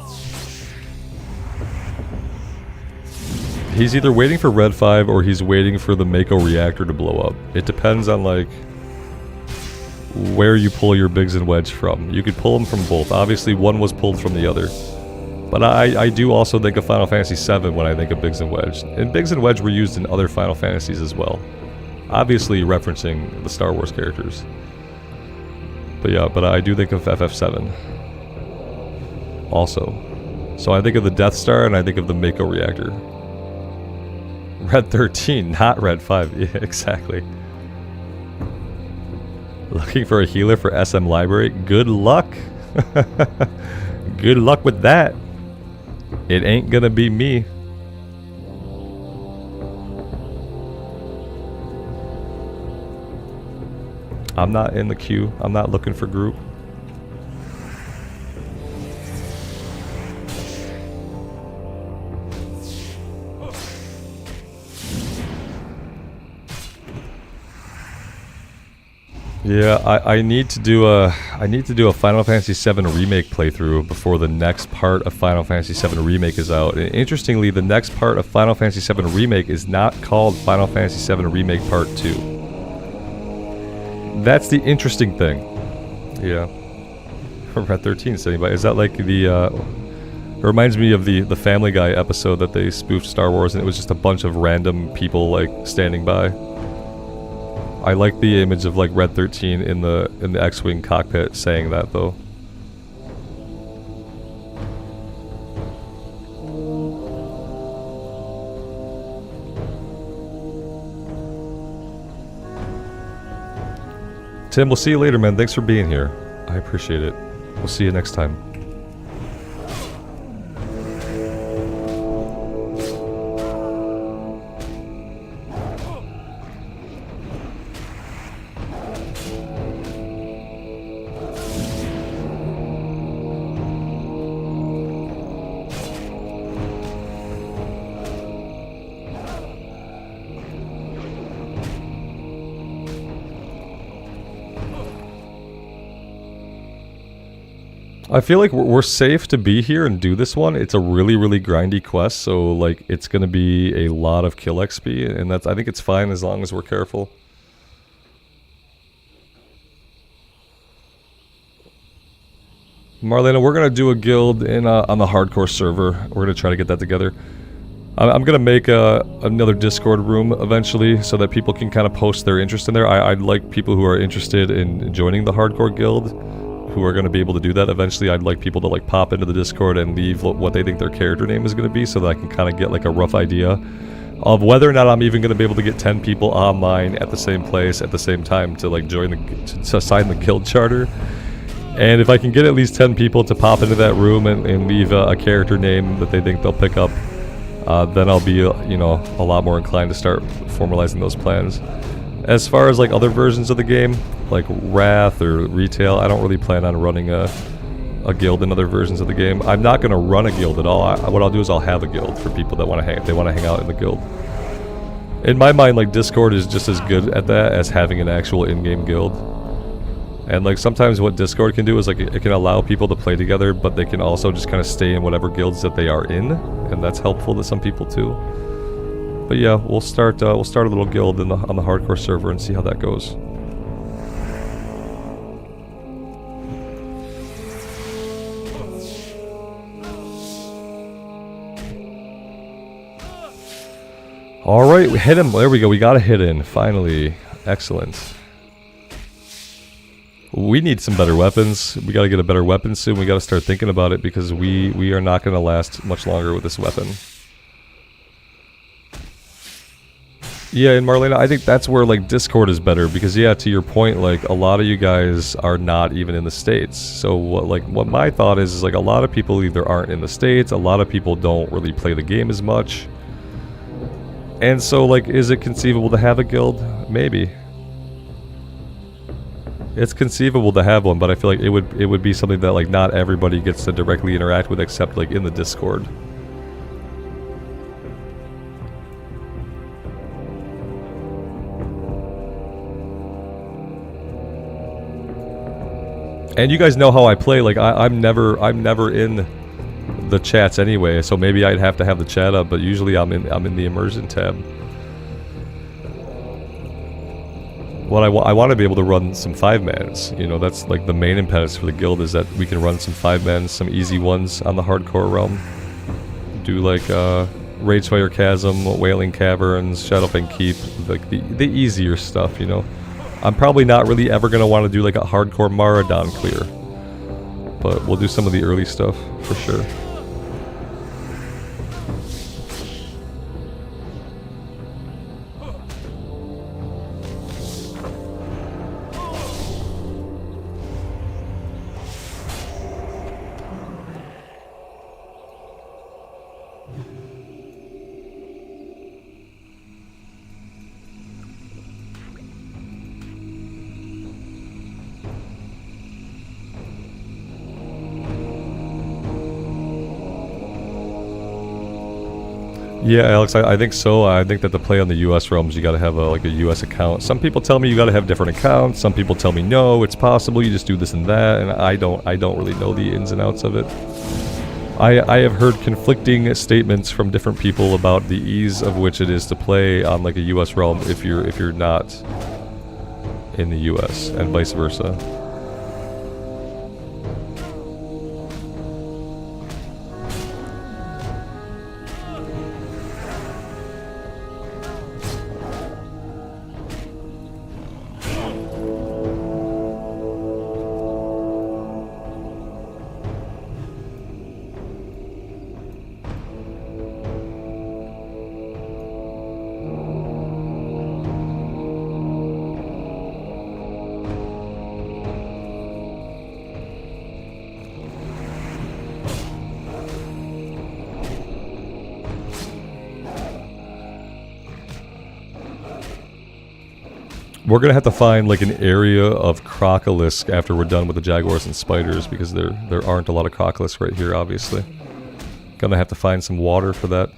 He's either waiting for Red 5 or he's waiting for the Mako reactor to blow up. It depends on, like, where you pull your Biggs and Wedge from. You could pull them from both. Obviously, one was pulled from the other. But I do also think of Final Fantasy VII when I think of Biggs and Wedge. And Biggs and Wedge were used in other Final Fantasies as well. Obviously referencing the Star Wars characters. But yeah, but I do think of FF7. Also. So I think of the Death Star and I think of the Mako reactor. Red 13, not Red 5. Yeah, exactly. Looking for a healer for SM Library? Good luck. Good luck with that. It ain't gonna be me. I'm not in the queue. I'm not looking for group. Yeah, I need to do a Final Fantasy VII Remake playthrough before the next part of Final Fantasy VII Remake is out. And interestingly, the next part of Final Fantasy VII Remake is not called Final Fantasy VII Remake Part 2. That's the interesting thing. Yeah. Red 13 saying, but is that like the it reminds me of the Family Guy episode that they spoofed Star Wars, and it was just a bunch of random people like standing by. I like the image of like Red 13 in the X-Wing cockpit saying that though. Tim, we'll see you later, man. Thanks for being here. I appreciate it. We'll see you next time. I feel like we're safe to be here and do this one. It's a really, really grindy quest, so like it's gonna be a lot of kill XP, and I think it's fine as long as we're careful. Marlena, we're gonna do a guild in on the hardcore server. We're gonna try to get that together. I'm gonna make another Discord room eventually, so that people can kind of post their interest in there. I'd like people who are interested in joining the hardcore guild, who are going to be able to do that. Eventually, I'd like people to like pop into the Discord and leave what they think their character name is going to be, so that I can kind of get like a rough idea of whether or not I'm even going to be able to get 10 people online at the same place at the same time to like join to sign the guild charter. And if I can get at least 10 people to pop into that room and leave a character name that they think they'll pick up, then I'll be you know, a lot more inclined to start formalizing those plans. As far as like other versions of the game, like Wrath or Retail, I don't really plan on running a guild in other versions of the game. I'm not going to run a guild at all. What I'll do is I'll have a guild for people that want to hang. If they want to hang out in the guild. In my mind, like Discord is just as good at that as having an actual in-game guild. And like sometimes what Discord can do is like it can allow people to play together, but they can also just kind of stay in whatever guilds that they are in, and that's helpful to some people too. But yeah, we'll start a little guild on the hardcore server and see how that goes. All right, we hit him. There we go. We got a hit in finally. Excellent. We need some better weapons. We got to get a better weapon soon. We got to start thinking about it because we are not going to last much longer with this weapon. Yeah, and Marlena, I think that's where like Discord is better because yeah, to your point, like a lot of you guys are not even in the States. So what my thought is like a lot of people either aren't in the States, a lot of people don't really play the game as much. And so like, is it conceivable to have a guild? Maybe. It's conceivable to have one, but I feel like it would be something that like not everybody gets to directly interact with except like in the Discord. And you guys know how I play, like I'm never in the chats anyway, so maybe I'd have to have the chat up, but usually I'm in the Immersion tab. What I want to be able to run some 5-mans, you know, that's like the main impetus for the guild is that we can run some 5-mans, some easy ones on the hardcore realm. Do like Ragefire Chasm, Wailing Caverns, Shadowfang Keep, like the easier stuff, you know. I'm probably not really ever going to want to do like a hardcore Maraudon clear, but we'll do some of the early stuff for sure. Yeah, Alex, I think so. I think that to play on the U.S. realms, you got to have like a U.S. account. Some people tell me you got to have different accounts. Some people tell me no, it's possible. You just do this and that, and I don't really know the ins and outs of it. I have heard conflicting statements from different people about the ease of which it is to play on like a U.S. realm if you're not in the U.S. and vice versa. We're gonna have to find like an area of crocolisk after we're done with the jaguars and spiders, because there aren't a lot of crocolisk right here, obviously. Gonna have to find some water for that.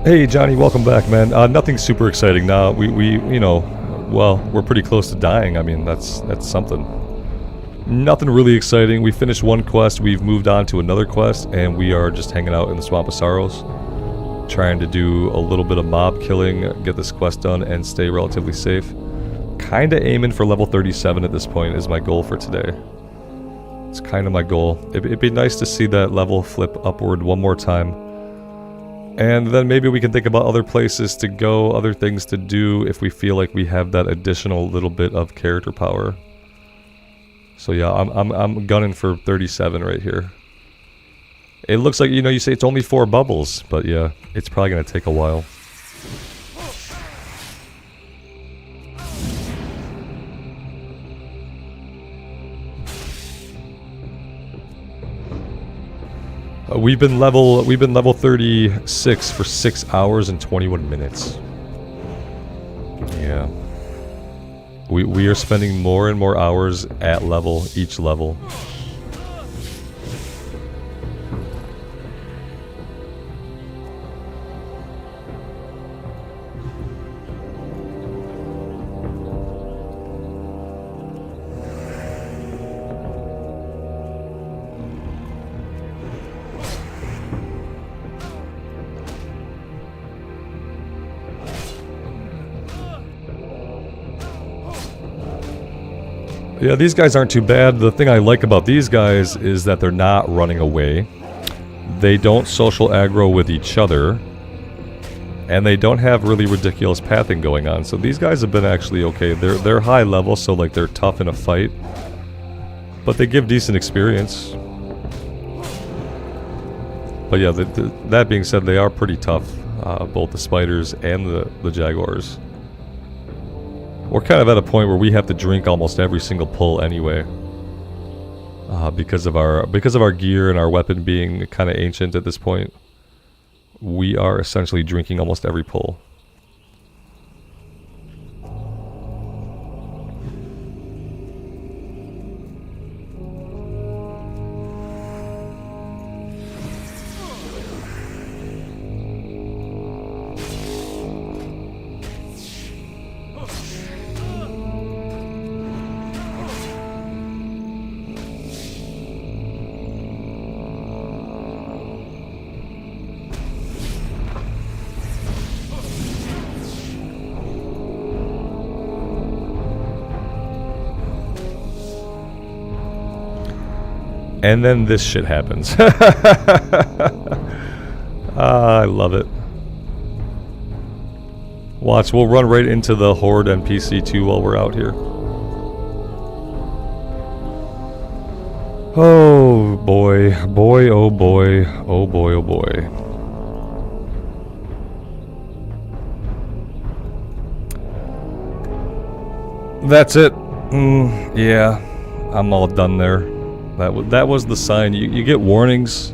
Hey Johnny, welcome back, man. Nothing super exciting now. We you know, well, we're pretty close to dying. I mean, that's something. Nothing really exciting. We finished one quest, we've moved on to another quest, and we are just hanging out in the Swamp of Sorrows, trying to do a little bit of mob killing, get this quest done, and stay relatively safe. Kinda aiming for level 37 at this point is my goal for today. It's kind of my goal. It'd be nice to see that level flip upward one more time. And then maybe we can think about other places to go, other things to do if we feel like we have that additional little bit of character power. So yeah, I'm gunning for 37 right here. It looks like, you know, you say it's only 4 bubbles, but yeah, it's probably gonna take a while. We've been level 36 for 6 hours and 21 minutes. Yeah. We are spending more and more hours at level, each level. Yeah, these guys aren't too bad. The thing I like about these guys is that they're not running away. They don't social aggro with each other. And they don't have really ridiculous pathing going on. So these guys have been actually okay. They're high level, so like they're tough in a fight. But they give decent experience. But yeah, that being said, they are pretty tough. Both the spiders and the jaguars. We're kind of at a point where we have to drink almost every single pull anyway, because of our gear and our weapon being kind of ancient at this point. We are essentially drinking almost every pull. And then this shit happens. I love it. Watch, we'll run right into the Horde NPC too while we're out here. Oh boy, boy, oh boy, oh boy, oh boy. That's it. Yeah, I'm all done there. That was the sign. You get warnings.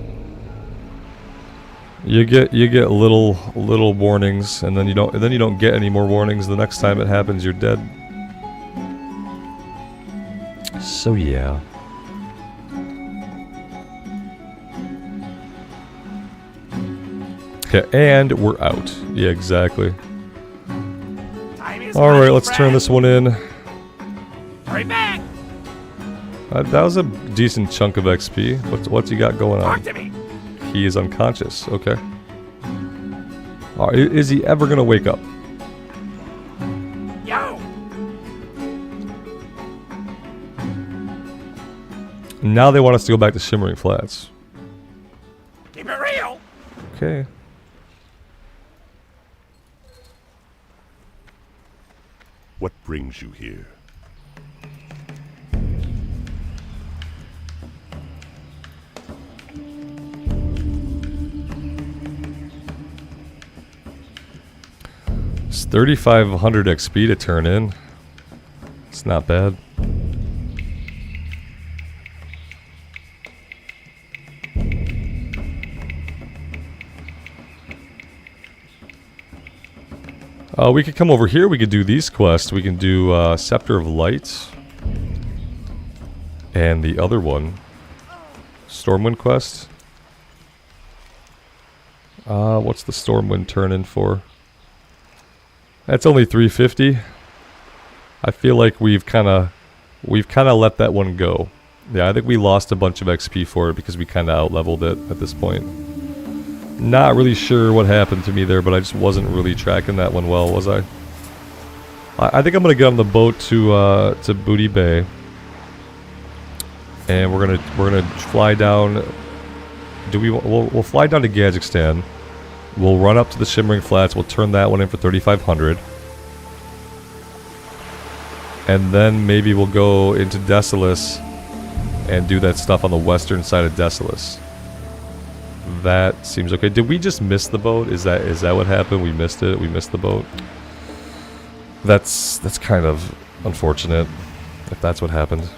You get little warnings, and then you don't get any more warnings. The next time it happens, you're dead. So yeah. Okay, and we're out. Yeah, exactly. All right, let's turn this one in. Hurry back! That was a decent chunk of XP. What's he got going on? Talk to me. He is unconscious. Okay. Is he ever gonna wake up? Yo! Now they want us to go back to Shimmering Flats. Keep it real! Okay. What brings you here? It's 3,500 XP to turn in. It's not bad. We could come over here. We could do these quests. We can do Scepter of Light. And the other one. Stormwind quest. What's the Stormwind turn in for? That's only 350. I feel like we've kind of let that one go. Yeah, I think we lost a bunch of XP for it because we kind of out-leveled it at this point. Not really sure what happened to me there, but I just wasn't really tracking that one well, was I? I think I'm gonna get on the boat to Booty Bay, and we're gonna fly down. We'll fly down to Kazakhstan. We'll run up to the Shimmering Flats. We'll turn that one in for 3,500, and then maybe we'll go into Desolace and do that stuff on the western side of Desolace. That seems okay. Did we just miss the boat? Is that what happened? We missed it. We missed the boat. That's kind of unfortunate if that's what happened.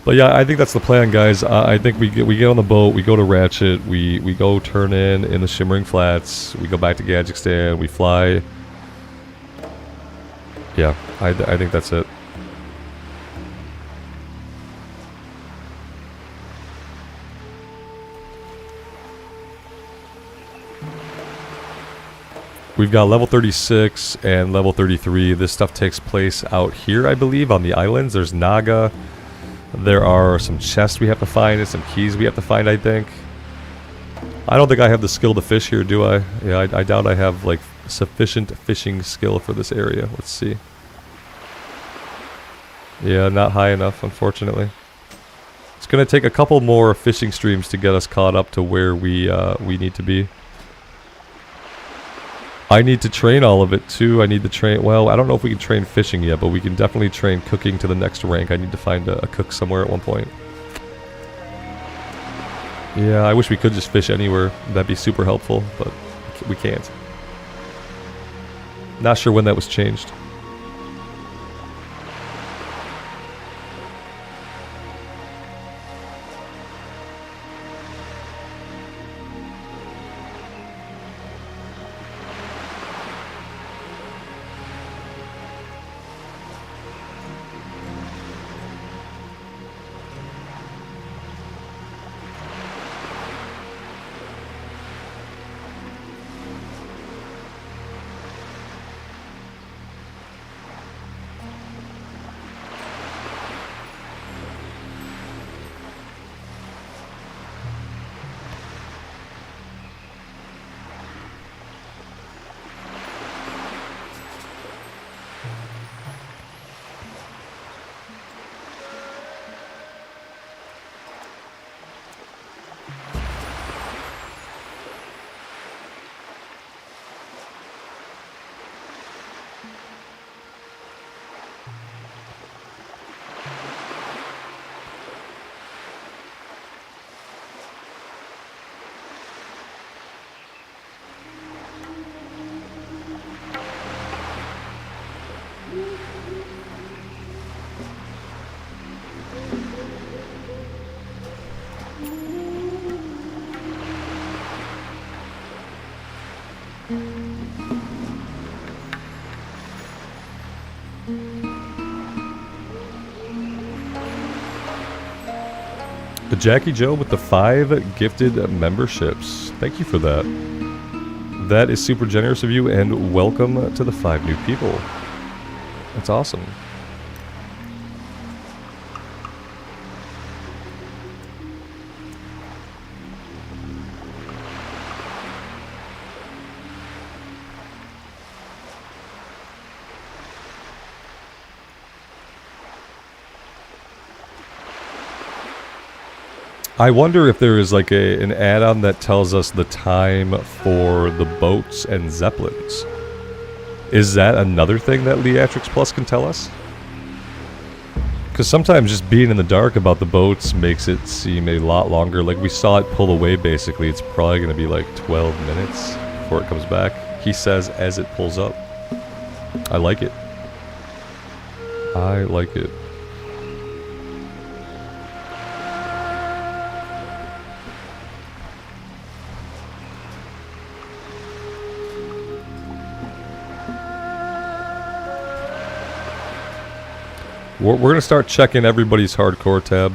But yeah, I think that's the plan, guys. I think we get on the boat. We go to Ratchet. We go turn in the Shimmering Flats. We go back to Kazakhstan. We fly. Yeah, I think that's it. We've got level 36 and level 33. This stuff takes place out here, I believe, on the islands. There's Naga. There are some chests we have to find and some keys we have to find, I think. I don't think I have the skill to fish here, do I? Yeah, I doubt I have, like, sufficient fishing skill for this area. Let's see. Yeah, not high enough, unfortunately. It's going to take a couple more fishing streams to get us caught up to where we need to be. I need to train all of it too. I need to train, well, I don't know if we can train fishing yet, but we can definitely train cooking to the next rank. I need to find a cook somewhere at one point. Yeah, I wish we could just fish anywhere. That'd be super helpful, but we can't. Not sure when that was changed. Jackie Joe with the 5 gifted memberships. Thank you for that. That is super generous of you, and welcome to the 5 new people. That's awesome. I wonder if there is like an add-on that tells us the time for the boats and zeppelins. Is that another thing that Leatrix Plus can tell us? Because sometimes just being in the dark about the boats makes it seem a lot longer. Like we saw it pull away basically. It's probably going to be like 12 minutes before it comes back. He says as it pulls up. I like it. I like it. We're gonna start checking everybody's hardcore tab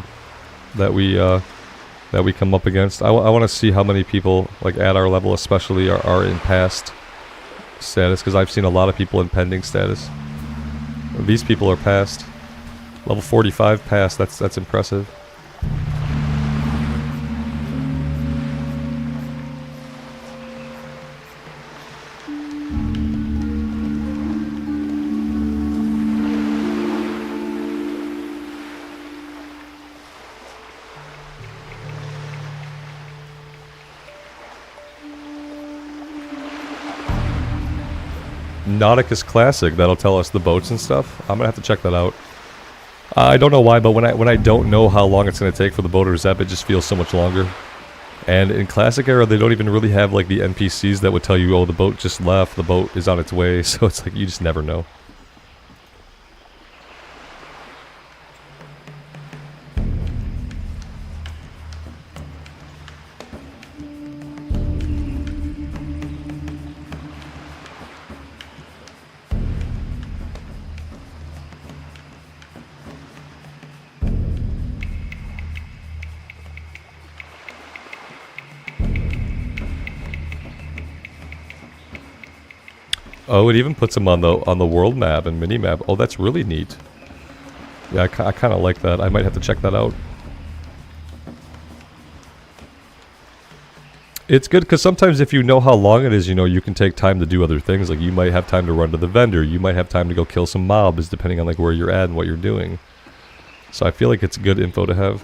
that we come up against. I want to see how many people like at our level especially are in past status, because I've seen a lot of people in pending status. These people are past. Level 45 past. That's impressive. Nauticus Classic, that'll tell us the boats and stuff. I'm gonna have to check that out. I don't know why, but when I don't know how long it's gonna take for the boat or Zep, it just feels so much longer. And in Classic Era, they don't even really have like the NPCs that would tell you, oh, the boat just left, the boat is on its way, so it's like you just never know. Oh, it even puts them on the world map and mini map. Oh, that's really neat. Yeah, I kind of like that. I might have to check that out. It's good because sometimes if you know how long it is, you know, you can take time to do other things. Like you might have time to run to the vendor. You might have time to go kill some mobs, depending on like where you're at and what you're doing. So I feel like it's good info to have.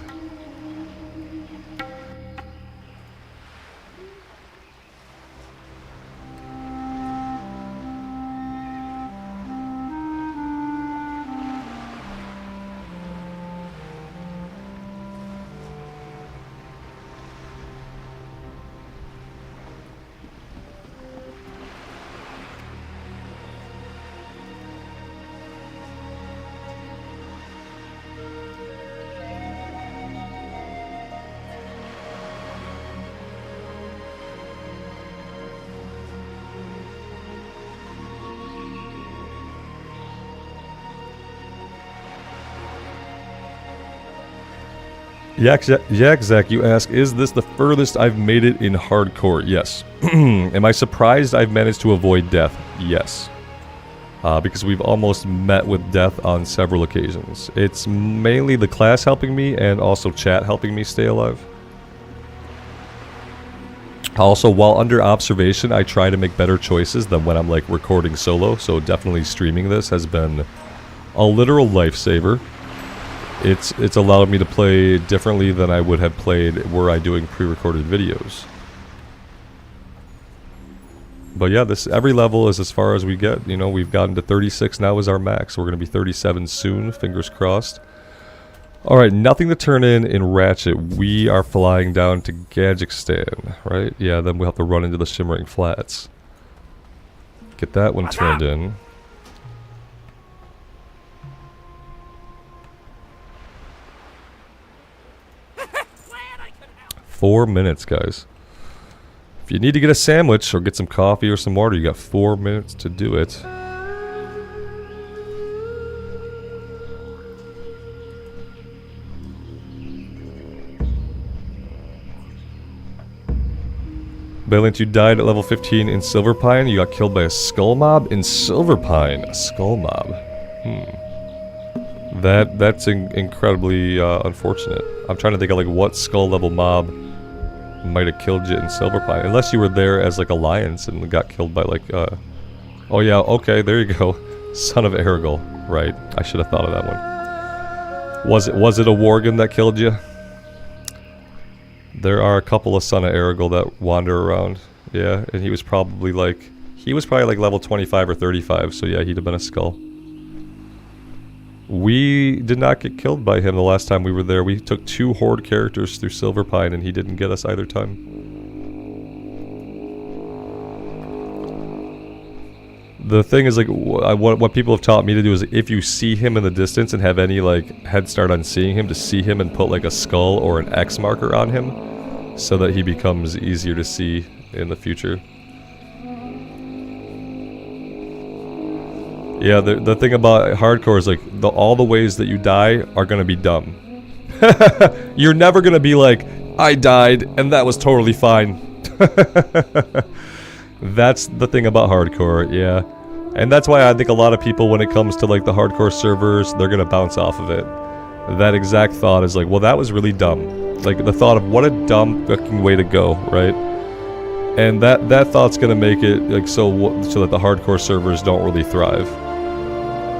Yak Zach, you ask, is this the furthest I've made it in hardcore? Yes. Am I surprised I've managed to avoid death? Yes. Because we've almost met with death on several occasions. It's mainly the class helping me and also chat helping me stay alive. Also, while under observation, I try to make better choices than when I'm like recording solo, so definitely streaming this has been a literal lifesaver. It's allowed me to play differently than I would have played were I doing pre-recorded videos. But yeah, this every level is as far as we get. You know, we've gotten to 36 now is our max. We're going to be 37 soon, fingers crossed. Alright, nothing to turn in Ratchet. We are flying down to Gadgekstan, right? Yeah, then we'll have to run into the Shimmering Flats. Get that one turned in. 4 minutes, guys. If you need to get a sandwich or get some coffee or some water, you got 4 minutes to do it. Balint, you died at level 15 in Silverpine. You got killed by a skull mob in Silverpine. A skull mob. That's incredibly unfortunate. I'm trying to think of like what skull level mob might have killed you in Silverpine. Unless you were there as like alliance and got killed by like oh yeah, okay, there you go. Son of Aragorn. Right. I should have thought of that one. Was it a Worgen that killed you? There are a couple of Son of Aragorn that wander around. Yeah, and he was probably like level 25 or 35, so yeah, he'd have been a skull. We did not get killed by him the last time we were there. We took 2 Horde characters through Silverpine and he didn't get us either time. The thing is, like, what people have taught me to do is if you see him in the distance and have any, like, head start on seeing him, to see him and put, like, a skull or an X marker on him so that he becomes easier to see in the future. Yeah, the thing about hardcore is, like, all the ways that you die are gonna be dumb. You're never gonna be like, I died, and that was totally fine. That's the thing about hardcore, yeah. And that's why I think a lot of people, when it comes to, like, the hardcore servers, they're gonna bounce off of it. That exact thought is like, well, that was really dumb. Like, the thought of, what a dumb fucking way to go, right? And that thought's gonna make it, like, so that the hardcore servers don't really thrive.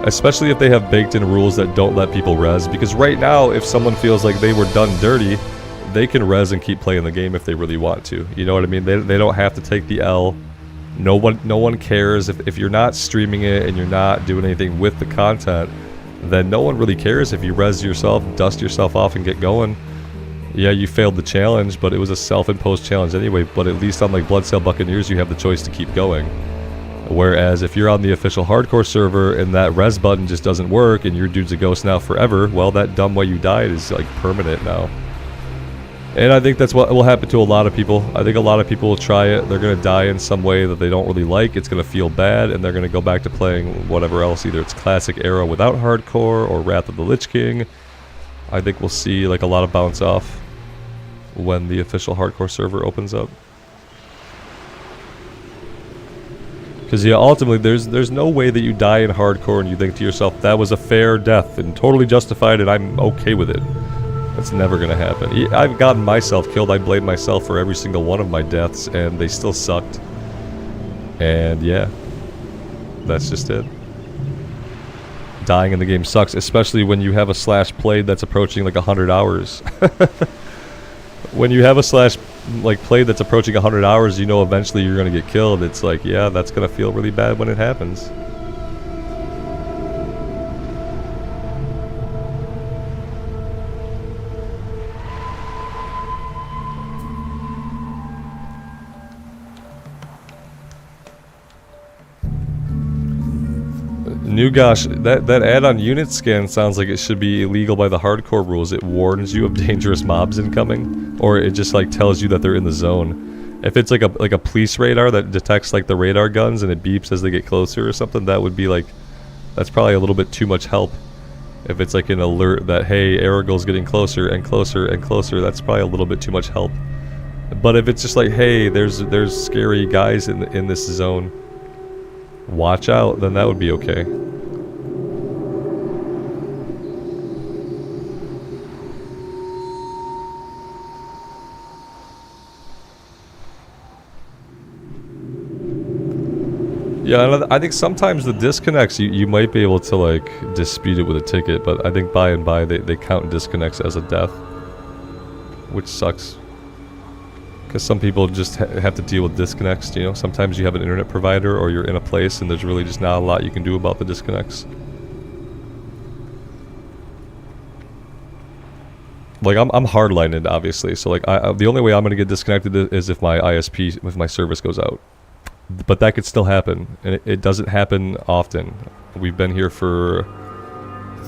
Especially if they have baked-in rules that don't let people res, because right now, if someone feels like they were done dirty, they can res and keep playing the game if they really want to. You know what I mean? They don't have to take the L. No one cares. If you're not streaming it and you're not doing anything with the content, then no one really cares if you res yourself, dust yourself off, and get going. Yeah, you failed the challenge, but it was a self-imposed challenge anyway. But at least on like Bloodsail Buccaneers, you have the choice to keep going. Whereas if you're on the official hardcore server and that res button just doesn't work and your dude's a ghost now forever, well, that dumb way you died is like permanent now. And I think that's what will happen to a lot of people. I think a lot of people will try it. They're going to die in some way that they don't really like. It's going to feel bad, and they're going to go back to playing whatever else. Either it's Classic Era without hardcore or Wrath of the Lich King. I think we'll see like a lot of bounce off when the official hardcore server opens up. Because yeah, ultimately, there's no way that you die in hardcore and you think to yourself, that was a fair death and totally justified and I'm okay with it. That's never gonna happen. I've gotten myself killed. I blame myself for every single one of my deaths and they still sucked. And yeah, that's just it. Dying in the game sucks, especially when you have a slash played that's approaching like 100 hours. When you have a slash like play that's approaching 100 hours, you know eventually you're gonna get killed. It's like, yeah, that's gonna feel really bad when it happens. New gosh, that add-on unit scan sounds like it should be illegal by the hardcore rules. It warns you of dangerous mobs incoming, or it just like tells you that they're in the zone. If it's like a police radar that detects like the radar guns and it beeps as they get closer or something, that would be like, that's probably a little bit too much help. If it's like an alert that, hey, Aragorn's getting closer and closer and closer, that's probably a little bit too much help. But if it's just like, hey, there's scary guys in this zone, watch out, then that would be okay. Yeah, I think sometimes the disconnects, you might be able to like dispute it with a ticket, but I think by and by they count disconnects as a death, which sucks. Because some people just have to deal with disconnects, you know? Sometimes you have an internet provider or you're in a place and there's really just not a lot you can do about the disconnects. Like, I'm hardlined, obviously, so like, the only way I'm gonna get disconnected is if my ISP, if my service goes out. But that could still happen, and it doesn't happen often. We've been here for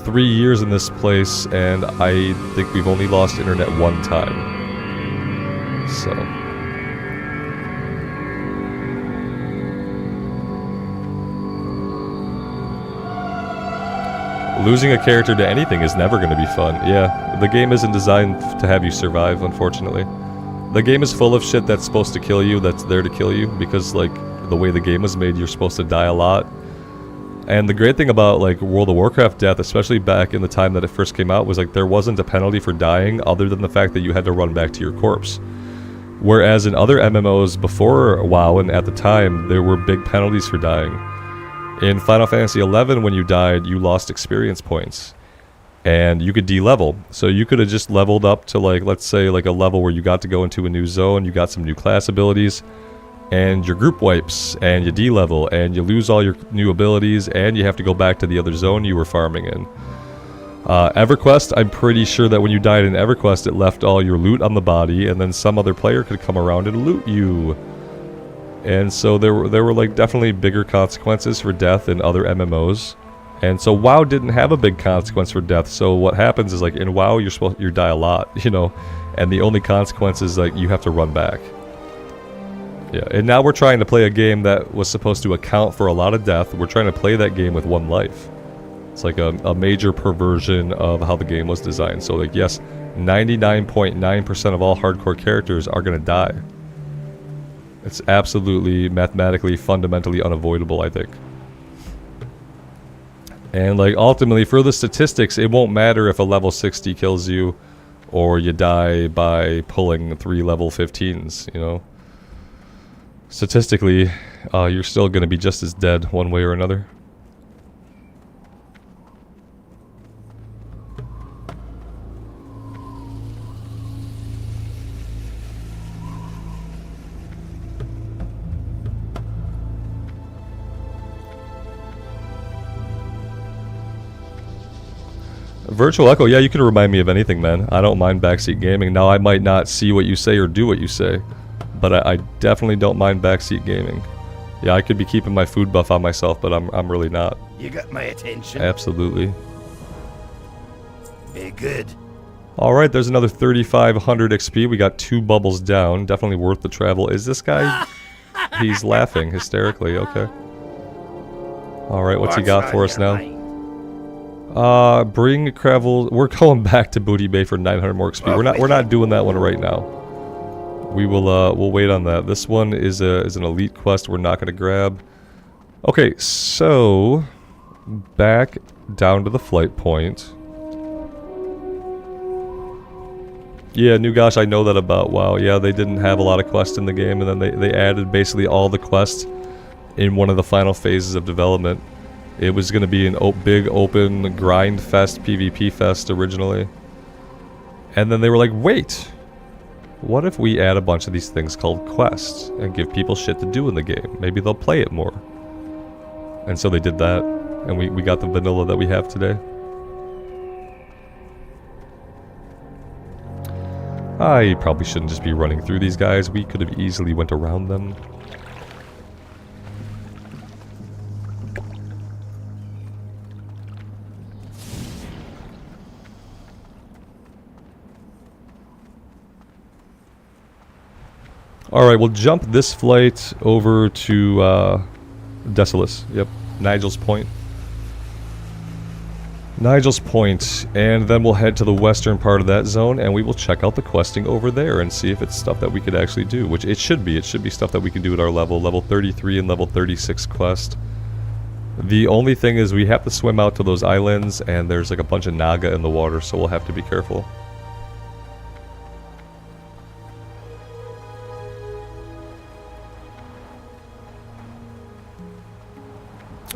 3 years in this place, and I think we've only lost internet one time. So. Losing a character to anything is never going to be fun. Yeah, the game isn't designed to have you survive, unfortunately. The game is full of shit that's supposed to kill you, that's there to kill you, because like the way the game was made, you're supposed to die a lot. And the great thing about like World of Warcraft death, especially back in the time that it first came out, was like there wasn't a penalty for dying other than the fact that you had to run back to your corpse. Whereas in other MMOs before WoW and at the time, there were big penalties for dying. In Final Fantasy XI, when you died, you lost experience points. And you could de-level. So you could have just leveled up to like, let's say like a level where you got to go into a new zone, you got some new class abilities, and your group wipes, and you de-level, and you lose all your new abilities, and you have to go back to the other zone you were farming in. EverQuest, I'm pretty sure that when you died in EverQuest, it left all your loot on the body, and then some other player could come around and loot you. And so there were like definitely bigger consequences for death in other MMOs. And so WoW didn't have a big consequence for death. So what happens is like in WoW you die a lot, you know, and the only consequence is like you have to run back. Yeah, and now we're trying to play a game that was supposed to account for a lot of death. We're trying to play that game with one life. It's like a major perversion of how the game was designed. So like yes, 99.9% of all hardcore characters are gonna die. It's absolutely mathematically fundamentally unavoidable, I think. And like ultimately for the statistics, it won't matter if a level 60 kills you or you die by pulling 3 level 15s, you know. Statistically, you're still going to be just as dead one way or another. Virtual Echo, yeah, you can remind me of anything, man. I don't mind backseat gaming. Now, I might not see what you say or do what you say, but I definitely don't mind backseat gaming. Yeah, I could be keeping my food buff on myself, but I'm really not. You got my attention. Absolutely. Very good. All right, there's another 3,500 XP. We got 2 bubbles down. Definitely worth the travel. Is this guy? He's laughing hysterically. Okay. All right, what's he got for us now? Bring Cravel. We're going back to Booty Bay for 900 more XP. We're not doing that one right now. We will we'll wait on that. This one is an elite quest we're not going to grab. Okay, so back down to the flight point. Yeah, New Gosh, I know that about WoW. Yeah, they didn't have a lot of quests in the game, and then they added basically all the quests in one of the final phases of development. It was going to be an big open grind fest, PvP fest originally. And then they were like, wait, what if we add a bunch of these things called quests and give people shit to do in the game? Maybe they'll play it more. And so they did that, and we got the vanilla that we have today. I probably shouldn't just be running through these guys. We could have easily went around them. Alright, we'll jump this flight over to Desolus. Yep, Nigel's Point. Nigel's Point, and then we'll head to the western part of that zone, and we will check out the questing over there and see if it's stuff that we could actually do, which it should be. It should be stuff that we can do at our level 33 and level 36 quest. The only thing is we have to swim out to those islands, and there's like a bunch of Naga in the water, so we'll have to be careful.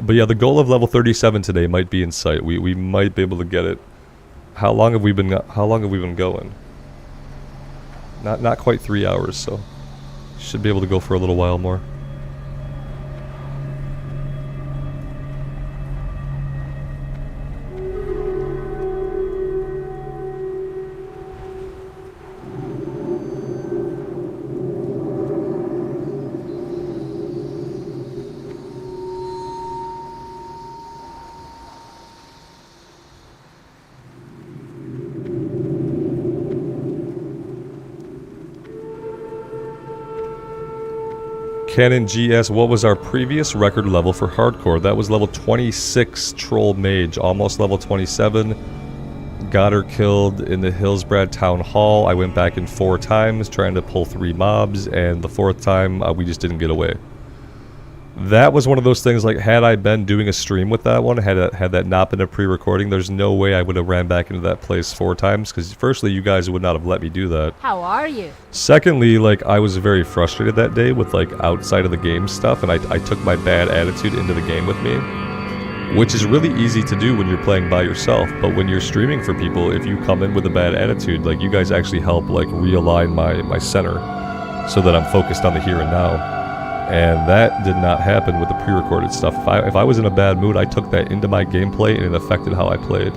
But yeah, the goal of level 37 today might be in sight. We might be able to get it. How long have we been going? Not quite 3 hours, so should be able to go for a little while more. Canon GS, what was our previous record level for hardcore? That was level 26 Troll Mage, almost level 27. got her killed in the Hillsbrad Town Hall. I went back in 4 times trying to pull 3 mobs, and the 4th time we just didn't get away. That was one of those things, like, had I been doing a stream with that one, had that not been a pre-recording, there's no way I would have ran back into that place 4 times, because firstly, you guys would not have let me do that. How are you? Secondly, like, I was very frustrated that day with, like, outside of the game stuff, and I took my bad attitude into the game with me, which is really easy to do when you're playing by yourself, but when you're streaming for people, if you come in with a bad attitude, like, you guys actually help, like, realign my center, so that I'm focused on the here and now. And that did not happen with the pre-recorded stuff. If I was in a bad mood, I took that into my gameplay and it affected how I played.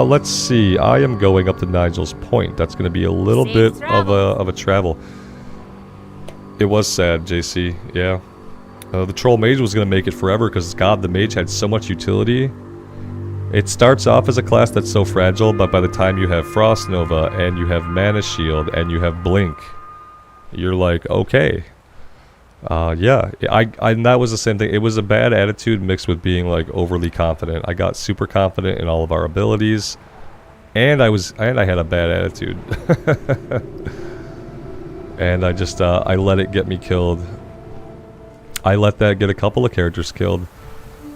Let's see. I am going up to Nigel's Point. That's going to be a little bit of a travel. It was sad, JC. Yeah. The Troll Mage was going to make it forever because, God, the Mage had so much utility. It starts off as a class that's so fragile, but by the time you have Frost Nova and you have Mana Shield and you have Blink, you're like, okay. Yeah, and that was the same thing. It was a bad attitude mixed with being, like, overly confident. I got super confident in all of our abilities, and I had a bad attitude. And I just, I let it get me killed. I let that get a couple of characters killed.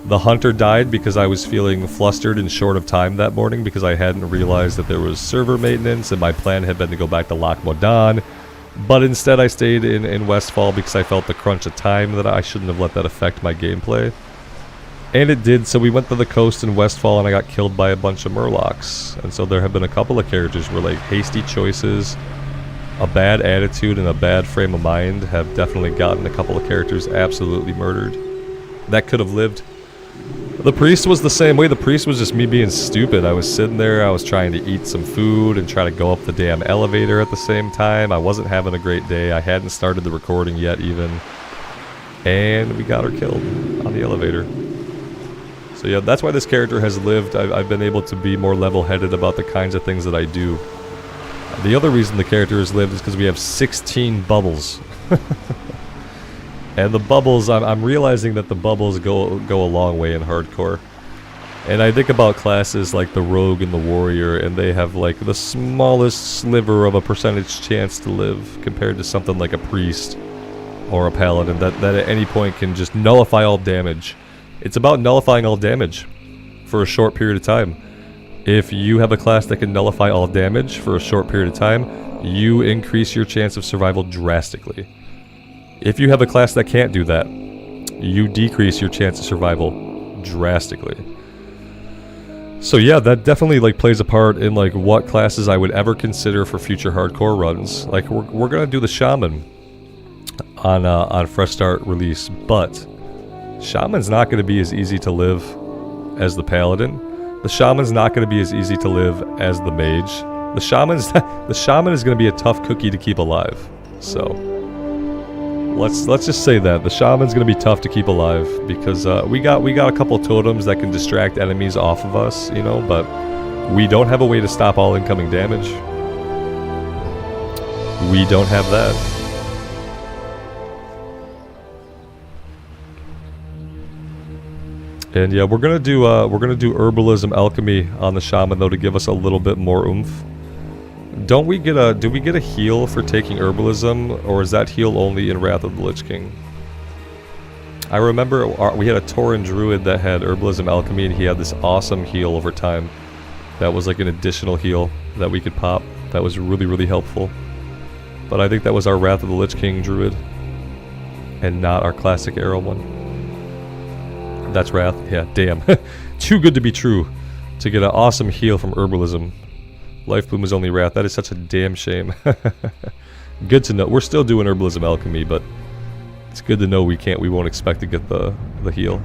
The Hunter died because I was feeling flustered and short of time that morning because I hadn't realized that there was server maintenance, and my plan had been to go back to Loch Modan. But instead I stayed in Westfall because I felt the crunch of time that I shouldn't have let that affect my gameplay. And it did, so we went to the coast in Westfall and I got killed by a bunch of Murlocs. And so there have been a couple of characters where, like, hasty choices, a bad attitude, and a bad frame of mind have definitely gotten a couple of characters absolutely murdered. That could have lived. The priest was the same way. The priest was just me being stupid. I was sitting there, I was trying to eat some food and try to go up the damn elevator at the same time. I wasn't having a great day. I hadn't started the recording yet even. And we got her killed on the elevator. So yeah, that's why this character has lived. I've been able to be more level-headed about the kinds of things that I do. The other reason the character has lived is because we have 16 bubbles. And the bubbles, I'm realizing that the bubbles go a long way in hardcore. And I think about classes like the Rogue and the Warrior, and they have, like, the smallest sliver of a percentage chance to live compared to something like a Priest or a Paladin that at any point can just nullify all damage. It's about nullifying all damage for a short period of time. If you have a class that can nullify all damage for a short period of time, you increase your chance of survival drastically. If you have a class that can't do that, you decrease your chance of survival drastically. So yeah, that definitely, like, plays a part in, like, what classes I would ever consider for future hardcore runs. Like, we're gonna do the Shaman on Fresh Start release, but Shaman's not gonna be as easy to live as the Paladin. The Shaman's not gonna be as easy to live as the Mage. The Shaman is gonna be a tough cookie to keep alive. So let's just say that the Shaman's gonna be tough to keep alive because we got a couple totems that can distract enemies off of us, you know, but we don't have a way to stop all incoming damage. We don't have that. And yeah, we're gonna do herbalism alchemy on the Shaman though to give us a little bit more oomph. Do we get a heal for taking herbalism, or is that heal only in Wrath of the Lich King? I remember we had a Tauren Druid that had herbalism alchemy, and he had this awesome heal over time. That was like an additional heal that we could pop. That was really, really helpful. But I think that was our Wrath of the Lich King Druid, and not our classic arrow one. That's Wrath. Yeah, damn. Too good to be true to get an awesome heal from herbalism. Life Bloom is only Wrath. That is such a damn shame. Good to know. We're still doing herbalism alchemy, but it's good to know we won't expect to get the heal.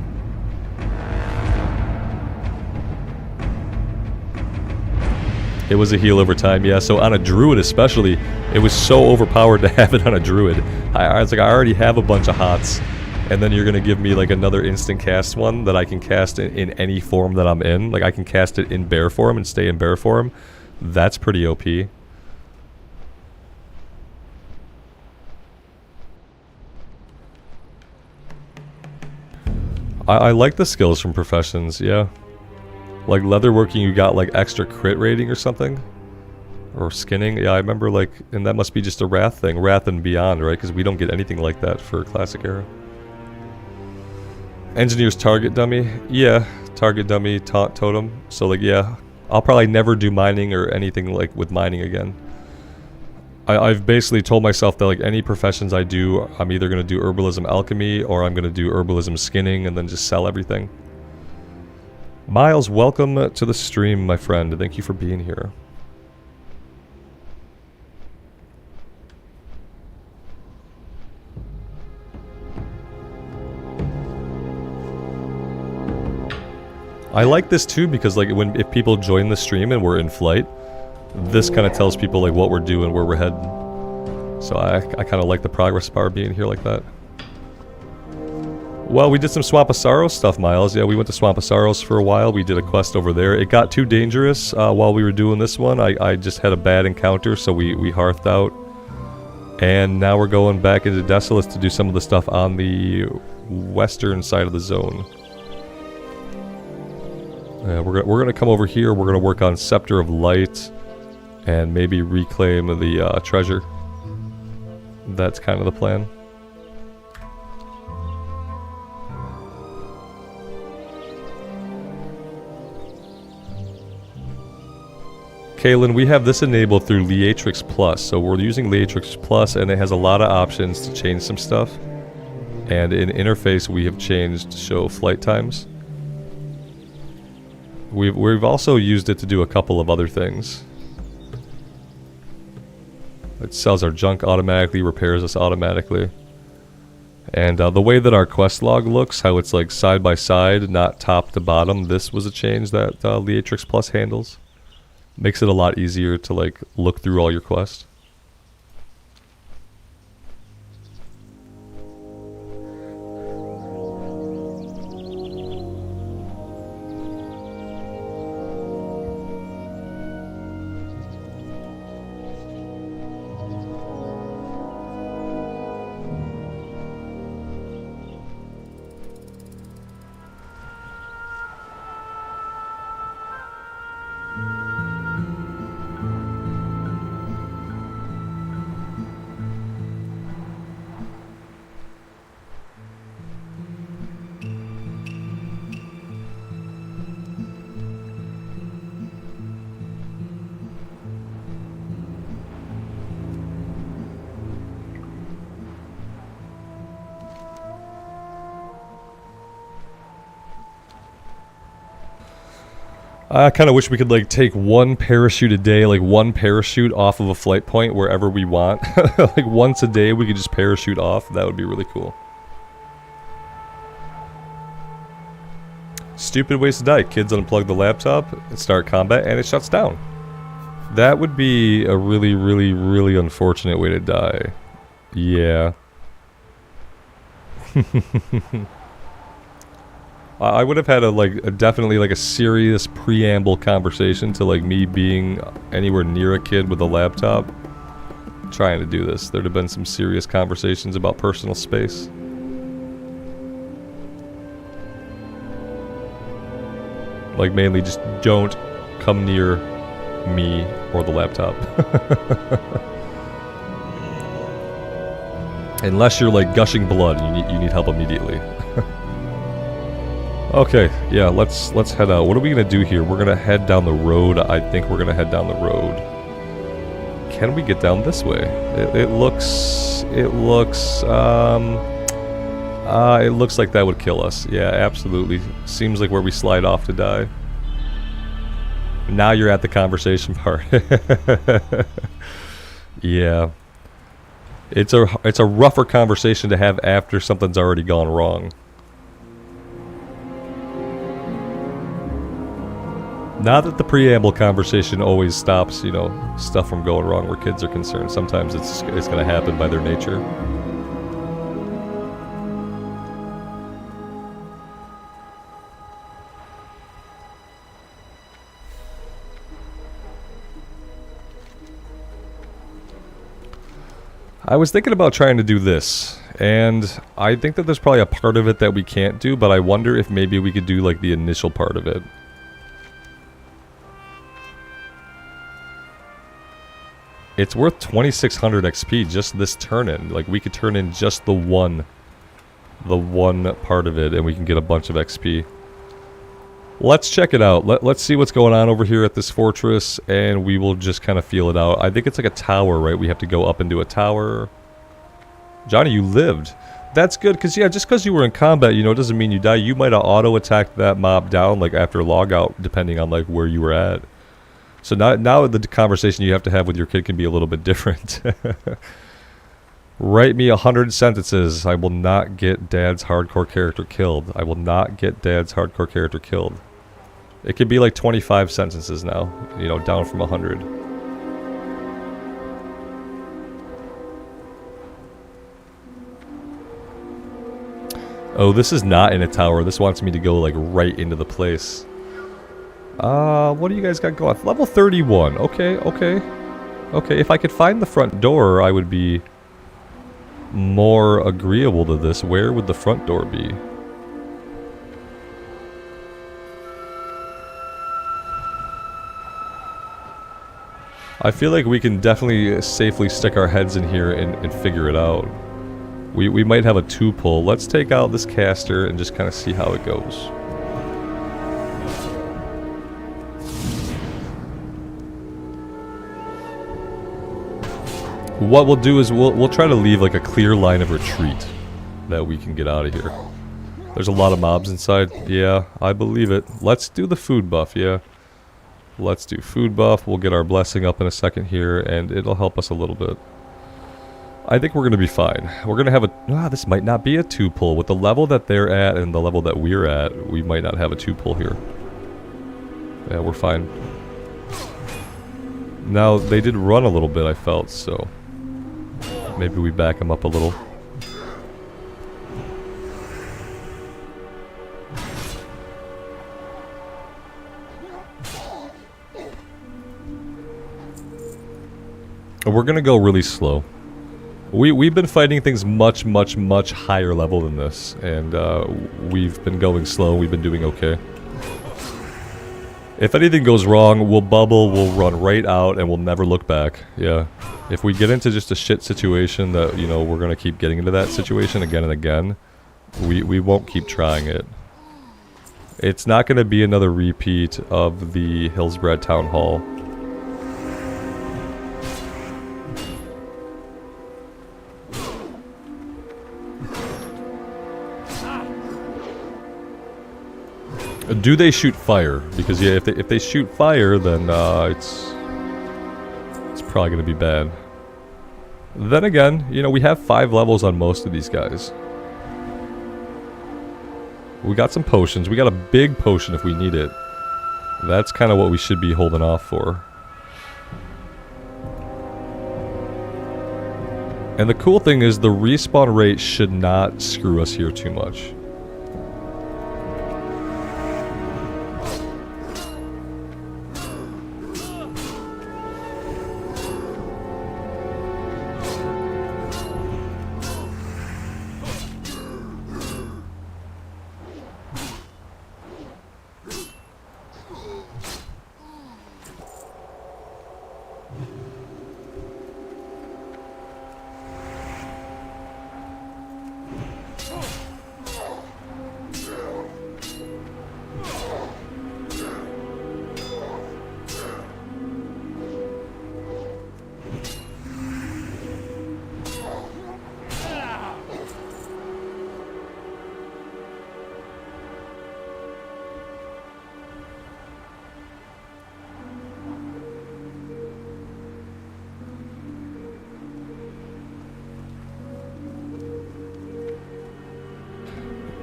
It was a heal over time, yeah. So on a Druid especially, it was so overpowered to have it on a Druid. I was like, I already have a bunch of hots, and then you're gonna give me like another instant cast one that I can cast in any form that I'm in. Like I can cast it in bear form and stay in bear form. That's pretty OP. I like the skills from Professions, yeah. Like leatherworking, you got like extra crit rating or something? Or skinning? Yeah, I remember like, and that must be just a Wrath thing. Wrath and beyond, right? Because we don't get anything like that for Classic Era. Engineer's target dummy? Yeah, target dummy, taunt totem. So like, yeah, I'll probably never do mining or anything like with mining again. I've basically told myself that like any professions I do, I'm either going to do herbalism alchemy or I'm going to do herbalism skinning and then just sell everything. Miles, welcome to the stream, my friend. Thank you for being here. I like this too because like if people join the stream and we're in flight, this kind of tells people like what we're doing, where we're heading. So I kind of like the progress bar being here like that. Well, we did some Swamp of Sorrows stuff, Miles. Yeah, we went to Swamp of Sorrows for a while. We did a quest over there. It got too dangerous while we were doing this one. I just had a bad encounter, so we hearthed out. And now we're going back into Desolace to do some of the stuff on the western side of the zone. We're gonna come over here. We're gonna work on Scepter of Light and maybe reclaim the treasure. That's kind of the plan. Kaylin, we have this enabled through Leatrix Plus. So we're using Leatrix Plus and it has a lot of options to change some stuff. And in interface we have changed to show flight times. We've also used it to do a couple of other things. It sells our junk automatically, repairs us automatically. And the way that our quest log looks, how it's like side by side, not top to bottom, this was a change that Leatrix Plus handles. Makes it a lot easier to like look through all your quests. I kind of wish we could like take one parachute a day, like one parachute off of a flight point wherever we want. Like once a day we could just parachute off. That would be really cool. Stupid ways to die. Kids unplug the laptop and start combat and it shuts down. That would be a really, really, really unfortunate way to die. Yeah. I would have had definitely a serious preamble conversation to like me being anywhere near a kid with a laptop trying to do this. There'd have been some serious conversations about personal space. Like mainly just don't come near me or the laptop. Unless you're like gushing blood and you need help immediately. Okay, yeah, let's head out. What are we gonna do here? We're gonna head down the road. I think we're gonna head down the road. Can we get down this way? It looks like that would kill us. Yeah, absolutely. Seems like where we slide off to die. Now you're at the conversation part. Yeah. It's a rougher conversation to have after something's already gone wrong. Not that the preamble conversation always stops, you know, stuff from going wrong where kids are concerned. Sometimes it's going to happen by their nature. I was thinking about trying to do this, and I think that there's probably a part of it that we can't do, but I wonder if maybe we could do like the initial part of it. It's worth 2600 XP just this turn-in. Like, we could turn in just the one part of it, and we can get a bunch of XP. Let's check it out. Let's see what's going on over here at this fortress, and we will just kind of feel it out. I think it's like a tower, right? We have to go up into a tower. Johnny, you lived. That's good, because, yeah, just because you were in combat, you know, it doesn't mean you die. You might have auto-attacked that mob down, like, after logout, depending on, like, where you were at. So now the conversation you have to have with your kid can be a little bit different. Write me 100 sentences. I will not get Dad's hardcore character killed. I will not get Dad's hardcore character killed. It could be like 25 sentences now, you know, down from 100. Oh, this is not in a tower. This wants me to go like right into the place. What do you guys got going? Level 31. Okay, okay. Okay, if I could find the front door, I would be more agreeable to this. Where would the front door be? I feel like we can definitely safely stick our heads in here and figure it out. We might have a 2-pull. Let's take out this caster and just kind of see how it goes. What we'll do is we'll try to leave like a clear line of retreat that we can get out of here. There's a lot of mobs inside. Yeah, I believe it. Let's do the food buff, yeah. Let's do food buff. We'll get our blessing up in a second here, and it'll help us a little bit. I think we're going to be fine. We're going to have a... this might not be a 2-pull. With the level that they're at and the level that we're at, we might not have a 2-pull here. Yeah, we're fine. Now, they did run a little bit, I felt, so... maybe we back them up a little. We're gonna go really slow. We've been fighting things much higher level than this, and we've been going slow. We've been doing okay. If anything goes wrong, we'll bubble, we'll run right out, and we'll never look back. Yeah. If we get into just a shit situation that, you know, we're gonna keep getting into that situation again and again, we won't keep trying it. It's not gonna be another repeat of the Hillsbrad Town Hall. Do they shoot fire? Because yeah, if they shoot fire, then it's probably gonna be bad. Then again, you know, we have 5 levels on most of these guys. We got some potions. We got a big potion if we need it. That's kind of what we should be holding off for. And the cool thing is the respawn rate should not screw us here too much.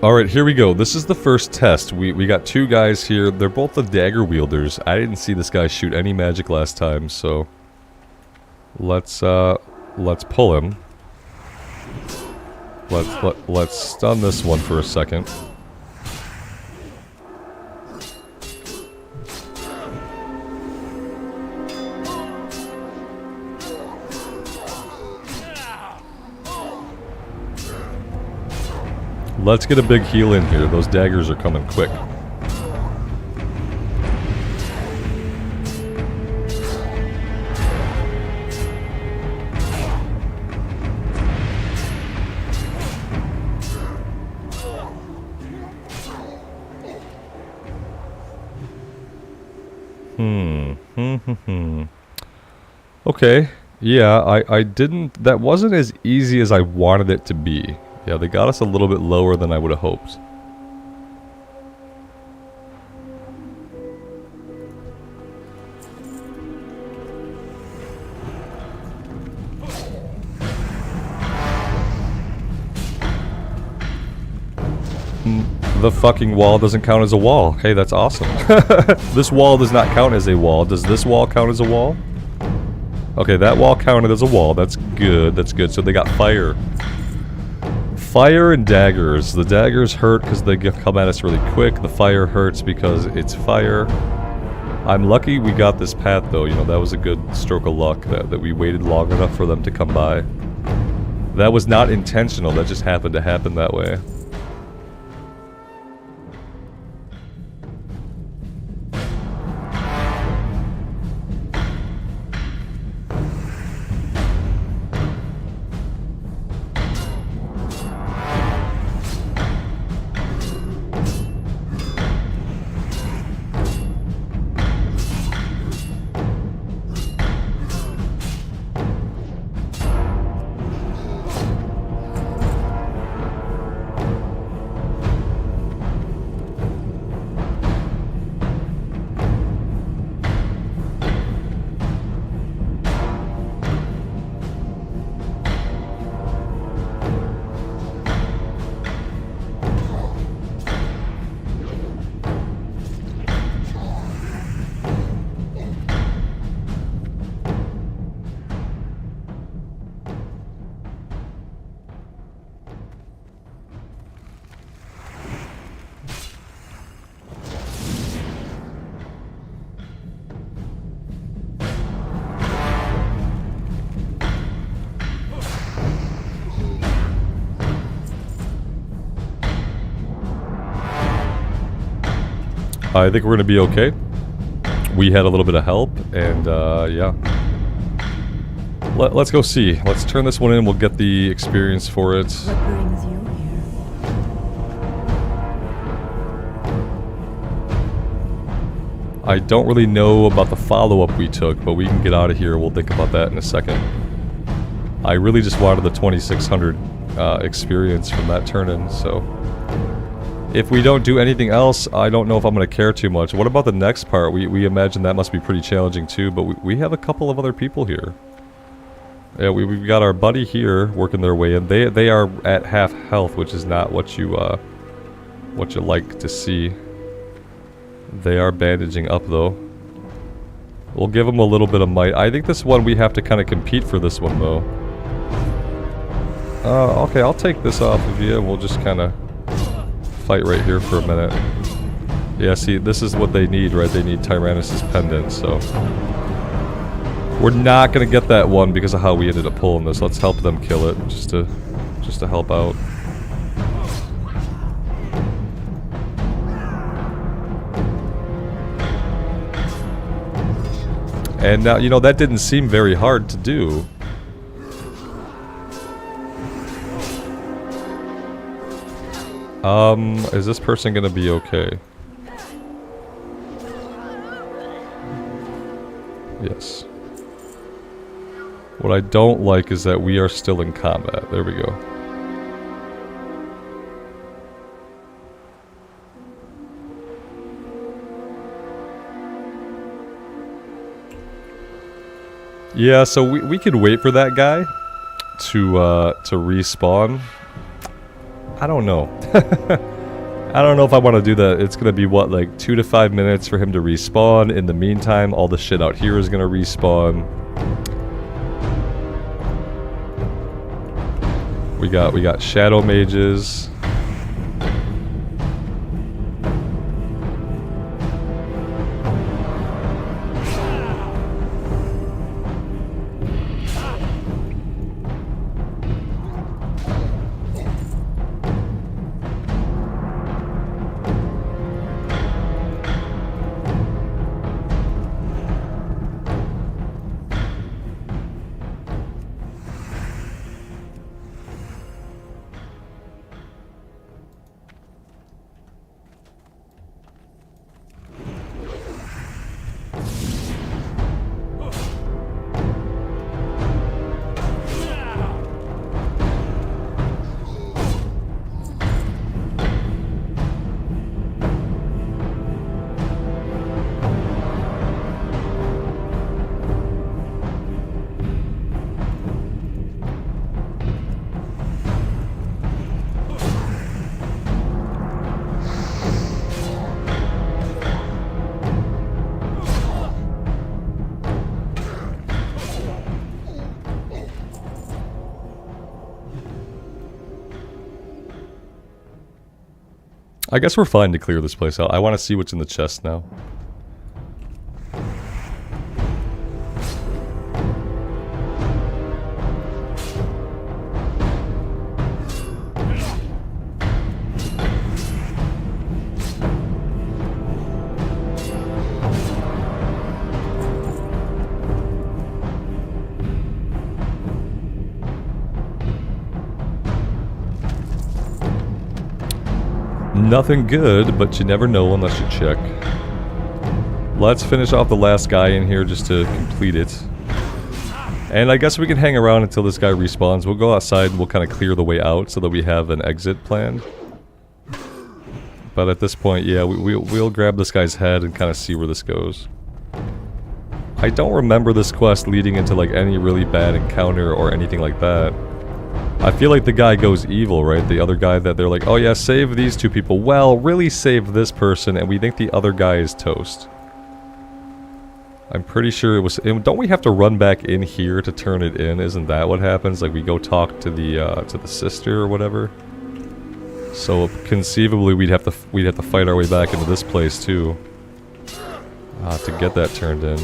Alright, here we go. This is the first test. We got 2 guys here. They're both the dagger wielders. I didn't see this guy shoot any magic last time, so... Let's pull him. Let's stun this one for a second. Let's get a big heal in here. Those daggers are coming quick. Okay. Yeah, I didn't... That wasn't as easy as I wanted it to be. Yeah, they got us a little bit lower than I would have hoped. The fucking wall doesn't count as a wall. Hey, that's awesome. This wall does not count as a wall. Does this wall count as a wall? Okay, that wall counted as a wall. That's good. That's good. So they got fire. Fire and daggers. The daggers hurt because they come at us really quick. The fire hurts because it's fire. I'm lucky we got this path though. You know, that was a good stroke of luck that we waited long enough for them to come by. That was not intentional. That just happened to happen that way. I think we're going to be okay. We had a little bit of help, and yeah. Let's go see. Let's turn this one in. We'll get the experience for it. What brings you here? I don't really know about the follow-up we took, but we can get out of here. We'll think about that in a second. I really just wanted the 2600 experience from that turn-in, so... If we don't do anything else, I don't know if I'm going to care too much. What about the next part? We imagine that must be pretty challenging too, but we have a couple of other people here. Yeah, we've got our buddy here working their way in. They are at half health, which is not what you like to see. They are bandaging up though. We'll give them a little bit of might. I think this one we have to kind of compete for this one though. Okay, I'll take this off of you and we'll just kind of fight right here for a minute. Yeah, see, this is what they need, right? They need Tyrannus' pendant, so... We're not gonna get that one because of how we ended up pulling this. Let's help them kill it, just to help out. And now, you know, that didn't seem very hard to do. Is this person gonna be okay? Yes. What I don't like is that we are still in combat. There we go. Yeah, so we could wait for that guy to respawn. I don't know. I don't know if I want to do that. It's going to be, what, like 2 to 5 minutes for him to respawn. In the meantime, all the shit out here is going to respawn. We got shadow mages. I guess we're fine to clear this place out. I want to see what's in the chest now. Nothing good, but you never know unless you check. Let's finish off the last guy in here just to complete it. And I guess we can hang around until this guy respawns. We'll go outside and we'll kind of clear the way out so that we have an exit planned. But at this point, yeah, we'll grab this guy's head and kind of see where this goes. I don't remember this quest leading into like any really bad encounter or anything like that. I feel like the guy goes evil, right? The other guy that they're like, oh yeah, save these two people. Well, really save this person, and we think the other guy is toast. I'm pretty sure it was... Don't we have to run back in here to turn it in? Isn't that what happens? Like, we go talk to the sister or whatever? So, conceivably, we'd have to fight our way back into this place, too. To get that turned in.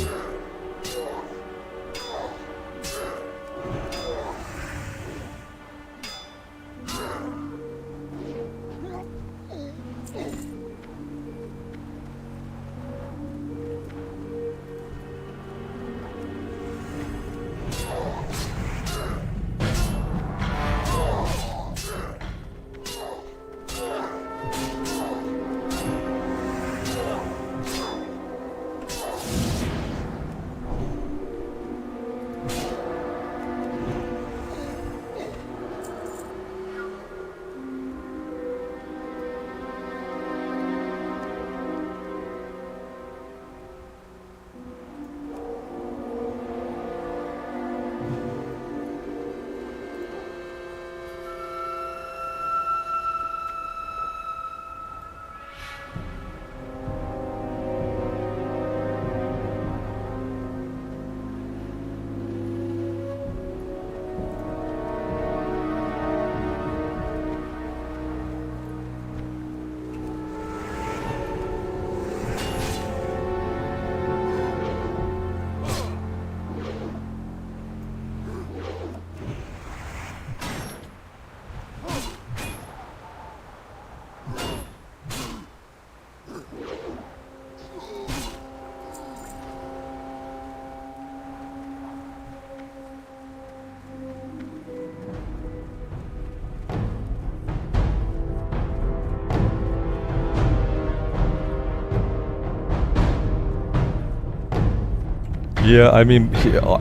Yeah, I mean,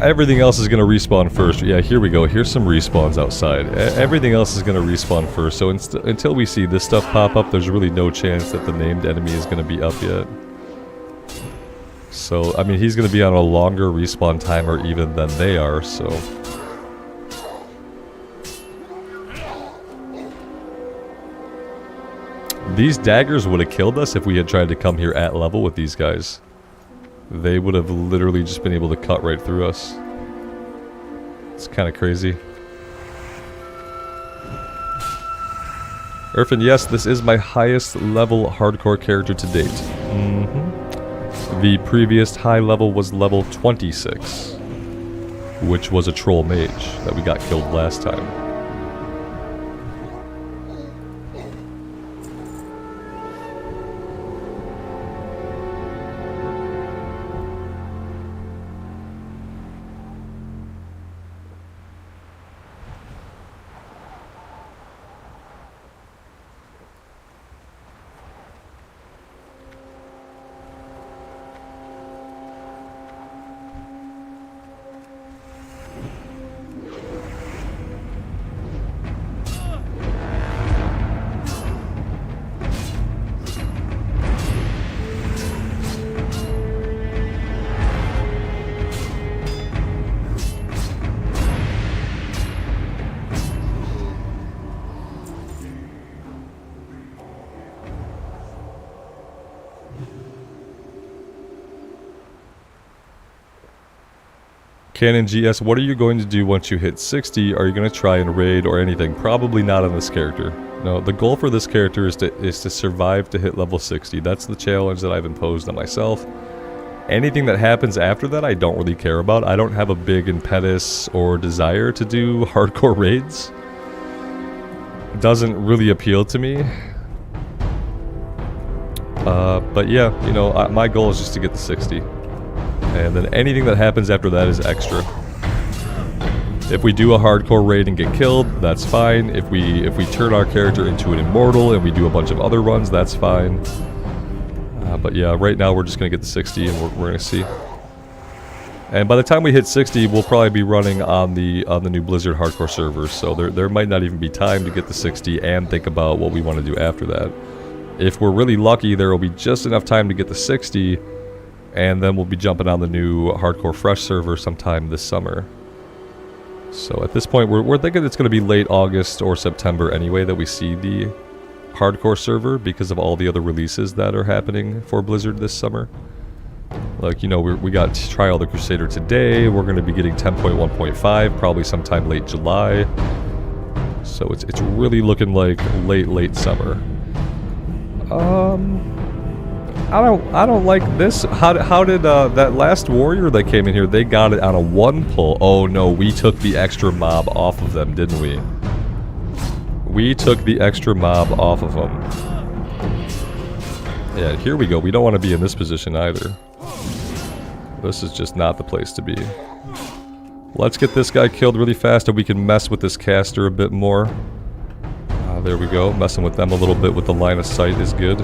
everything else is going to respawn first. Yeah, here we go. Here's some respawns outside. Everything else is going to respawn first. So until we see this stuff pop up, there's really no chance that the named enemy is going to be up yet. So, I mean, he's going to be on a longer respawn timer even than they are, so... These daggers would have killed us if we had tried to come here at level with these guys. They would have literally just been able to cut right through us. It's kind of crazy. Irfan, yes, this is my highest level hardcore character to date. The previous high level was level 26, which was a troll mage that we got killed last time. Canon GS, what are you going to do once you hit 60? Are you going to try and raid or anything? Probably not on this character. No, the goal for this character is to survive to hit level 60. That's the challenge that I've imposed on myself. Anything that happens after that, I don't really care about. I don't have a big impetus or desire to do hardcore raids. It doesn't really appeal to me. But yeah, you know, my goal is just to get to 60. And then anything that happens after that is extra. If we do a hardcore raid and get killed, that's fine. If we turn our character into an immortal and we do a bunch of other runs, that's fine. But yeah, right now we're just going to get to 60 and we're going to see. And by the time we hit 60, we'll probably be running on the new Blizzard hardcore servers. So there might not even be time to get to 60 and think about what we want to do after that. If we're really lucky, there will be just enough time to get to 60, and then we'll be jumping on the new hardcore fresh server sometime this summer. So at this point, we're thinking it's going to be late August or September anyway that we see the hardcore server because of all the other releases that are happening for Blizzard this summer. Like, you know, we got Trial of the Crusader today. We're going to be getting 10.1.5 probably sometime late July. So it's really looking like late summer. I don't like this. How did that last warrior that came in here? They got it on a 1 pull. Oh no, we took the extra mob off of them, didn't we? We took the extra mob off of them. Yeah, here we go. We don't want to be in this position either. This is just not the place to be. Let's get this guy killed really fast and we can mess with this caster a bit more. There we go. Messing with them a little bit with the line of sight is good.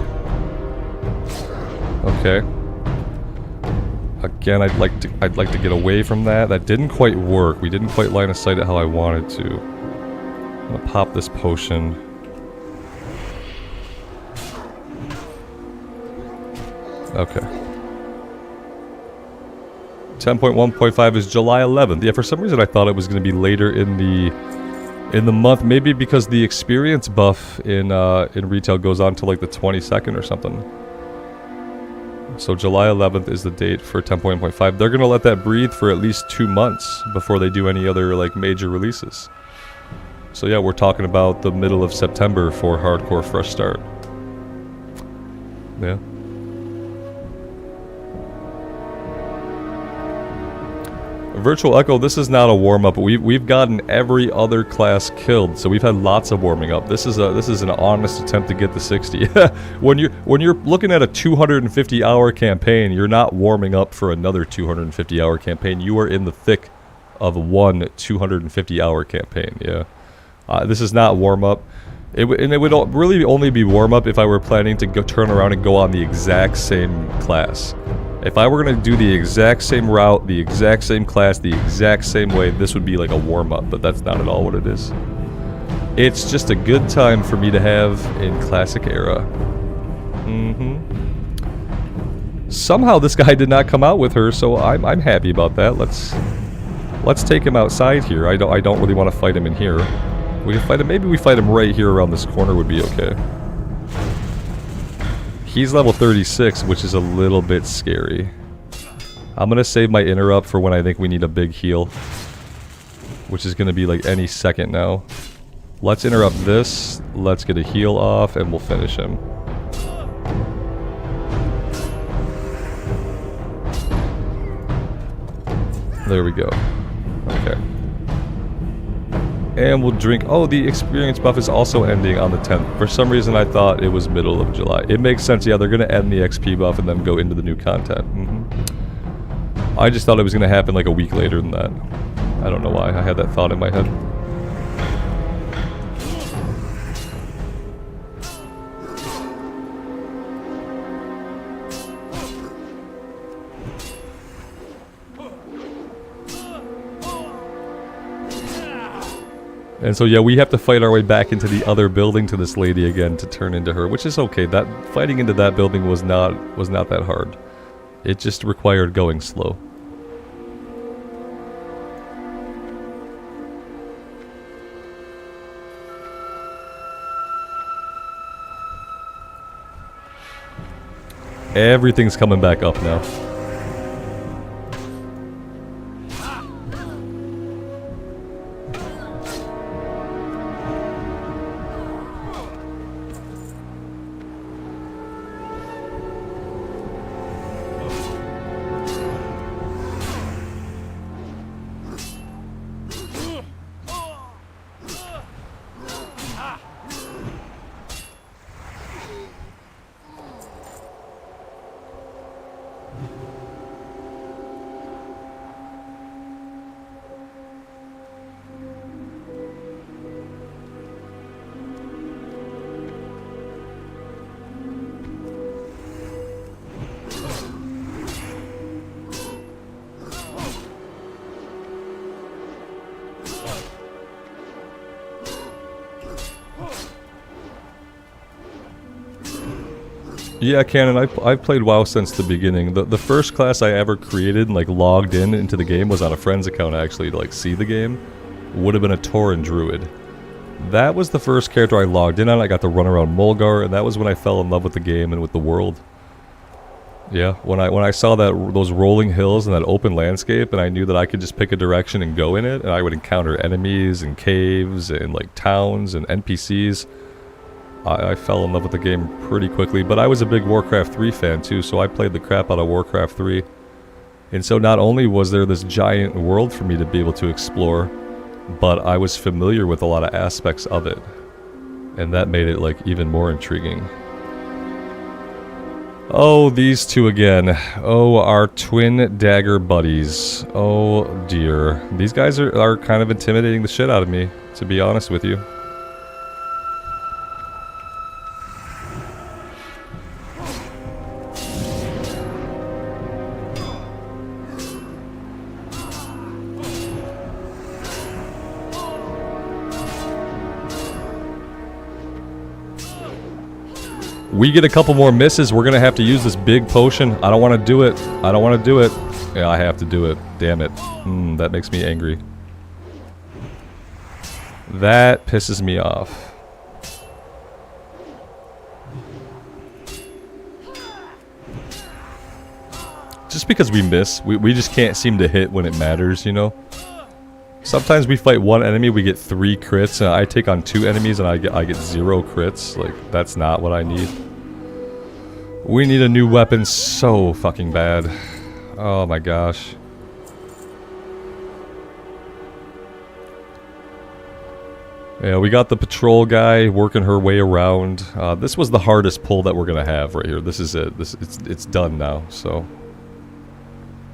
Okay. Again, I'd like to get away from that. That didn't quite work. We didn't quite line of sight it how I wanted to. I'm gonna pop this potion. Okay. 10.1.5 is July 11th. Yeah, for some reason I thought it was going to be later in the month. Maybe because the experience buff in retail goes on to like the 22nd or something. So July 11th is the date for 10.1.5. They're going to let that breathe for at least 2 months before they do any other like major releases. So yeah, we're talking about the middle of September for hardcore fresh start. Yeah. Virtual Echo, this is not a warm-up. We've gotten every other class killed, so we've had lots of warming up. This is an honest attempt to get to 60. When you're looking at a 250-hour campaign, you're not warming up for another 250-hour campaign. You are in the thick of one 250-hour campaign. Yeah, this is not warm-up. It would really only be warm-up if I were planning to turn around and go on the exact same class. If I were going to do the exact same route, the exact same class, the exact same way, this would be like a warm-up, but that's not at all what it is. It's just a good time for me to have in Classic Era. Somehow this guy did not come out with her, so I'm happy about that. Let's take him outside here. I don't really want to fight him in here. We can fight him. Maybe we fight him right here around this corner would be okay. He's level 36, which is a little bit scary. I'm gonna save my interrupt for when I think we need a big heal, which is gonna be like any second now. Let's interrupt this, let's get a heal off, and we'll finish him. There we go. Okay. And we'll drink. Oh, the experience buff is also ending on the 10th. For some reason, I thought it was middle of July. It makes sense. Yeah, they're going to end the XP buff and then go into the new content. I just thought it was going to happen like a week later than that. I don't know why. I had that thought in my head. And so yeah, we have to fight our way back into the other building to this lady again to turn into her, which is okay. That fighting into that building was not that hard. It just required going slow. Everything's coming back up now. Yeah, Canon, I've played WoW since the beginning. The first class I ever created and like logged in into the game was on a friend's account actually to like see the game. Would have been a Tauren Druid. That was the first character I logged in on. I got to run around Mulgar, and that was when I fell in love with the game and with the world. Yeah, when I saw those rolling hills and that open landscape, and I knew that I could just pick a direction and go in it, and I would encounter enemies and caves and like towns and NPCs. I fell in love with the game pretty quickly, but I was a big Warcraft 3 fan too, so I played the crap out of Warcraft 3. And so not only was there this giant world for me to be able to explore, but I was familiar with a lot of aspects of it. And that made it like even more intriguing. Oh, these two again. Oh, our twin dagger buddies. Oh dear. These guys are kind of intimidating the shit out of me, to be honest with you. We get a couple more misses, we're gonna have to use this big potion. I don't want to do it. I don't want to do it. Yeah, I have to do it. Damn it. That makes me angry. That pisses me off. Just because we miss, we just can't seem to hit when it matters, you know? Sometimes we fight one enemy, we get 3 crits, and I take on 2 enemies and I get 0 crits. Like, that's not what I need. We need a new weapon so fucking bad. Oh my gosh. Yeah, we got the patrol guy working her way around. This was the hardest pull that we're gonna have right here. This is it. It's done now, so.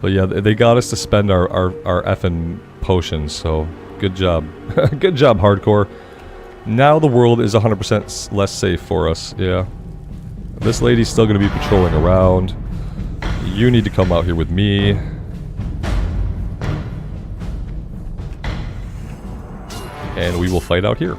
But yeah, they got us to spend our effing potions, so good job. Good job, hardcore. Now the world is 100% less safe for us, yeah. This lady's still going to be patrolling around. You need to come out here with me. And we will fight out here.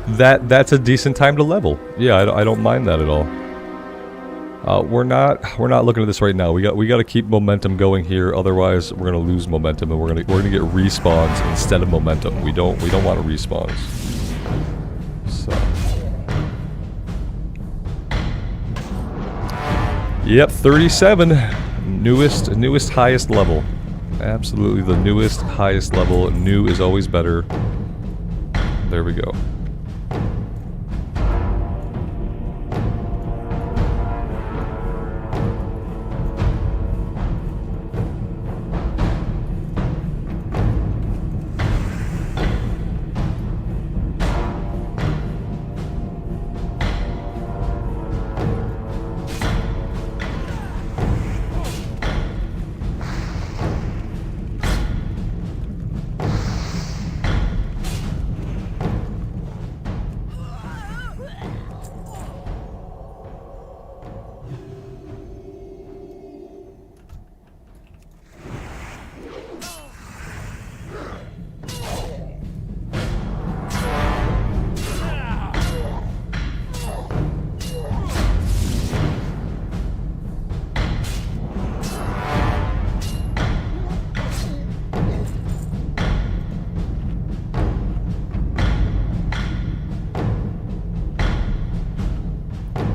That's a decent time to level. Yeah, I don't mind that at all. We're not looking at this right now. We got to keep momentum going here. Otherwise, we're gonna lose momentum, and we're gonna get respawns instead of momentum. We don't want respawns. So. Yep, 37. Newest highest level. Absolutely the newest highest level. New is always better. There we go.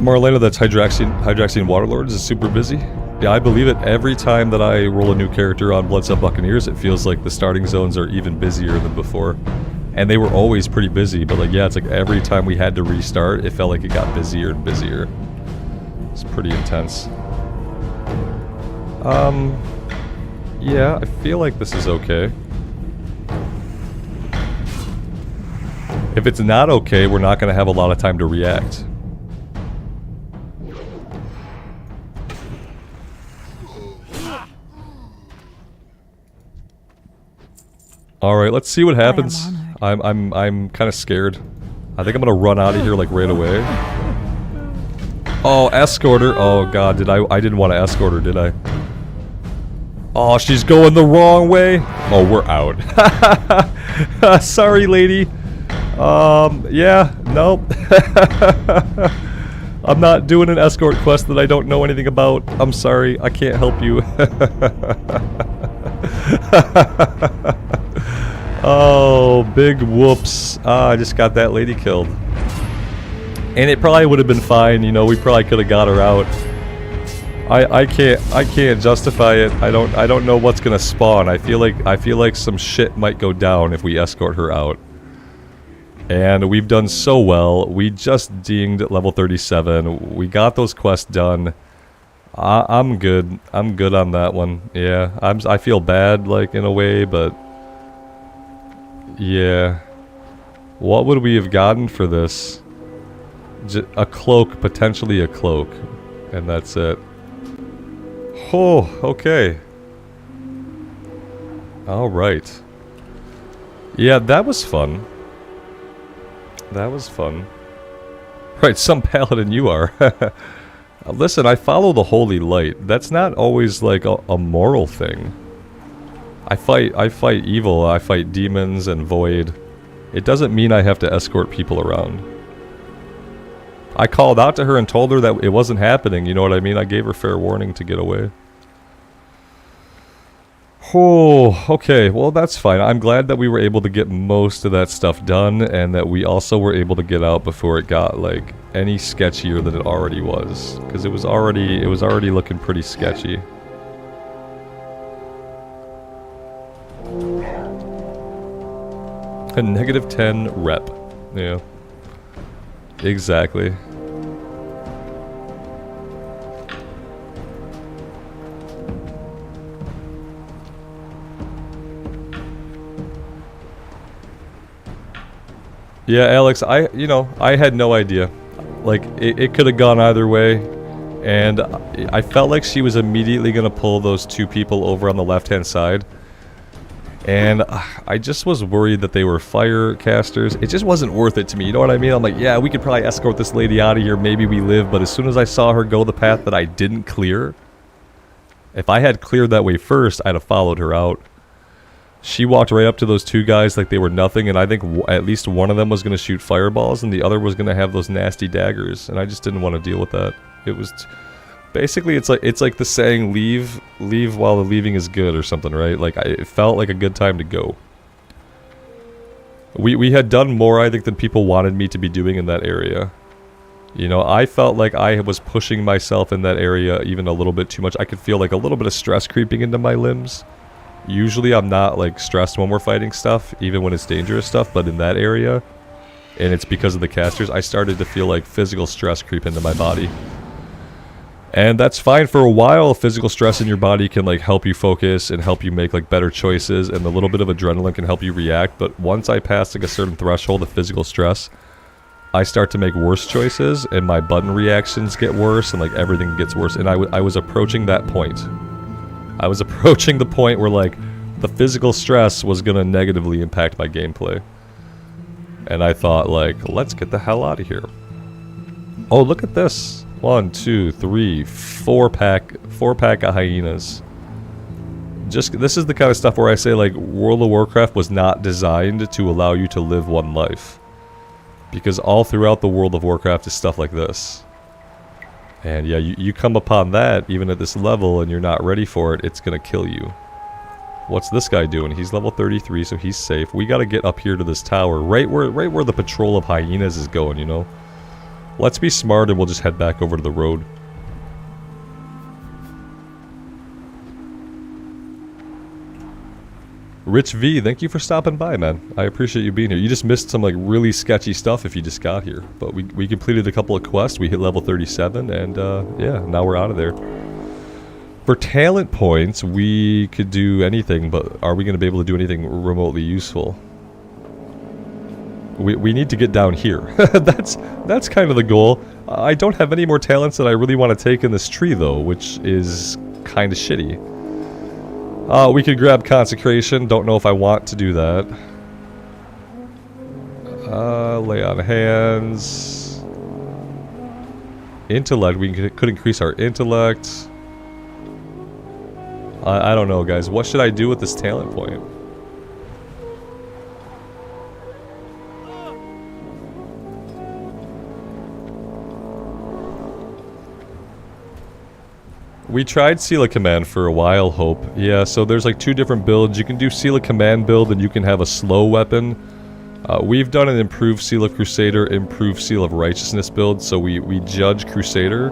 Marlena, that's Hydraxian Waterlords, is super busy. Yeah, I believe it. Every time that I roll a new character on Bloodsail Buccaneers, it feels like the starting zones are even busier than before. And they were always pretty busy, but like, yeah, it's like every time we had to restart, it felt like it got busier and busier. It's pretty intense. Yeah, I feel like this is okay. If it's not okay, we're not going to have a lot of time to react. All right, let's see what happens. I'm kind of scared. I think I'm gonna run out of here like right away. Oh, escort her. Oh god, I didn't want to escort her, did I? Oh, she's going the wrong way. Oh, we're out. Sorry, lady. Yeah, nope. I'm not doing an escort quest that I don't know anything about. I'm sorry, I can't help you. Oh, big whoops. Ah, I just got that lady killed. And it probably would have been fine, you know, we probably could have got her out. I can't justify it. I don't know what's gonna spawn. I feel like some shit might go down if we escort her out. And we've done so well. We just dinged level 37. We got those quests done. I'm good. I'm good on that one. Yeah, I feel bad, like, in a way, but yeah. What would we have gotten for this? A cloak, potentially a cloak, and that's it. Oh, okay. All right. Yeah, that was fun. That was fun. Right, some paladin you are. Listen, I follow the holy light. That's not always like a moral thing. I fight evil, I fight demons and void. It doesn't mean I have to escort people around. I called out to her and told her that it wasn't happening, you know what I mean? I gave her fair warning to get away. Oh, okay, well that's fine. I'm glad that we were able to get most of that stuff done, and that we also were able to get out before it got, like, any sketchier than it already was. Because it was already looking pretty sketchy. A negative 10 rep. Yeah. Exactly. Yeah, Alex, I had no idea. Like, it could have gone either way. And I felt like she was immediately going to pull those two people over on the left-hand side. And I just was worried that they were fire casters. It just wasn't worth it to me, you know what I mean? I'm like, yeah, we could probably escort this lady out of here, maybe we live. But as soon as I saw her go the path that I didn't clear, if I had cleared that way first, I'd have followed her out. She walked right up to those two guys like they were nothing, and I think at least one of them was going to shoot fireballs, and the other was going to have those nasty daggers, and I just didn't want to deal with that. It was... Basically, it's like the saying, leave while the leaving is good, or something, right? Like, it felt like a good time to go. We had done more, I think, than people wanted me to be doing in that area. You know, I felt like I was pushing myself in that area even a little bit too much. I could feel like a little bit of stress creeping into my limbs. Usually I'm not, like, stressed when we're fighting stuff, even when it's dangerous stuff, but in that area, and it's because of the casters, I started to feel like physical stress creep into my body. And that's fine for a while. Physical stress in your body can, like, help you focus and help you make, like, better choices, and a little bit of adrenaline can help you react. But once I pass, like, a certain threshold of physical stress, I start to make worse choices, and my button reactions get worse, and, like, everything gets worse. And I was approaching that point. I was approaching the point where, like, the physical stress was gonna negatively impact my gameplay. And I thought, like, let's get the hell out of here. Oh, look at this. 1, 2, 3, 4 pack of hyenas. This is the kind of stuff where I say, like, World of Warcraft was not designed to allow you to live one life. Because all throughout the World of Warcraft is stuff like this. And yeah, you come upon that, even at this level, and you're not ready for it, it's gonna kill you. What's this guy doing? He's level 33, so he's safe. We gotta get up here to this tower, right where the patrol of hyenas is going, you know? Let's be smart and we'll just head back over to the road. Rich V, thank you for stopping by, man. I appreciate you being here. You just missed some, like, really sketchy stuff if you just got here. But we completed a couple of quests, we hit level 37, and yeah, now we're out of there. For talent points, we could do anything, but are we going to be able to do anything remotely useful? We need to get down here. That's kind of the goal. I don't have any more talents that I really want to take in this tree, though, which is kind of shitty. We could grab Consecration. Don't know if I want to do that. Lay on Hands. Intellect, we could increase our intellect. I don't know, guys. What should I do with this talent point? We tried Seal of Command for a while, Hope. Yeah, so there's like 2 different builds. You can do Seal of Command build and you can have a slow weapon. We've done an improved Seal of Crusader, improved Seal of Righteousness build. So we judge Crusader,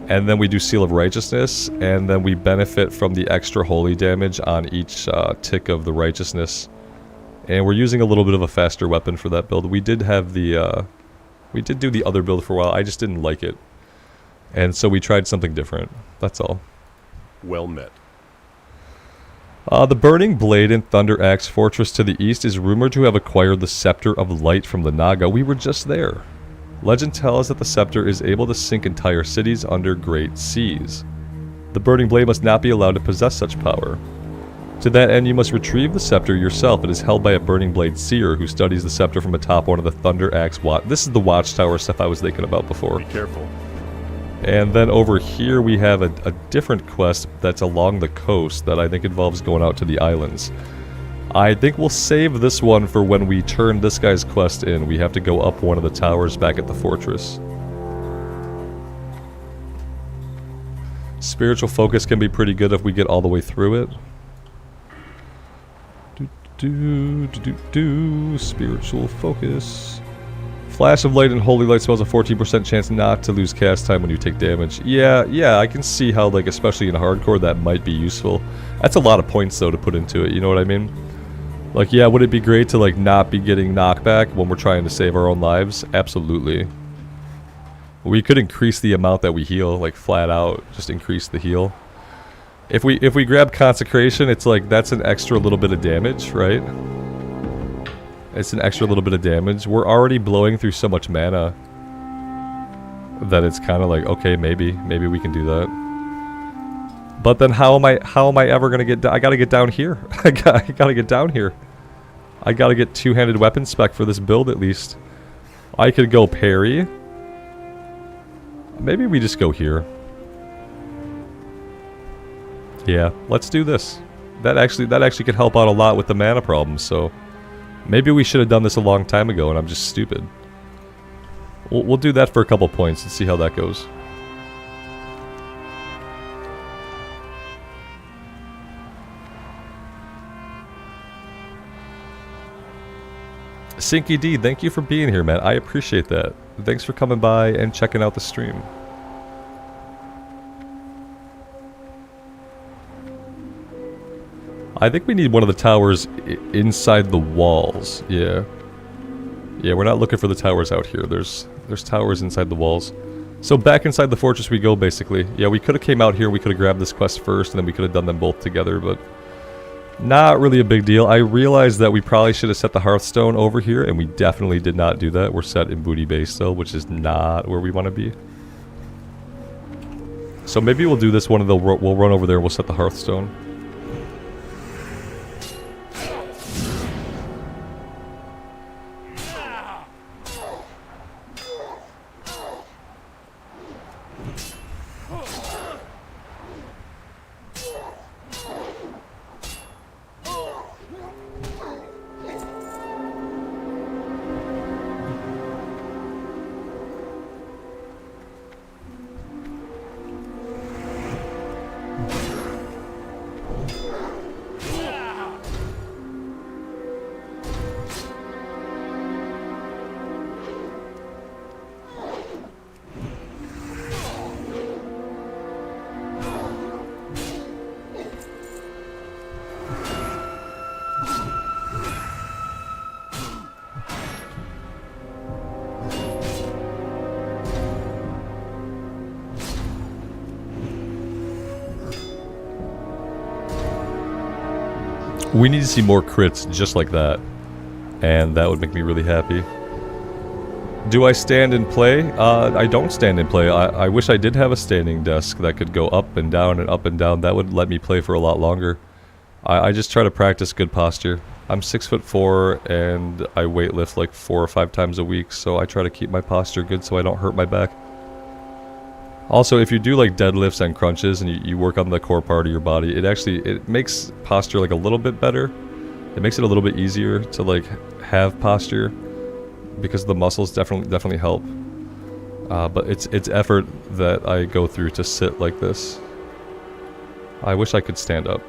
and then we do Seal of Righteousness, and then we benefit from the extra holy damage on each tick of the Righteousness. And we're using a little bit of a faster weapon for that build. We did have the, we did do the other build for a while. I just didn't like it. And so we tried something different. That's all. Well met. The Burning Blade in Thunder Axe Fortress to the east is rumored to have acquired the Scepter of Light from the Naga. We were just there. Legend tells that the scepter is able to sink entire cities under great seas. The Burning Blade must not be allowed to possess such power. To that end, you must retrieve the scepter yourself. It is held by a Burning Blade seer who studies the scepter from atop one of the Thunder Axe This is the Watchtower stuff I was thinking about before. Be careful. And then over here we have a different quest that's along the coast that I think involves going out to the islands. I think we'll save this one for when we turn this guy's quest in. We have to go up one of the towers back at the fortress. Spiritual focus can be pretty good if we get all the way through it. Spiritual focus. Flash of Light and Holy Light spells a 14% chance not to lose cast time when you take damage. Yeah, I can see how, like, especially in hardcore, that might be useful. That's a lot of points, though, to put into it, you know what I mean? Like, yeah, would it be great to, like, not be getting knockback when we're trying to save our own lives? Absolutely. We could increase the amount that we heal, like, flat out, just increase the heal. If we grab Consecration, it's like, that's an extra little bit of damage, right? It's an extra little bit of damage. We're already blowing through so much mana that it's kind of like, okay, maybe we can do that. But then how am I ever gonna get? I gotta get down here. I gotta get down here. I gotta get 2-handed weapon spec for this build at least. I could go parry. Maybe we just go here. Yeah, let's do this. That actually could help out a lot with the mana problem. So. Maybe we should have done this a long time ago and I'm just stupid. We'll do that for a couple points and see how that goes. Sinky D, thank you for being here, man. I appreciate that. Thanks for coming by and checking out the stream. I think we need one of the towers inside the walls. Yeah. Yeah, we're not looking for the towers out here. There's towers inside the walls. So back inside the fortress we go, basically. Yeah, we could have came out here, we could have grabbed this quest first, and then we could have done them both together, but not really a big deal. I realized that we probably should have set the Hearthstone over here, and we definitely did not do that. We're set in Booty Base still, which is not where we want to be. So maybe we'll do this one, and we'll run over there and we'll set the Hearthstone. We need to see more crits just like that, and that would make me really happy. Do I stand and play? I don't stand and play. I wish I did have a standing desk that could go up and down and up and down. That would let me play for a lot longer. I just try to practice good posture. I'm 6'4" and I weightlift like 4 or 5 times a week, so I try to keep my posture good so I don't hurt my back. Also, if you do like deadlifts and crunches and you work on the core part of your body, it makes posture like a little bit better. It makes it a little bit easier to like have posture because the muscles definitely help. But it's effort that I go through to sit like this. I wish I could stand up.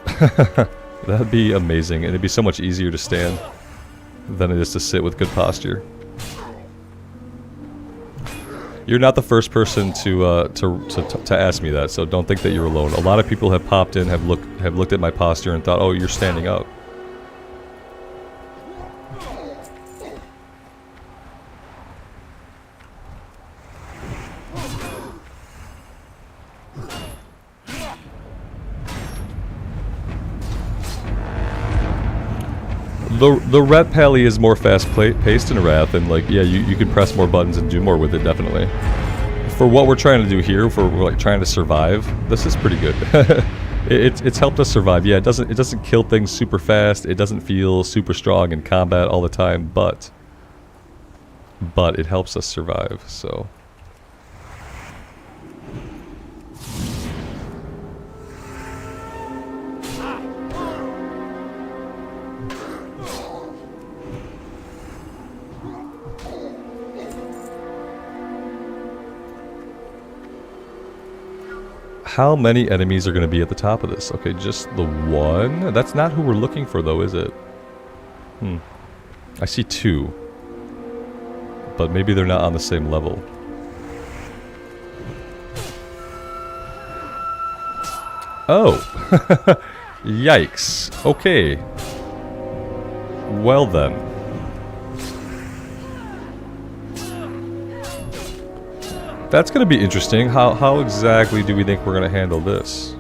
That'd be amazing, and it'd be so much easier to stand than it is to sit with good posture. You're not the first person to ask me that, so don't think that you're alone. A lot of people have popped in, have looked at my posture and thought, "Oh, you're standing up." The Ret Pally is more fast-paced in Wrath, and like, yeah, you can press more buttons and do more with it, definitely. For what we're trying to do here, for we're like trying to survive, this is pretty good. It's helped us survive. Yeah, it doesn't kill things super fast. It doesn't feel super strong in combat all the time, but it helps us survive. So. How many enemies are going to be at the top of this? Okay, just the one? That's not who we're looking for, though, is it? I see two. But maybe they're not on the same level. Oh! Yikes. Okay. Well then. That's going to be interesting. How exactly do we think we're going to handle this?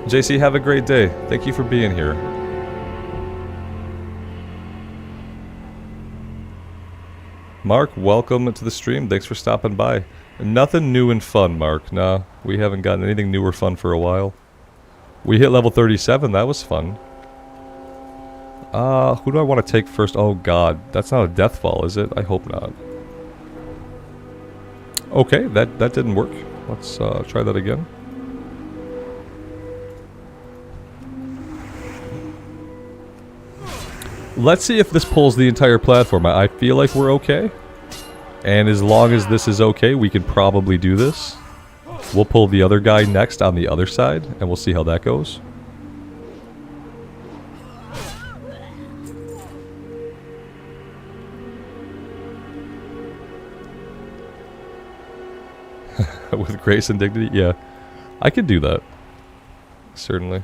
JC, have a great day. Thank you for being here. Mark, welcome to the stream. Thanks for stopping by. Nothing new and fun, Mark. Nah, we haven't gotten anything new or fun for a while. We hit level 37. That was fun. Who do I want to take first? Oh god, that's not a death fall, is it? I hope not. Okay, that didn't work. Let's try that again. Let's see if this pulls the entire platform. I feel like we're okay. And as long as this is okay, we can probably do this. We'll pull the other guy next on the other side, and we'll see how that goes. With grace and dignity? Yeah. I could do that. Certainly.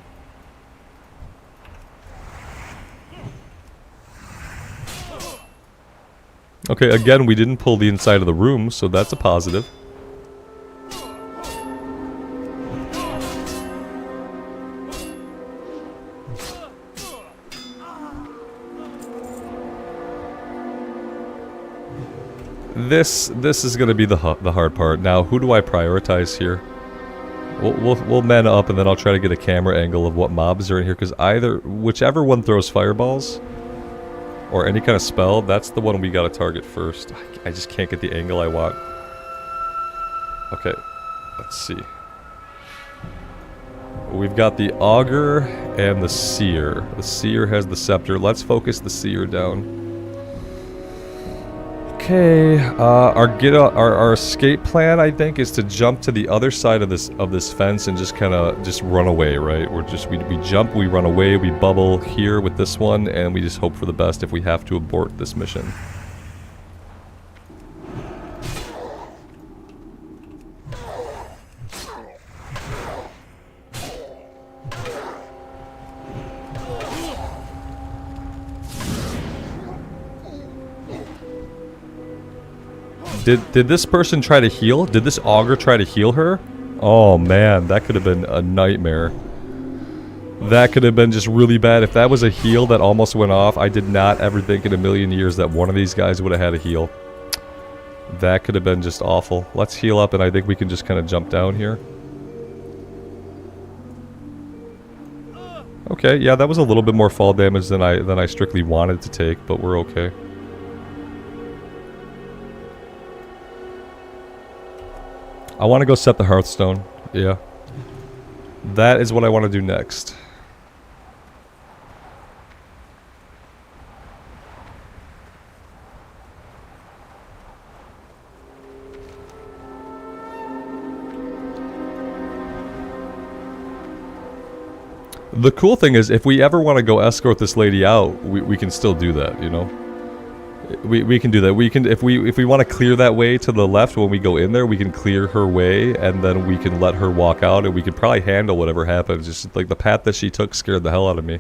Okay, again, we didn't pull the inside of the room, so that's a positive. This is going to be the hard part. Now, who do I prioritize here? We'll man up, and then I'll try to get a camera angle of what mobs are in here, because whichever one throws fireballs or any kind of spell, that's the one we got to target first. I just can't get the angle I want. Okay, let's see. We've got the Augur and the Seer. The Seer has the Scepter. Let's focus the Seer down. Okay, our escape plan, I think, is to jump to the other side of this fence and just kind of run away, right? We jump, we run away, we bubble here with this one, and we just hope for the best if we have to abort this mission. Did this person try to heal? Did this Augur try to heal her? Oh man, that could have been a nightmare. That could have been just really bad. If that was a heal that almost went off, I did not ever think in a million years that one of these guys would have had a heal. That could have been just awful. Let's heal up, and I think we can just kind of jump down here. Okay, yeah, that was a little bit more fall damage than I strictly wanted to take, but we're okay. I want to go set the Hearthstone. Yeah. That is what I want to do next. The cool thing is, if we ever want to go escort this lady out, we can still do that, you know? We can do that. We can, if we want to clear that way to the left when we go in there, we can clear her way, and then we can let her walk out, and we can probably handle whatever happens. Just like the path that she took scared the hell out of me.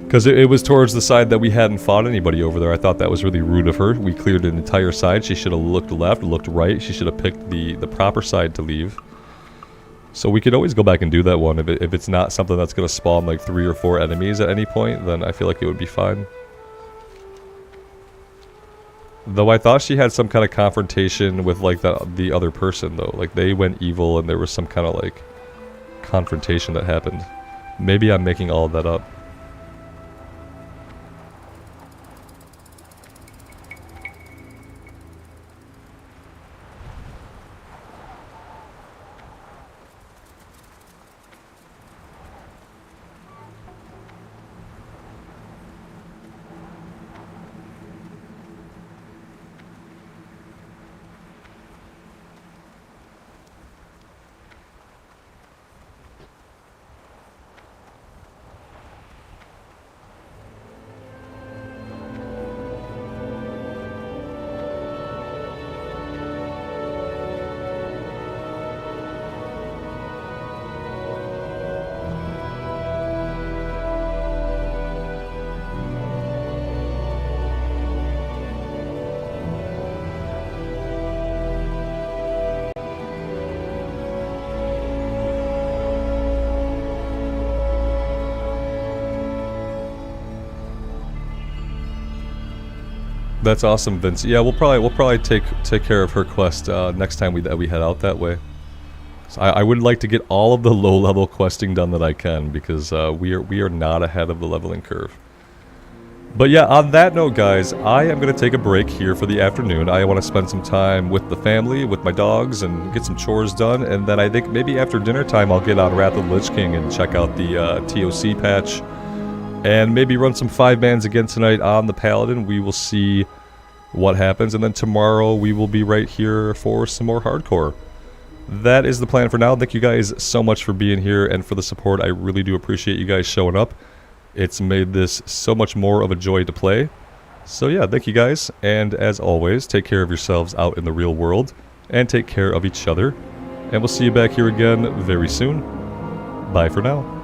Because it was towards the side that we hadn't fought anybody over there. I thought that was really rude of her. We cleared an entire side. She should have looked left, looked right. She should have picked the proper side to leave. So we could always go back and do that one. If it's not something that's going to spawn like 3 or 4 enemies at any point, then I feel like it would be fine. Though I thought she had some kind of confrontation with like the other person though. Like they went evil and there was some kind of like confrontation that happened. Maybe I'm making all of that up. That's awesome, Vince. Yeah, we'll probably take care of her quest next time we head out that way. So I would like to get all of the low-level questing done that I can, because we are not ahead of the leveling curve. But yeah, on that note, guys, I am going to take a break here for the afternoon. I want to spend some time with the family, with my dogs, and get some chores done. And then I think maybe after dinner time, I'll get on Wrath of the Lich King and check out the TOC patch. And maybe run some 5-mans again tonight on the Paladin. We will see what happens. And then tomorrow we will be right here for some more hardcore. That is the plan for now. Thank you guys so much for being here and for the support. I really do appreciate you guys showing up. It's made this so much more of a joy to play. So yeah, thank you guys. And as always, take care of yourselves out in the real world. And take care of each other. And we'll see you back here again very soon. Bye for now.